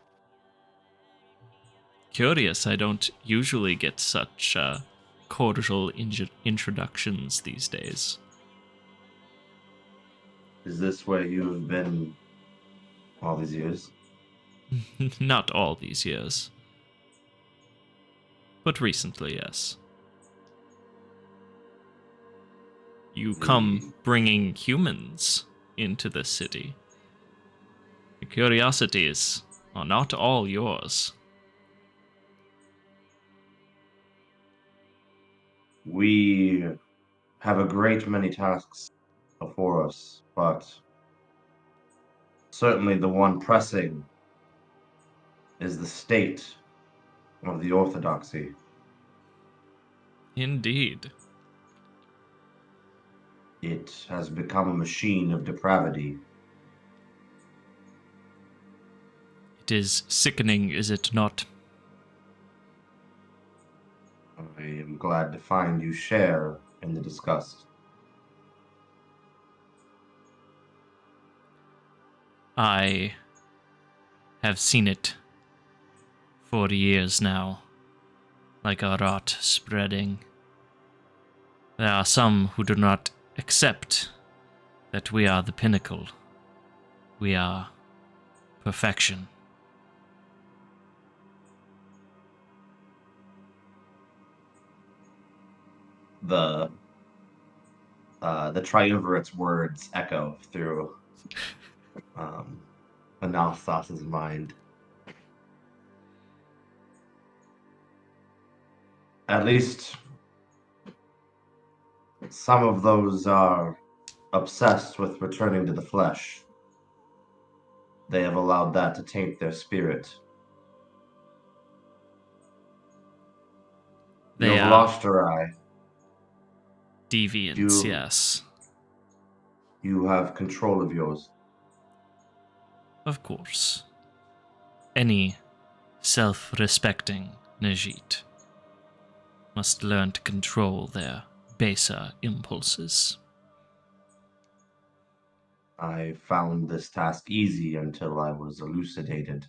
Curious, I don't usually get such cordial introductions these days. Is this where you have been all these years? Not all these years. But recently, yes. You come bringing humans into the city. The curiosities are not all yours. We have a great many tasks before us, but certainly the one pressing is the state of the orthodoxy. Indeed. It has become a machine of depravity. It is sickening, is it not? I am glad to find you share in the disgust. I have seen it for years now, like a rot spreading. There are some who do not accept that we are the pinnacle. We are perfection. The triumvirate's words echo through Anastas's mind. At least some of those are obsessed with returning to the flesh. They have allowed that to taint their spirit. You They have are lost your eye. deviants, yes. You have control of yours. Of course. Any self-respecting Najit must learn to control their baser impulses. I found this task easy until I was elucidated.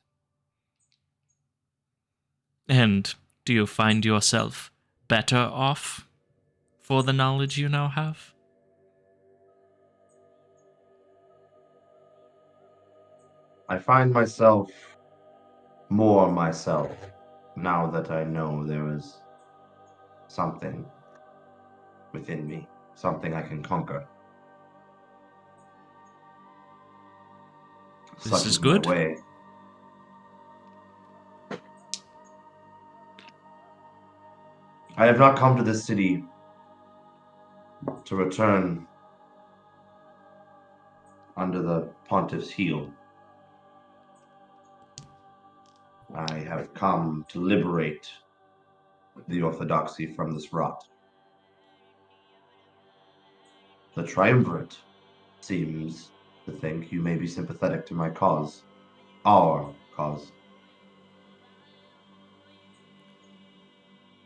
And do you find yourself better off for the knowledge you now have? I find myself more myself now that I know there is something within me, something I can conquer. This Such is is my good. way. I have not come to this city to return under the pontiff's heel. I have come to liberate the orthodoxy from this rot. The triumvirate seems to think you may be sympathetic to my cause, our cause.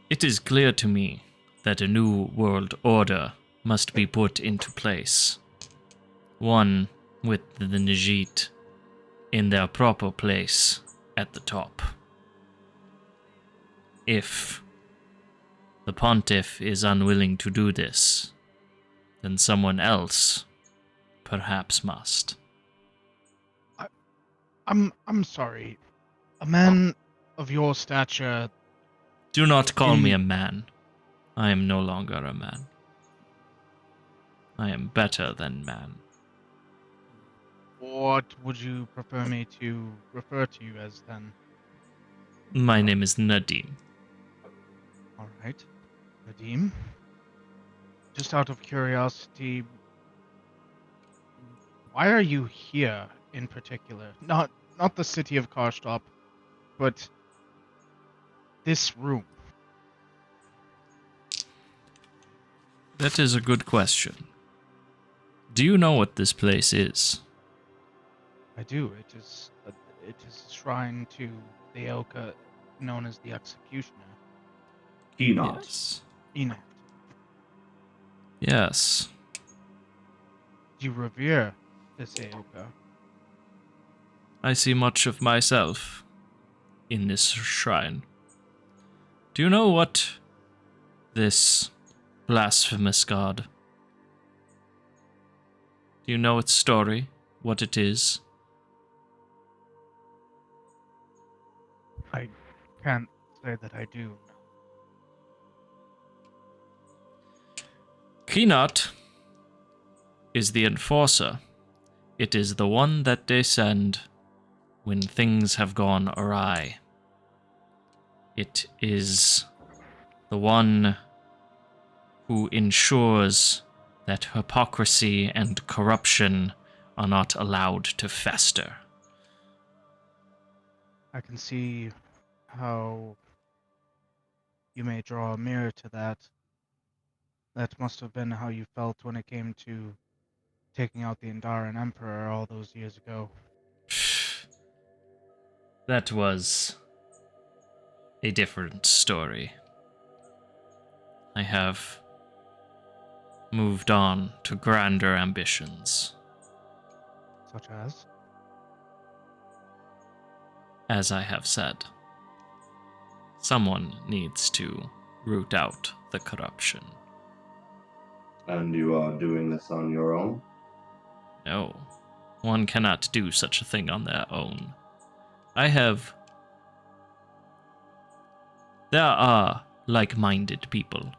It is clear to me that a new world order must be put into place. One with the Najit in their proper place at the top. If the pontiff is unwilling to do this, then someone else perhaps must. I'm sorry. A man of your stature. Do not call me a man. I am no longer a man. I am better than man. What would you prefer me to refer to you as then? My name is Nadim. All right, Nadim. Just out of curiosity, why are you here in particular? Not the city of Karshtop, but this room. That is a good question. Do you know what this place is? I do. It is a shrine to the Elka known as the Executioner, Enoch. Yes. Enoch. Yes. Do you revere this Aoka? I see much of myself in this shrine. Do you know what this blasphemous god? Do you know its story? What it is? I can't say that I do. Keenot is the enforcer. It is the one that they send when things have gone awry. It is the one who ensures that hypocrisy and corruption are not allowed to fester. I can see how you may draw a mirror to that. That must have been how you felt when it came to taking out the Andaran Emperor all those years ago. That was a different story. I have moved on to grander ambitions. Such as? As I have said, someone needs to root out the corruption. And you are doing this on your own? No, one cannot do such a thing on their own. There are like-minded people.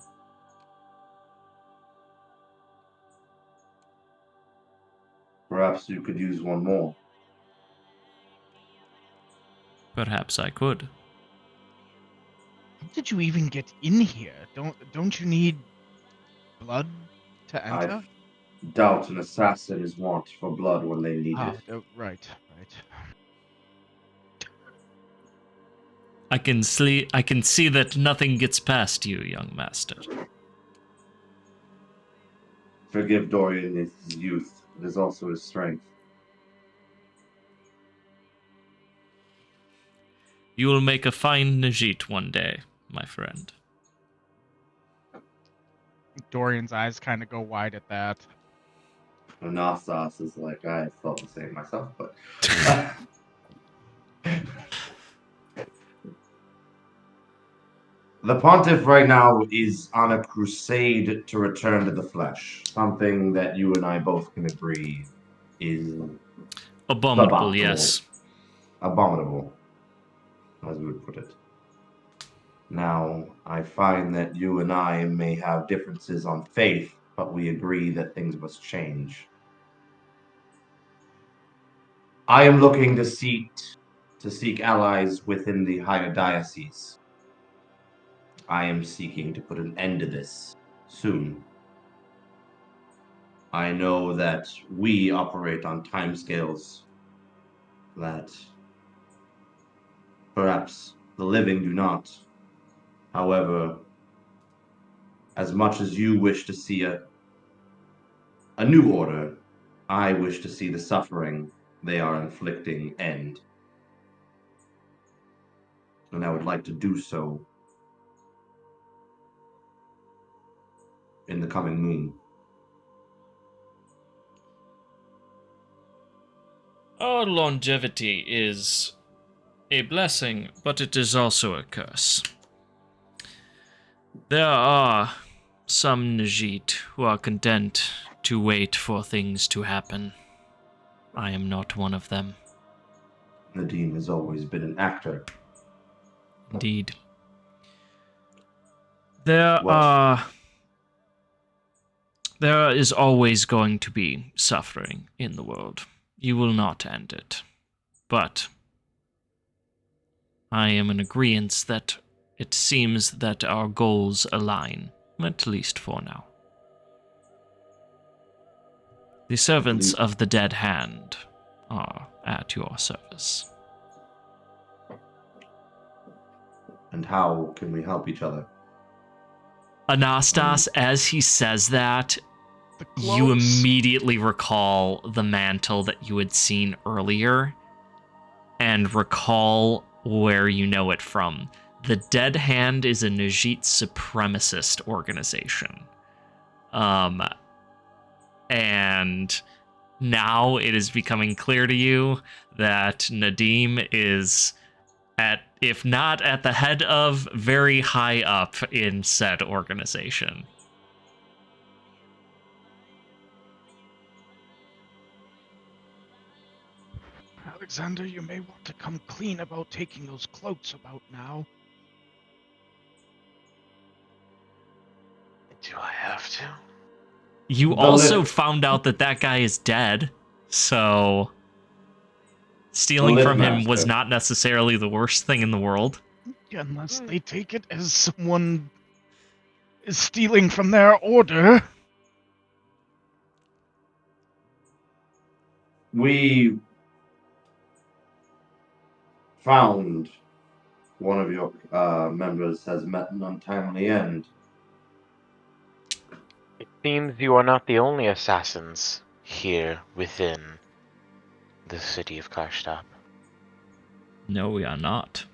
Perhaps you could use one more. Perhaps I could. How did you even get in here? Don't you need blood to I enter? doubt an assassin is want for blood when they need it. Right. I can see that nothing gets past you, young master. Forgive Dorian his youth. It is also his strength. You will make a fine Najit one day, my friend. Dorian's eyes kind of go wide at that. Anastas is like, I thought the same myself, but... The Pontiff right now is on a crusade to return to the flesh. Something that you and I both can agree is... Abominable, yes. Abominable, as we would put it. Now, I find that you and I may have differences on faith, but we agree that things must change. I am looking to seek allies within the higher diocese. I am seeking to put an end to this soon. I know that we operate on timescales that perhaps the living do not. However, as much as you wish to see a new order, I wish to see the suffering they are inflicting end. And I would like to do so in the coming moon. Our longevity is a blessing, but it is also a curse. There are some Najit who are content to wait for things to happen. I am not one of them. Nadim has always been an actor. Indeed. There is always going to be suffering in the world. You will not end it. But I am in agreement that it seems that our goals align, at least for now. The servants of the Dead Hand are at your service. And how can we help each other? Anastas, as he says that, you immediately recall the mantle that you had seen earlier and recall where you know it from. The Dead Hand is a Najit supremacist organization. And now it is becoming clear to you that Nadim is if not at the head of, very high up in said organization. Alexander, you may want to come clean about taking those cloaks about now. Do I have to? You The also lit- found out that that guy is dead, so stealing The from him was Liftmaster. not necessarily the worst thing in the world. Unless they take it as someone is stealing from their order. We found one of your members has met an untimely end. It seems you are not the only assassins here within the city of Karshtop. No, we are not.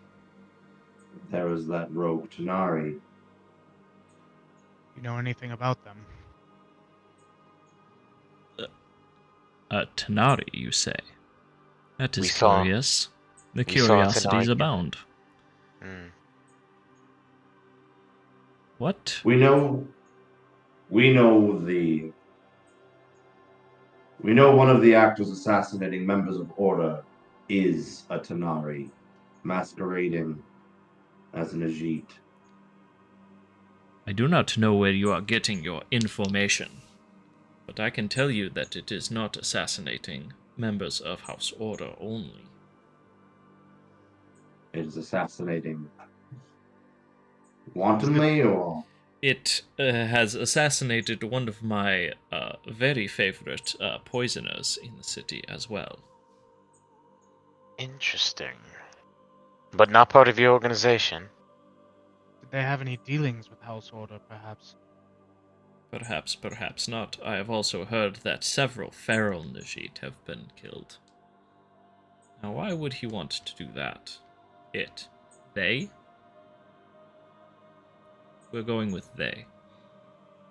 There is that rogue Tanari. You know anything about them? Tanari, you say? That We is saw- curious. The we saw curiosities Tanari. abound. Hmm. What? We know one of the actors assassinating members of Order is a Tanari, masquerading as an Ajit. I do not know where you are getting your information, but I can tell you that it is not assassinating members of House Order only. It is assassinating wantonly, or It has assassinated one of my very favorite poisoners in the city as well. Interesting. But not part of your organization. Did they have any dealings with House Order, perhaps? Perhaps, perhaps not. I have also heard that several feral Najit have been killed. Now, why would he want to do that? It. They? We're going with they.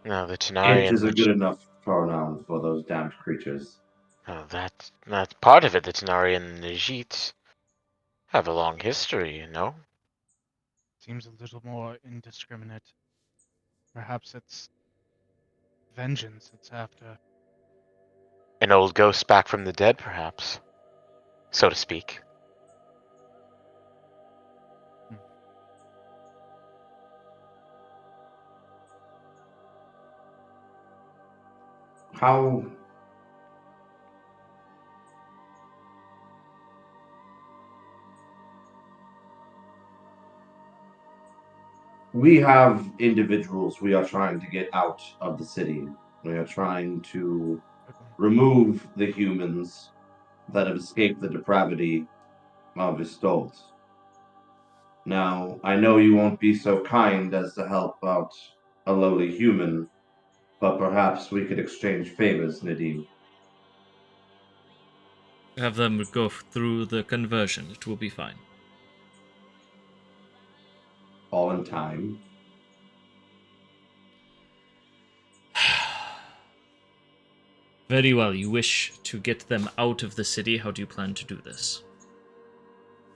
No, the it Tanari is a and good enough pronoun for those damned creatures. oh, that's part of it. The Tanari and the Najit have a long history, you know? Seems a little more indiscriminate. Perhaps it's vengeance it's after. An old ghost back from the dead, perhaps. So to speak. How we have individuals we are trying to get out of the city. We are trying to remove the humans that have escaped the depravity of Istolt. Now, I know you won't be so kind as to help out a lowly human, but perhaps we could exchange favors, Nadine. Have them go through the conversion. It will be fine. All in time. Very well. You wish to get them out of the city. How do you plan to do this?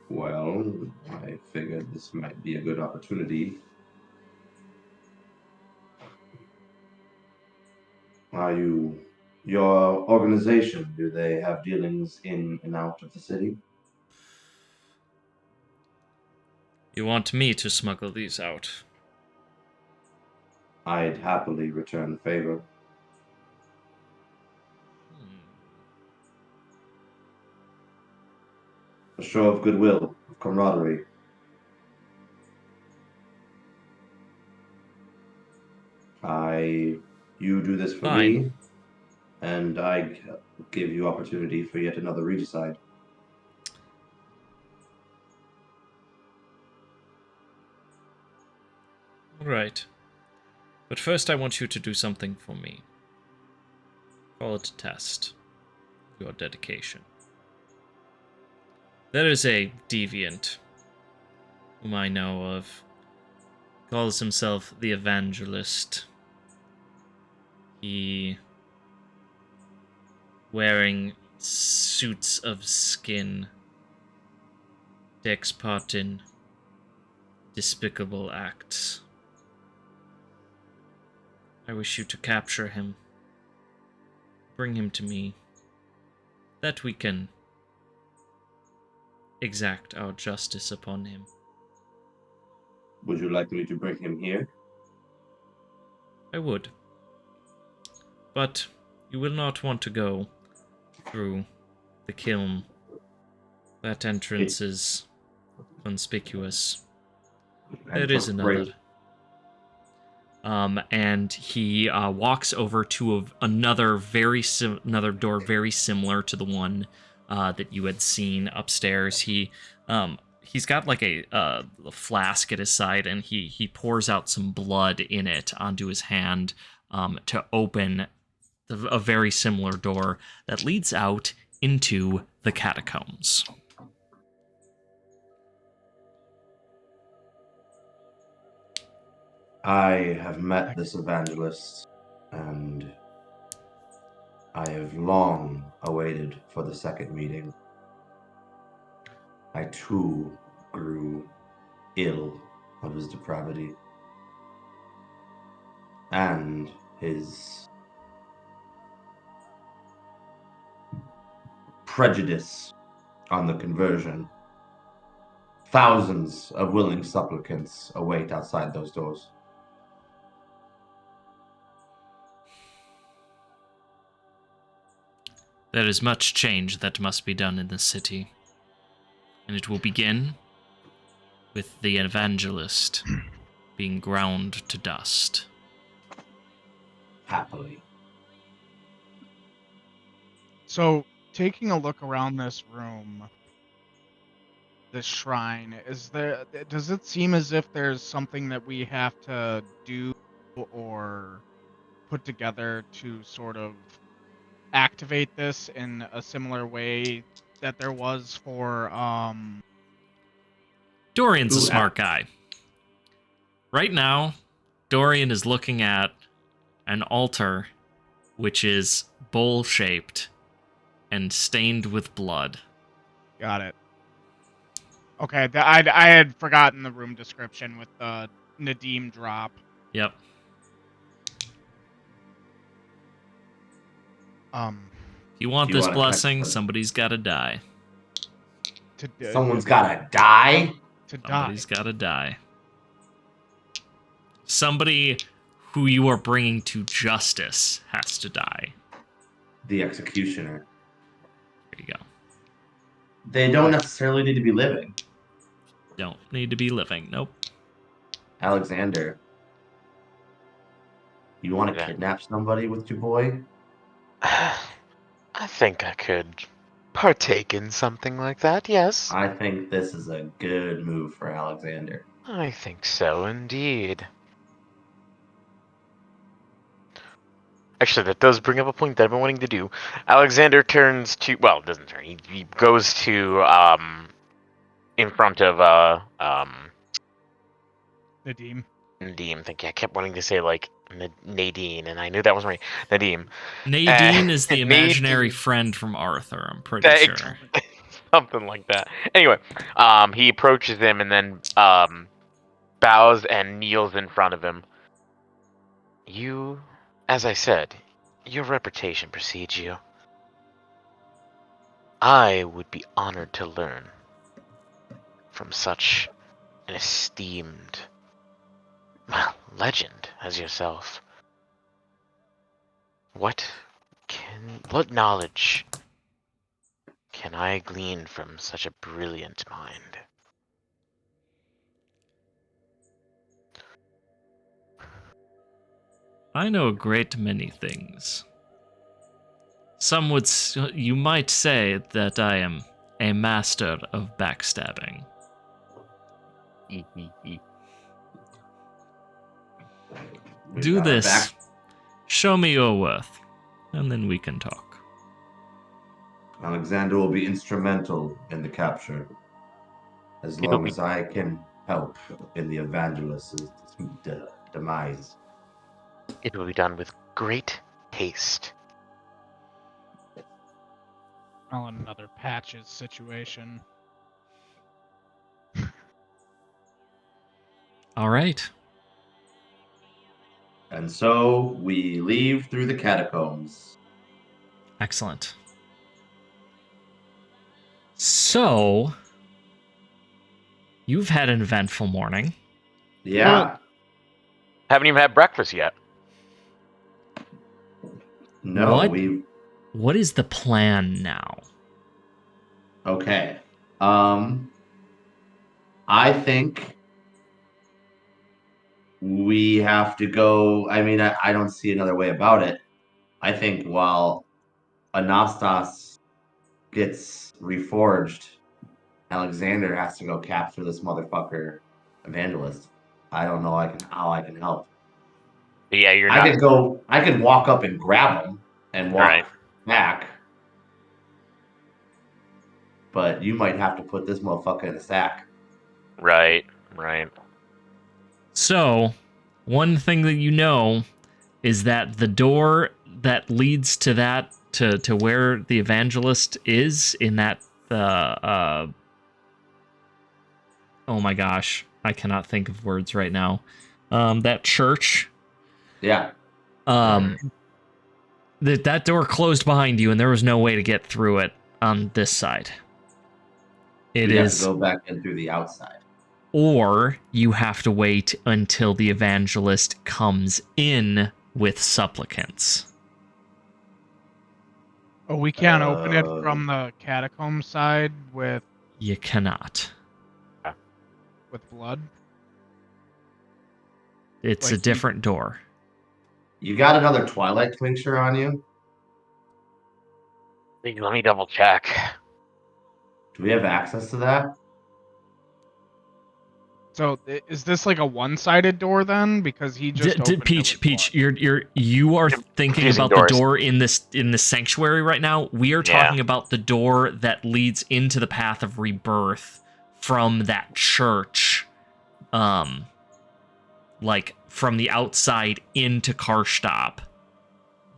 Well, I figured this might be a good opportunity. Your organization, do they have dealings in and out of the city? You want me to smuggle these out? I'd happily return the favor. A show of goodwill, of camaraderie. You do this for Fine. me, and I give you opportunity for yet another regicide. Right. But first I want you to do something for me. Call it a test. Your dedication. There is a deviant whom I know of. Calls himself the Evangelist. He wearing suits of skin, takes part in despicable acts. I wish you to capture him. Bring him to me. That we can exact our justice upon him. Would you like me to bring him here? I would. But you will not want to go through the kiln. That entrance is conspicuous. There is another. And he walks over to another door very similar to the one that you had seen upstairs. He's got like a flask at his side, and he pours out some blood in it onto his hand to open a very similar door that leads out into the catacombs. I have met this evangelist, and I have long awaited for the second meeting. I too grew ill of his depravity and his prejudice on the conversion. Thousands of willing supplicants await outside those doors. There is much change that must be done in the city, and it will begin with the evangelist being ground to dust. Happily. So, taking a look around this room, this shrine, does it seem as if there's something that we have to do or put together to sort of activate this in a similar way that there was for Dorian's a smart guy. Right now, Dorian is looking at an altar which is bowl-shaped and stained with blood. Got it. Okay, I had forgotten the room description with the Nadim drop. Yep. You want this blessing, somebody's gotta die. Someone's gotta die? Somebody's gotta die. Somebody who you are bringing to justice has to die. The executioner. There you go. They don't necessarily need to be living. Don't need to be living. Nope. Alexander, you want to kidnap somebody with your boy? I think I could partake in something like that, yes. I think this is a good move for Alexander. I think so indeed. Actually, that does bring up a point that I've been wanting to do. Alexander turns to, well, doesn't turn, he goes to, in front of, Nadim. Nadim, thank you. I kept wanting to say, like, Nadine, and I knew that wasn't right. Nadim. Nadine is the imaginary friend from Arthur, I'm pretty sure. Something like that. Anyway, he approaches him and then, bows and kneels in front of him. You, as I said, your reputation precedes you. I would be honored to learn from such an esteemed legend as yourself. What knowledge can I glean from such a brilliant mind? I know a great many things. You might say that I am a master of backstabbing. Do this. Show me your worth, and then we can talk. Alexander will be instrumental in the capture, as long as I can help in the evangelist's demise. It will be done with great haste. Oh, another Patches situation. All right. And so we leave through the catacombs. Excellent. So, you've had an eventful morning. Yeah. Haven't even had breakfast yet. No, What? we What is the plan now? okay. I think we have to go. I mean, I don't see another way about it. I think while Anastas gets reforged, Alexander has to go capture this motherfucker evangelist. I don't know how I can help. Yeah, you're I not could go. I could walk up and grab him and walk right. back, but you might have to put this motherfucker in a sack. Right. So, one thing that you know is that the door that leads to that to where the evangelist is in that oh my gosh, I cannot think of words right now. That church. Yeah. That door closed behind you, and there was no way to get through it on this side. It We have is, to go back in through the outside. or you have to wait until the evangelist comes in with supplicants. Oh, we can't open it from the catacomb side with You cannot. blood. It's Like a different door. You got another Twilight tincture on you? Let me double check. Do we have access to that? So is this like a one-sided door then? Because he just opened Peach, it with blood. you are thinking confusing about doors. the door in the sanctuary right now. We are talking about the door that leads into the path of rebirth from that church, like from the outside into Karshtop.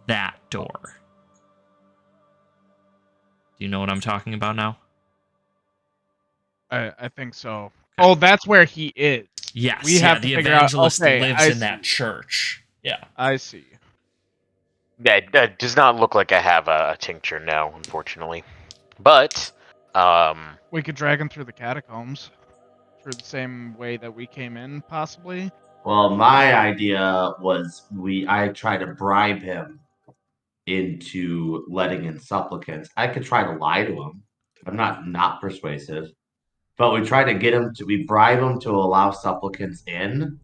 That door. Do you know what I'm talking about now? I think so. Oh, that's where he is. Yes, We have to the figure out. evangelist Okay, lives in that church. Yeah. I see. That does not look like I have a tincture, no, unfortunately. But, We could drag him through the catacombs, through the same way that we came in, possibly. Well, my idea was I try to bribe him into letting in supplicants. I could try to lie to him. I'm not persuasive. But we try to get him to we bribe him to allow supplicants in,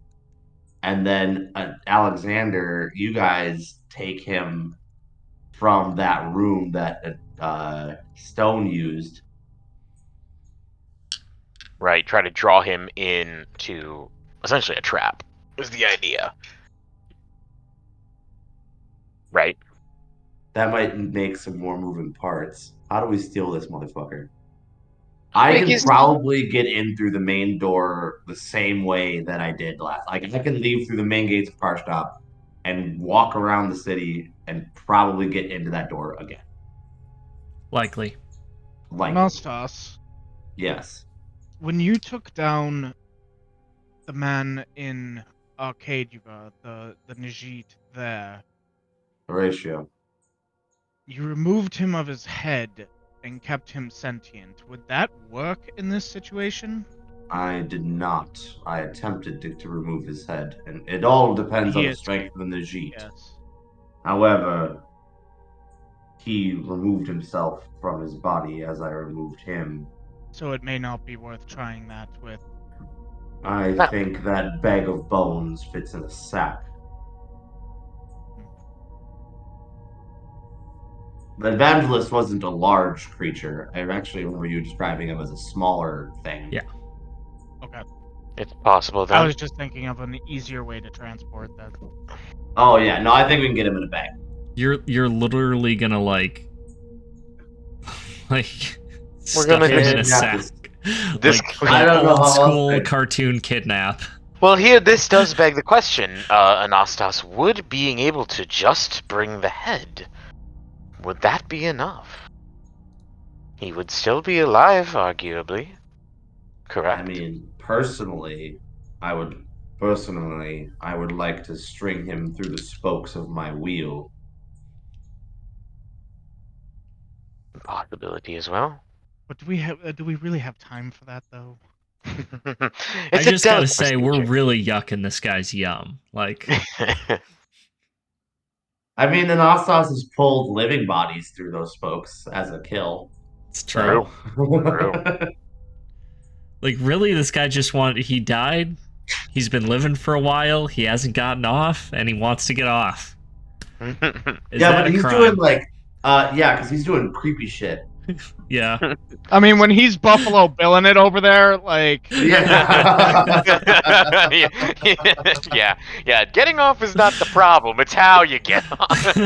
and then Alexander, you guys take him from that room that Stone used. right, try to draw him into essentially a trap, is the idea. Right? That might make some more moving parts. How do we steal this motherfucker? I can probably get in through the main door the same way that I did last. Like I can leave through the main gates of Karshtop and walk around the city and probably get into that door again. Likely. Anastas, Yes. when you took down the man in Arcadia, the Najit there, Horatio. you removed him of his head and kept him sentient. Would that work in this situation? I did not. I attempted to remove his head, and it all depends on He the is- strength of the Najit. Yes. However, he removed himself from his body as I removed him. So it may not be worth trying that with. I think that bag of bones fits in a sack. The evangelist wasn't a large creature. I actually remember you describing him as a smaller thing. Yeah. Okay. It's possible then. I was just thinking of an easier way to transport that. Oh yeah, no, I think we can get him in a bag. You're literally gonna like We're stuff gonna him in a just- sack. This- like I don't know old how school else- cartoon kidnap. Well, here, this does beg the question, Anastas, would being able to just bring the head, would that be enough? He would still be alive, arguably. Correct? I mean, personally, I would like to string him through the spokes of my wheel. Possibility as well. But do we really have time for that though? I just gotta say, we're really yucking this guy's yum. Like, I mean, Anastas has pulled living bodies through those spokes as a kill. it's true. True. Like, really, this guy just he died. He's been living for a while. He hasn't gotten off, and he wants to get off. Is yeah, that but a he's crime? doing like, yeah, because he's doing creepy shit. Yeah. I mean, when he's Buffalo Billing it over there, like, Yeah. yeah. Getting off is not the problem. It's how you get off.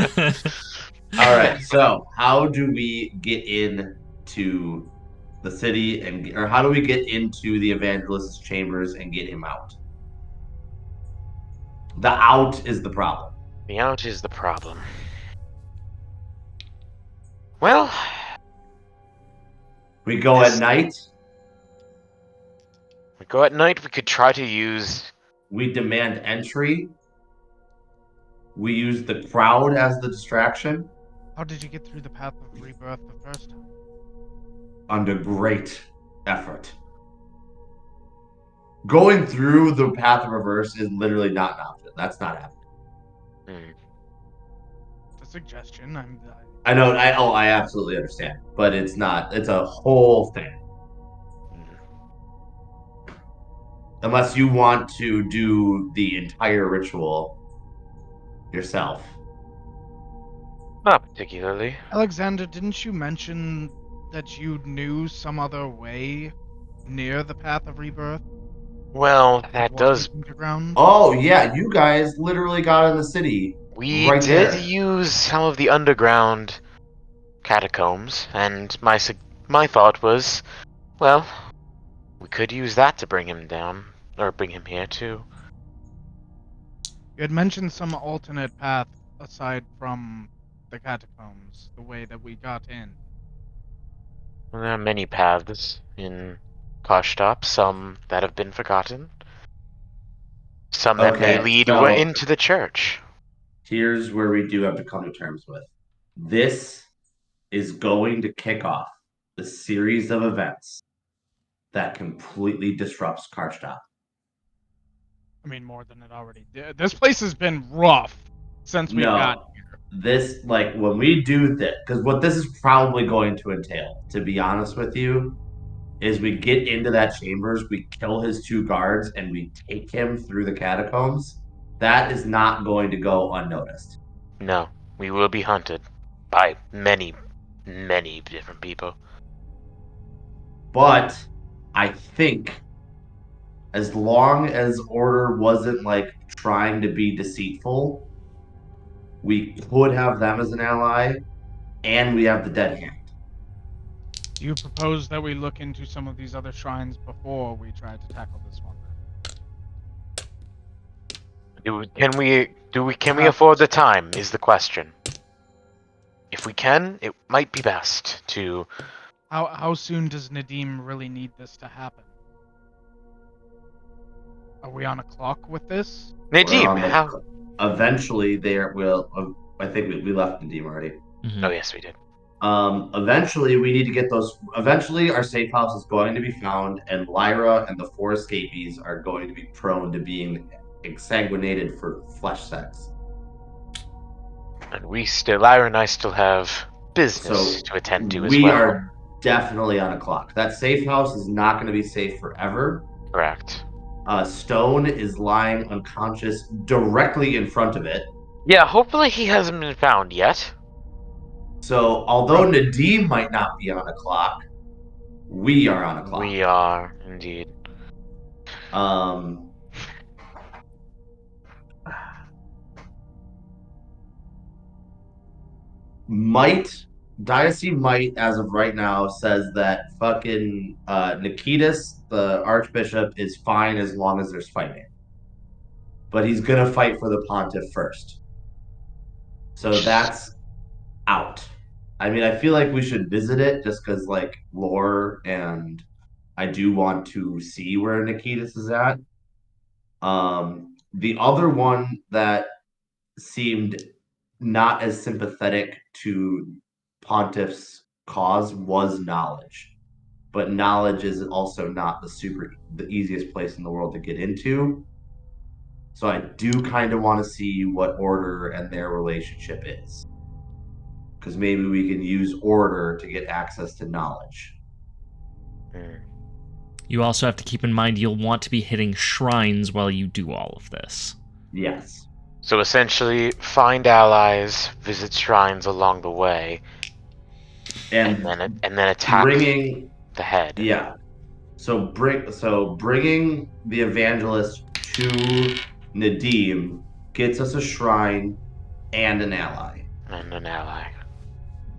All right. So, how do we get into the city or how do we get into the evangelist's chambers and get him out? The out is the problem. The out is the problem. Well, we go at night. We go at night. We could try to use. We demand entry. We use the crowd as the distraction. How did you get through the path of rebirth the first time? Under great effort. Going through the path of reverse is literally not an option. That's not happening. It's a suggestion. I know. I absolutely understand, but it's not. It's a whole thing. Unless you want to do the entire ritual yourself. Not particularly. Alexander, didn't you mention that you knew some other way near the path of rebirth? Well, that does. Underground? Oh yeah, you guys literally got in the city. We right did there. use some of the underground catacombs, and my thought was, well, we could use that to bring him down, or bring him here too. You had mentioned some alternate path aside from the catacombs, the way that we got in. Well, there are many paths in Karshtop, some that have been forgotten, some that may lead into the church. Here's where we do have to come to terms with. This is going to kick off the series of events that completely disrupts Karshtop. I mean, more than it already did. This place has been rough since we got here. This, like, when we do this, because what this is probably going to entail, to be honest with you, is we get into that chambers, we kill his 2 guards, and we take him through the catacombs. That is not going to go unnoticed. No, we will be hunted by many, many different people. But I think as long as Order wasn't like trying to be deceitful, we could have them as an ally, and we have the dead hand. Do you propose that we look into some of these other shrines before we try to tackle this one? Can we afford the time is the question. If we can, it might be best to. How soon does Nadim really need this to happen? Are we on a clock with this? Nadim, how? Eventually, there will. I think we left Nadim already. Oh yes, we did. Eventually, we need to get those. Eventually, our safe house is going to be found, and Lyra and the 4 escapees are going to be prone to being exsanguinated for flesh sex. And Lyra and I still have business to attend to as well. We are definitely on a clock. That safe house is not going to be safe forever. Correct. Stone is lying unconscious directly in front of it. Yeah, hopefully he hasn't been found yet. So, although Nadim might not be on a clock, we are on a clock. We are, indeed. Diocese Might, as of right now, says that fucking Nikitas, the Archbishop, is fine as long as there's fighting. But he's gonna fight for the Pontiff first. So that's out. I mean, I feel like we should visit it just because, like, lore, and I do want to see where Nikitas is at. The other one that seemed not as sympathetic to Pontiff's cause was knowledge. but knowledge is also not the easiest place in the world to get into. So I do kind of want to see what Order and their relationship is. Because maybe we can use Order to get access to knowledge. You also have to keep in mind you'll want to be hitting shrines while you do all of this. Yes. So essentially, find allies, visit shrines along the way, and then attack bringing the head. Yeah. So bringing the evangelist to Nadim gets us a shrine and an ally.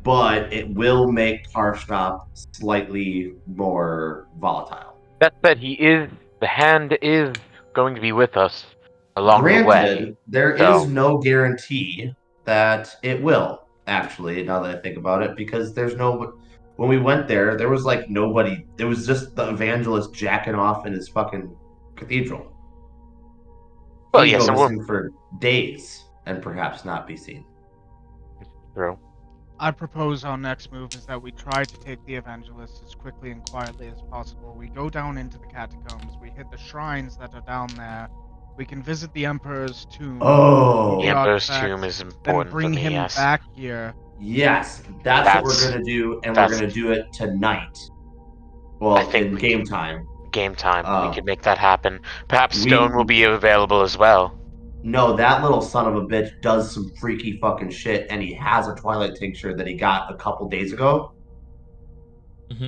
But it will make Karshtop slightly more volatile. That said, the hand is going to be with us along the way. Granted, there is no guarantee that it will, actually, now that I think about it, because when we went there, there was like nobody. It was just the evangelist jacking off in his fucking cathedral. Well, He'd yes, go missing for days and perhaps not be seen. True. I propose our next move is that we try to take the evangelist as quickly and quietly as possible. We go down into the catacombs, we hit the shrines that are down there, we can visit the Emperor's tomb. Oh, the Emperor's tomb is important then bring for me, him yes. back here. Yes, that's what we're gonna do, and we're gonna do it tonight. Well, in game time. Game time, we could make that happen. Perhaps Stone will be available as well. No, that little son of a bitch does some freaky fucking shit, and he has a Twilight tincture that he got a couple days ago. Mm-hmm.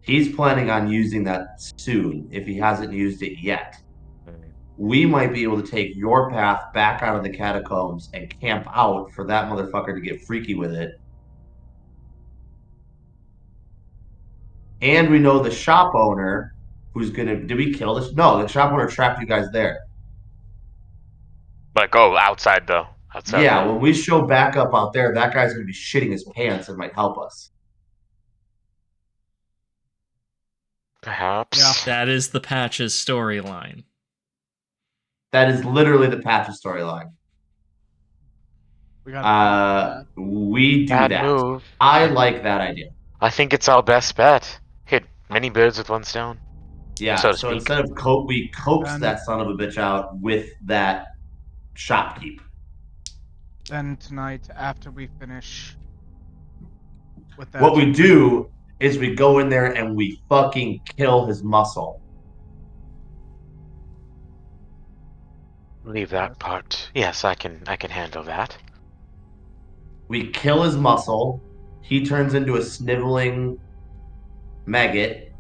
He's planning on using that soon, if he hasn't used it yet. We might be able to take your path back out of the catacombs and camp out for that motherfucker to get freaky with it. And we know the shop owner who's gonna... Did we kill this? No, the shop owner trapped you guys there. But go outside, though. Yeah, when we show back up out there, that guy's going to be shitting his pants and might help us. Perhaps. Yeah. That is the Patches storyline. That is literally the Patches storyline. We do Bad that. move. I like that idea. I think it's our best bet. Hit many birds with one stone. Yeah, so instead of we coax that son of a bitch out with that shopkeep. Then tonight, after we finish with that... What we do is we go in there and we fucking kill his muscle. Leave that part. Yes, I can handle that. We kill his muscle. He turns into a sniveling maggot.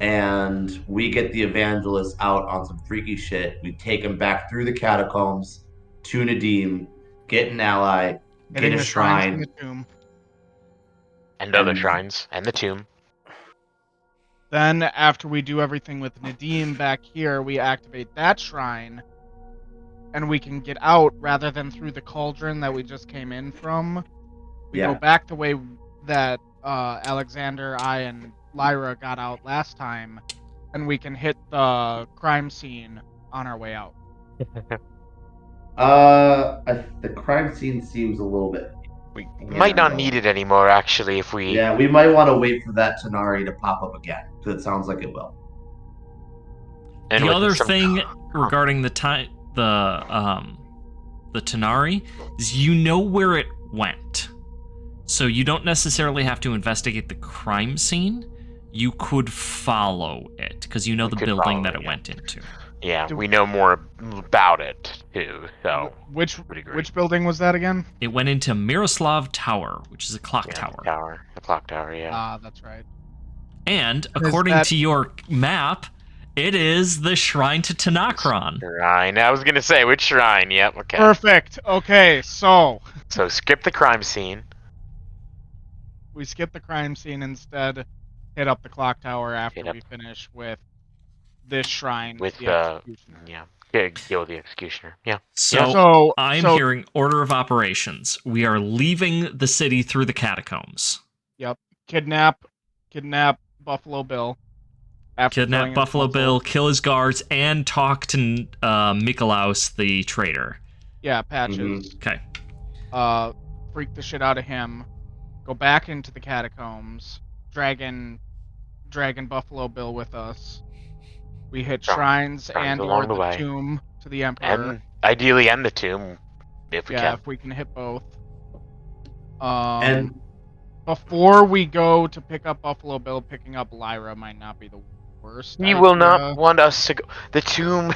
And we get the evangelist out on some freaky shit. We take him back through the catacombs to Nadim, get an ally, get a shrine. The tomb. And other shrines, and the tomb. Then, after we do everything with Nadim back here, we activate that shrine, and we can get out rather than through the cauldron that we just came in from. We go back the way that Alexander, I, and Lyra got out last time, and we can hit the crime scene on our way out. The crime scene seems a little bit... We might not need it anymore, actually, if we... Yeah, we might want to wait for that Tanari to pop up again, because it sounds like it will. And the other thing regarding the Tanari is you know where it went. So you don't necessarily have to investigate the crime scene. You could follow it, because you know the building that it went into. Yeah, we know more about it, too, so... Which building was that again? It went into Miroslav Tower, which is a clock tower. The clock tower, yeah. Ah, that's right. And, according to your map, it is the Shrine to Tanakron. Shrine. I was going to say, which shrine? Yep, okay. Perfect. Okay, so... So, skip the crime scene. We skip the crime scene instead, hit up the clock tower after we finish with this shrine. With the executioner. Kill the executioner. Yeah. So I'm hearing order of operations. We are leaving the city through the catacombs. Yep. Kidnap Buffalo Bill. Kidnap Buffalo Bill, kill his guards, and talk to Mikolaus, the traitor. Yeah, Patches. Okay. Freak the shit out of him. go back into the catacombs, dragging Buffalo Bill with us. We hit shrines Shrines and or along the the way. tomb to the Emperor. And ideally end the tomb, if we can. If we can hit both. And Before we go to pick up Buffalo Bill, picking up Lyra might not be the worst He idea. will not want us to go. The tomb,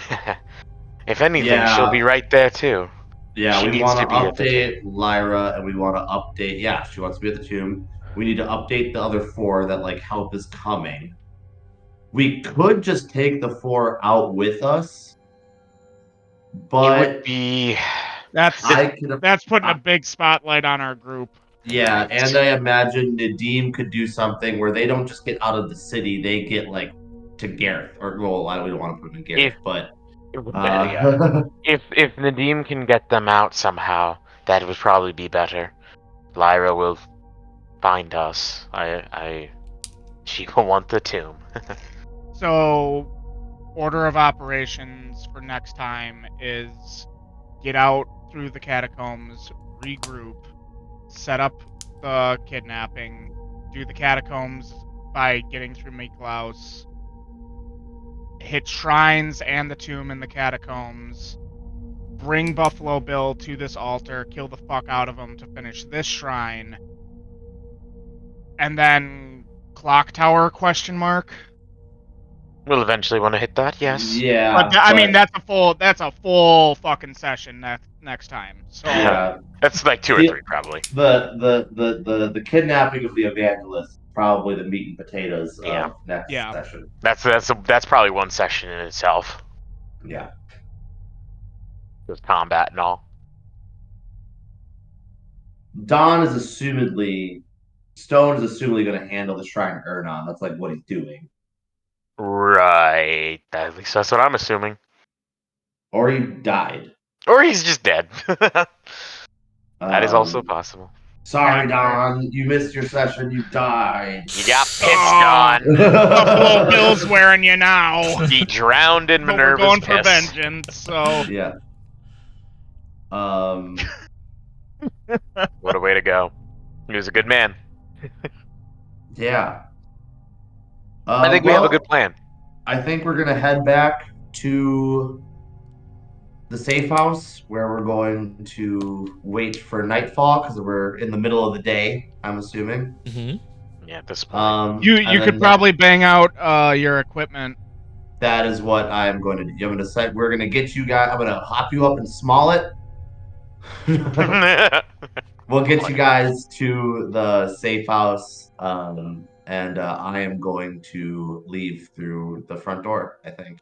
if anything, she'll be right there too. Yeah, She we needs want to to be at the update Lyra, and we want to update. Yeah, she wants to be at the tomb. We need to update the other 4 that like help is coming. We could just take the 4 out with us, It would but be. That's putting a big spotlight on our group. yeah, Right. and I imagine Nadim could do something where they don't just get out of the city; they get like to Gareth, or well, we don't want to put them in Gareth, but Yeah. If Nadim can get them out somehow, that would probably be better. Lyra will find us. She will want the tomb. So, order of operations for next time is get out through the catacombs, regroup, set up the kidnapping, do the catacombs by getting through Miklaus, hit shrines and the tomb in the catacombs, bring Buffalo Bill to this altar, kill the fuck out of him to finish this shrine, and then clock tower ? We'll eventually want to hit that, yes. yeah, I mean that's a full fucking session next time. So yeah. That's like 2 or 3 probably. The kidnapping of the evangelist is probably the meat and potatoes Yeah. of next Yeah. session. That's probably one session in itself. Yeah. With combat and all. Stone is assumedly going to handle the Shrine of Ernon. That's like what he's doing. Right. At least that's what I'm assuming. Or he died. Or he's just dead. That is also possible. Sorry, Don. You missed your session. You died. You got pissed on. Buffalo Bill's wearing you now. He drowned in But Minerva's we're going piss. for vengeance, so Yeah. What a way to go. He was a good man. Yeah. I think we have a good plan. I think we're going to head back to the safe house where we're going to wait for nightfall because we're in the middle of the day, I'm assuming. Mm-hmm. Yeah, at this point. You could probably bang out your equipment. That is what I'm going to do. I'm going to say we're going to get you guys. I'm going to hop you up and small it. We'll get you guys to the safe house, and I am going to leave through the front door, I think.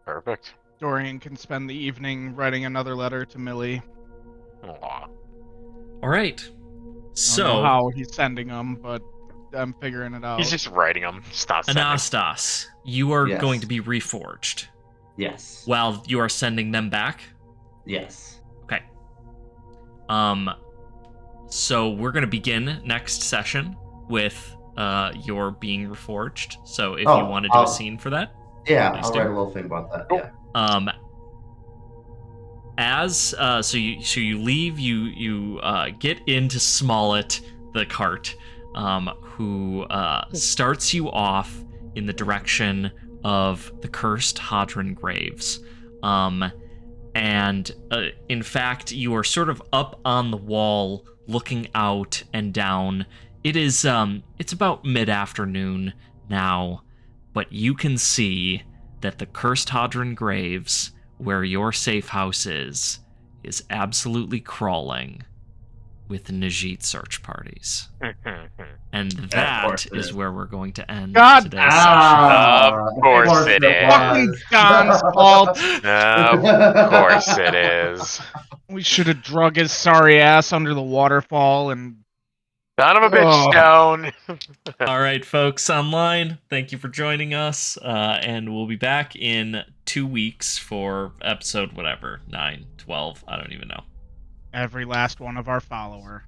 Perfect. Dorian can spend the evening writing another letter to Millie. Aww. All right. I don't know how he's sending them, but I'm figuring it out. He's just writing them. Just not sending. Anastas, you are going to be reforged. Yes. While you are sending them back? Yes. Okay. So we're going to begin next session with your being reforged. So if you want to do a scene for that. Yeah, I'll write a little thing about that. Yeah. So you leave, you get into Smollett, the cart, who starts you off in the direction of the cursed Hadron graves. And in fact, you are sort of up on the wall looking out and down. It is it's about mid-afternoon now, but you can see that the cursed Hadron graves, where your safe house is absolutely crawling with Najit search parties. And that is where we're going to end today's session. Of course it is. Fucking Don's fault. Of course it is. We should have drug his sorry ass under the waterfall and... Son of a bitch, Stone. All right, folks online, thank you for joining us, and we'll be back in 2 weeks for episode 9, 12, I don't even know. Every last one of our follower.